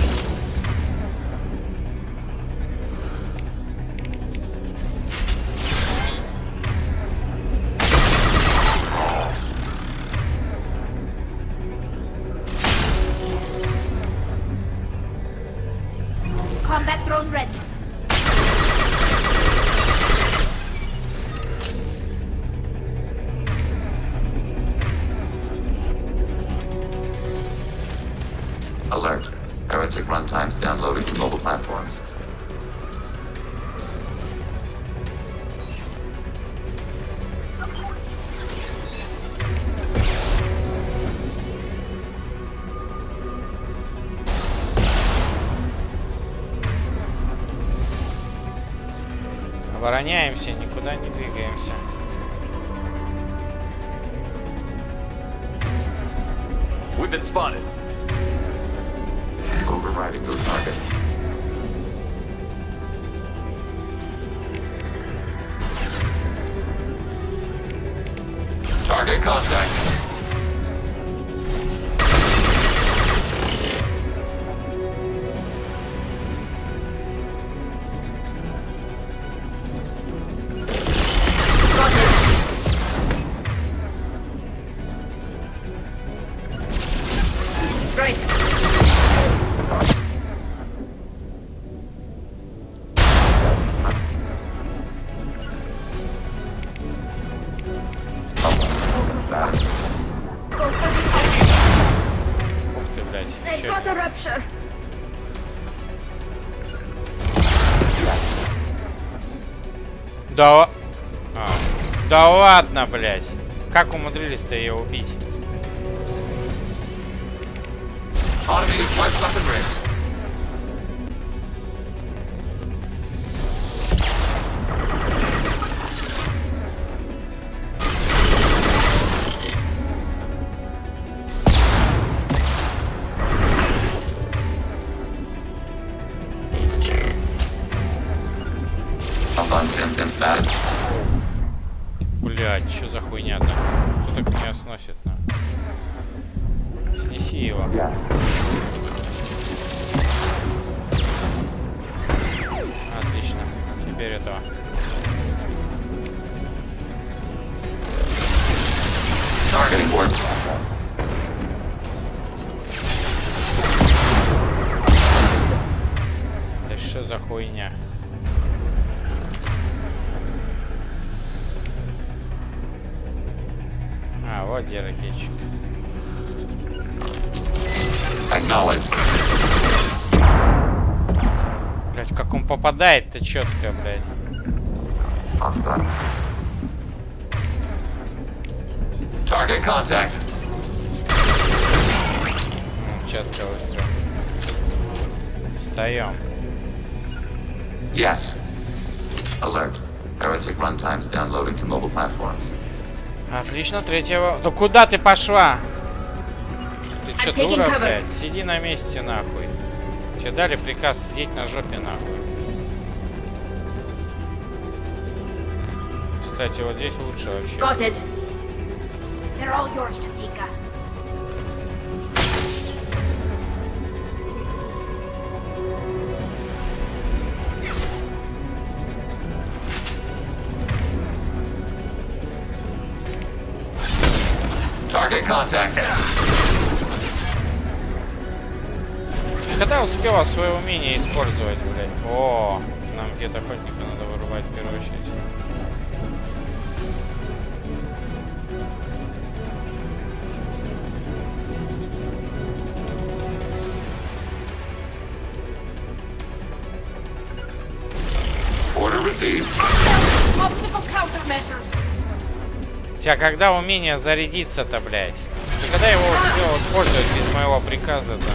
Combat drone ready. Alert. Heretic runtimes downloading to mobile platforms. Обороняемся, никуда не двигаемся. We've been spotted. Overriding your target. Target contact. Great. Ух ты, блядь. They've Еще got a rupture. Да, да ладно, блядь. Как умудрились-то ее убить? Блядь, что за хуйня-то? Кто так меня сносит, на? Снеси его. Отлично. Теперь этого. Да что за хуйня? А, вот где ракетчик. Блять, как он попадает-то четко, блядь. Target contact. Четко выстрел. Встаем. Yes. Alert. Heretic runtimes downloading to mobile platforms. Отлично, третьего. Да куда ты пошла? Ты чё, дура, блядь? Сиди на месте, нахуй. Тебе дали приказ сидеть на жопе, нахуй. Кстати, вот здесь лучше вообще. Got it. They're all yours, Chatika. Target contact. Когда успела свое умение использовать, блядь? О, нам где-то охотника надо вырубать в первую очередь. Order received. У тебя когда умение зарядиться-то, блядь? Ты когда его успел использовать без моего приказа-то?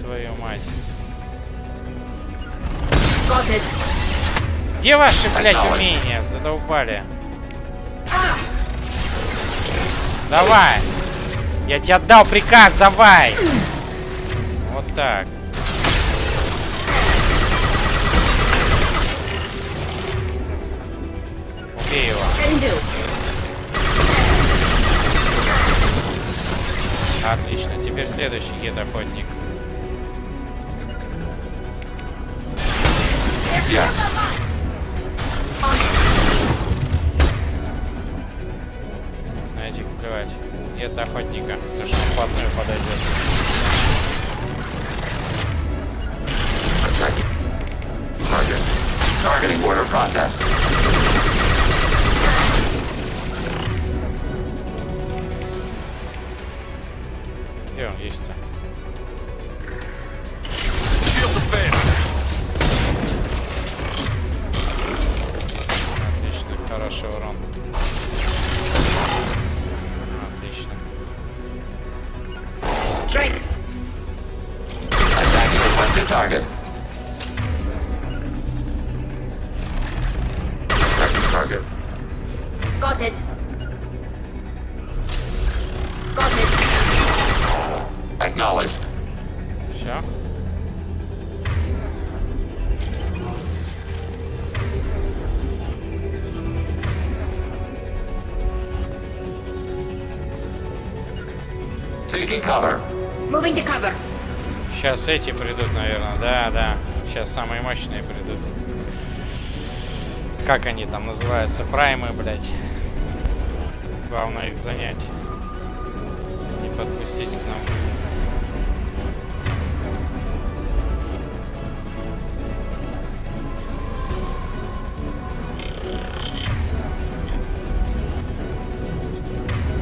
Твою мать. Где ваши, блядь, умения? Задолбали. Давай. Я тебе отдал приказ, давай. Вот так. Убей его. Отлично. Теперь следующий гид-охотник. На этих плевать. Нет охотника. Потому что он вплотную подойдет. Targeting order process. Где он есть-то? Отлично, хороший урон. Отлично. Strike. Attacking requested target. Target. Got it. Got it. Acknowledged. Все. Taking cover. Moving to cover. Сейчас эти придут, наверное. Да, да. Сейчас самые мощные придут. Как они там называются? Праймы, блядь. Главное их занять. Не подпустить к нам.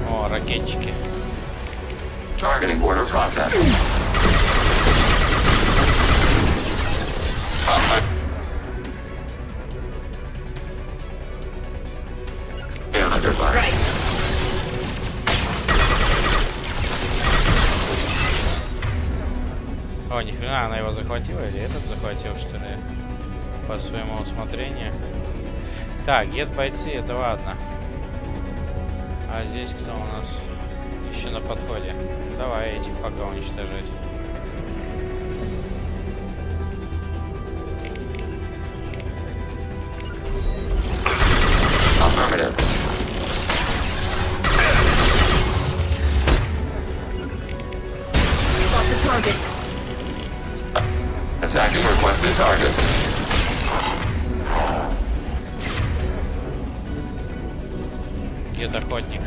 О, ракетчики. Targeting order process. О, нифига, она его захватила или этот захватил, что ли? По своему усмотрению. Так, гет-бойцы, это ладно. А здесь кто у нас? Еще на подходе. Давай этих пока уничтожать. Attacking requested target. Гет-охотник.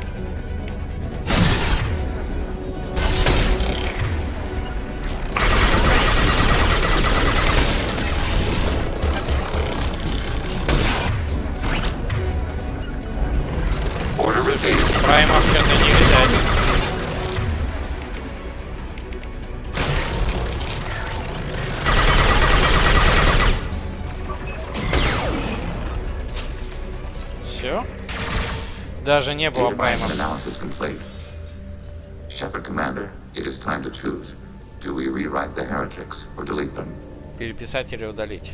Праймов что-то не видать. Все? Даже не было праймов. Shepard Commander, it is time to choose. Do we rewrite the heretics or delete them? Переписать или удалить?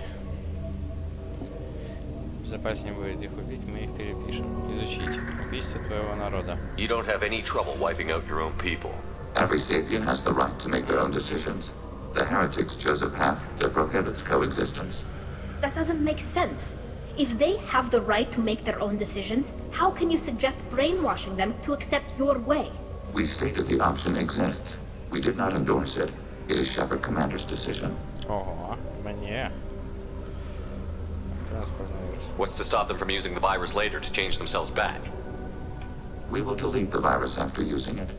Безопаснее будет их убить, мы их перепишем. Изучить. Убийство твоего народа. You don't have any trouble wiping out your own people. Every sapien has the right to make their own decisions. The heretics chose a path that prohibits coexistence. That doesn't make sense. If they have the right to make their own decisions, how can you suggest brainwashing them to accept your way? We stated the option exists. We did not endorse it. It is Shepard Commander's decision. Ого, мне. What's to stop them from using the virus later to change themselves back? We will delete the virus after using it.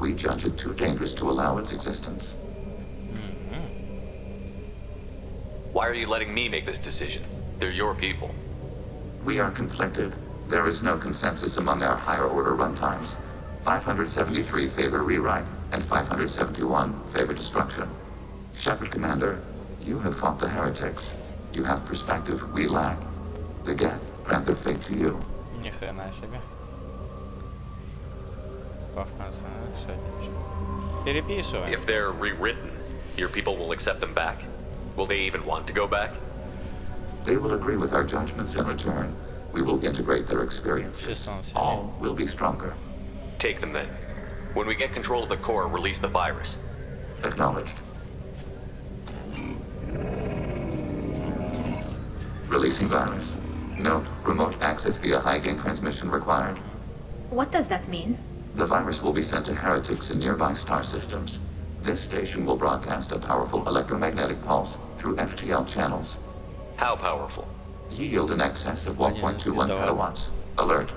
We judge it too dangerous to allow its existence. Why are you letting me make this decision? They're your people. We are conflicted. There is no consensus among our higher order runtimes. 573 favor rewrite, and 571 favor destruction. Shepard Commander, You have fought the heretics. You have perspective we lack. The Geth grant their fate to you. Ни хрена себе. Переписываем. If they're rewritten, your people will accept them back? Will they even want to go back? They will agree with our judgments in return. We will integrate their experiences. All will be stronger. Take them then. When we get control of the core, release the virus. Acknowledged. Releasing virus. Note, remote access via high-gain transmission required. What does that mean? The virus will be sent to heretics in nearby star systems. This station will broadcast a powerful electromagnetic pulse through FTL channels. How powerful? Yield in excess of 1.21 petawatts. Alert.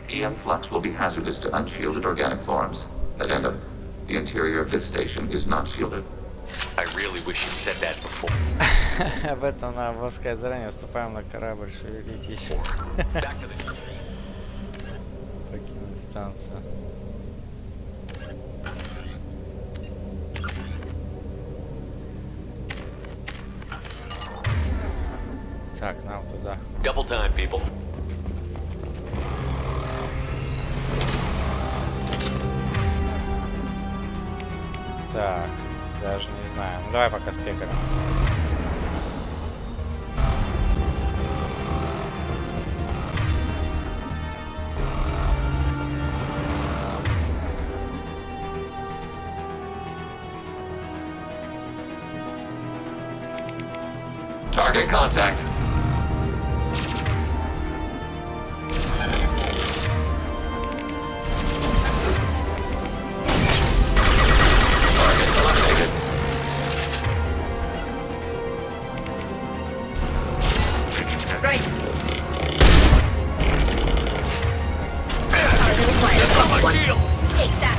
EM flux will be hazardous to unshielded organic forms. Addendum. The interior of this station is not shielded. I really wish you'd said that before. Об этом надо было сказать заранее. Вступаем на корабль, шевелитесь. Покинуть станцию. Так, нам туда. Double time, people. Так, даже не знаю. Ну давай пока с пекарем. Target contact. Target eliminated. Right. Take that.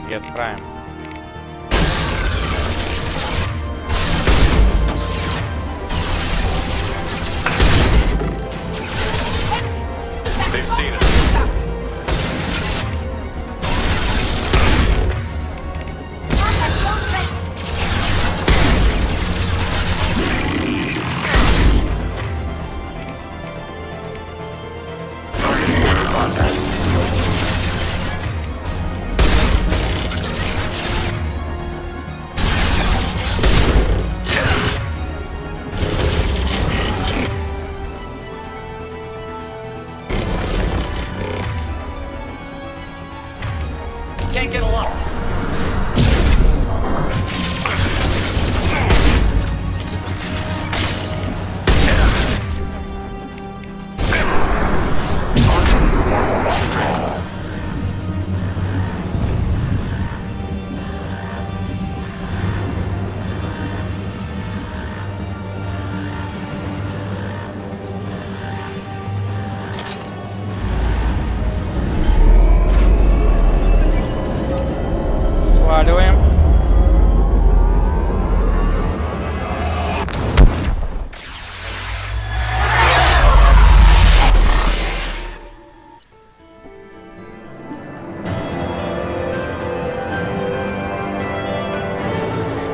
Get Prime. They've seen us. Can't get along. Сваливаем.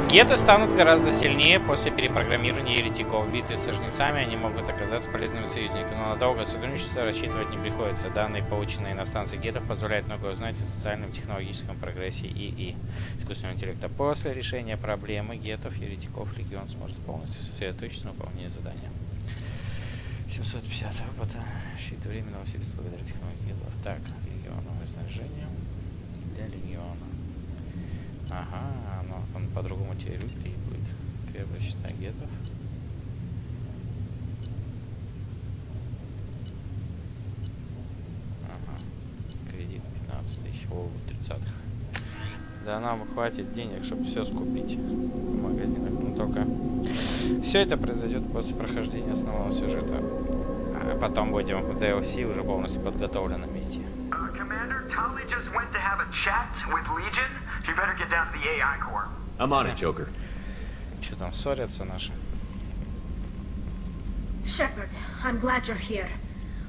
Геты станут гораздо сильнее после перепрограммирования еретиков. В битве со жнецами они могут оказаться полезными союзниками, но на долгое сотрудничество рассчитывать не приходится. Данные, полученные на станции гетов, позволяют многое узнать о социальном и технологическом прогрессе ИИ искусственного интеллекта. После решения проблемы гетов, еретиков, легион сможет полностью сосредоточиться на выполнении задания. 750 опыта. Щит временно усилится благодаря технологии гетов. Так, легионовое снаряжение для легиона. Ага, он по-другому теперь выглядит будет. Крепость щита гетов. Ага. Кредит 15 тысяч. О, 30-х. Да нам хватит денег, чтобы все скупить в магазинах. Ну только все это произойдет после прохождения основного сюжета. А потом будем в DLC уже полностью подготовленными идти. Commander, Tali just went to have a chat with Legion. You better get down to the AI core. I'm on it, Joker. Что там ссорятся наши? Shepard, I'm glad you're here.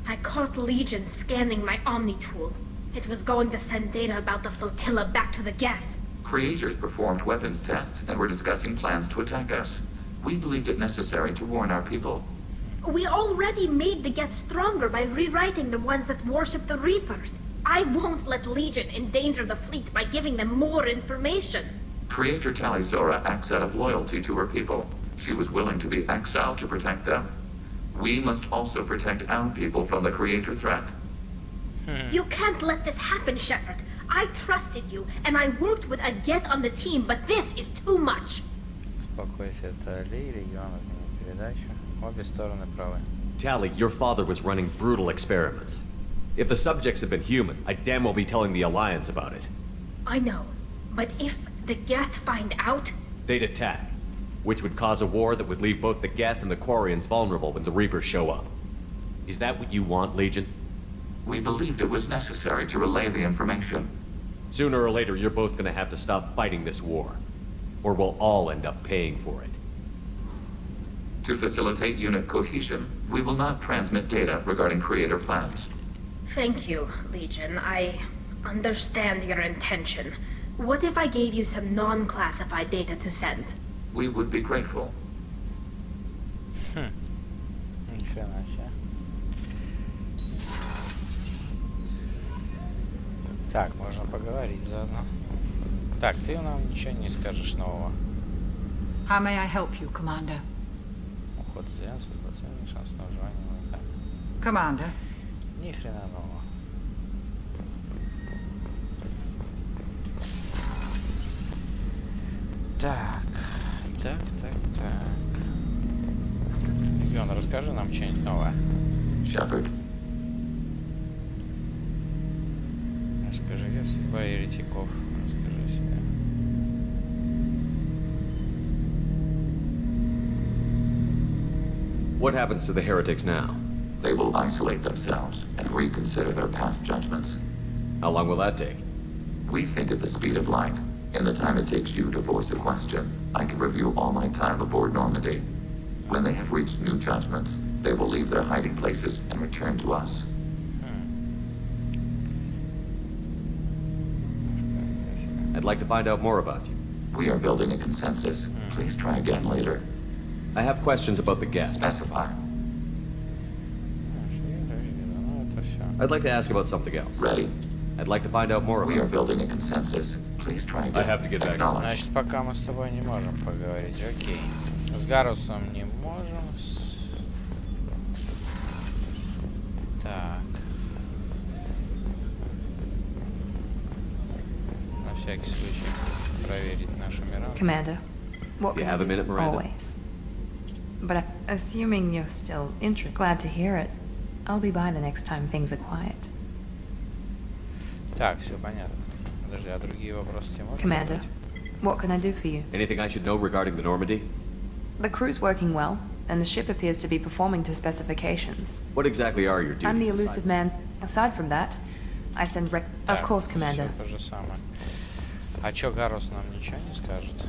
I caught Legion scanning my Omni tool. It was going to send data about the flotilla back to the Geth. Creators performed weapons tests and were discussing plans to attack us. We believed it necessary to warn our people. We already made the Geth stronger by rewriting the ones that worship the Reapers. I won't let Legion endanger the fleet by giving them more information. Creator Tali Zora acts out of loyalty to her people. She was willing to be exiled to protect them. We must also protect our people from the Creator threat. You can't let this happen, Shepard. I trusted you, and I worked with a Geth on the team, but this is too much. Успокойся, это Ли, регион, передача. Обе стороны правы. Tali, your father was running brutal experiments. If the subjects had been human, I'd damn well be telling the Alliance about it. I know, but if the Geth find out... They'd attack, which would cause a war that would leave both the Geth and the Quarians vulnerable when the Reapers show up. Is that what you want, Legion? We believed it was necessary to relay the information. Sooner or later, you're both gonna have to stop fighting this war. Or we'll all end up paying for it. To facilitate unit cohesion, we will not transmit data regarding Creator plans. Thank you, Legion. I understand your intention. What if I gave you some non-classified data to send? We would be grateful. Нифига себе. Так, можно поговорить заодно. Так, ты нам ничего не скажешь нового. How may I help you, Commander? Уход из Альянса, шанс на выживание. Так. Commander. Ни хрена нового. Так. Легион, расскажи нам что-нибудь новое. Shepard. Расскажи о судьбе еретиков. Расскажи себе. What happens to the heretics now? They will isolate themselves and reconsider their past judgments. How long will that take? We think at the speed of light. In the time it takes you to voice a question, I can review all my time aboard Normandy. When they have reached new judgments, they will leave their hiding places and return to us. I'd like to find out more about you. We are building a consensus. Please try again later. I have questions about the Geth. Specify. I'd like to ask about something else. Ready. I'd like to find out more about We are building a consensus. Please try again. I have to get back. Значит, пока мы с тобой не можем поговорить. Окей. С Гарусом не можем. Так. На всякий случай проверить нашу Миранду. Commander, what You can have I a minute, do? Miranda? Always. But assuming you're still interested, glad to hear it. I'll be by the next time things are quiet. Так, все понятно. Подожди, а другие вопросы тебе можно Commander, задать? what can I do for you? Anything I should know regarding the Normandy? The crew's working well, and the ship appears to be performing to specifications. What exactly are your duties? I'm the elusive man. Aside from that, I send Of course, Commander. Все то же самое. А чё Гарус нам ничего не скажет?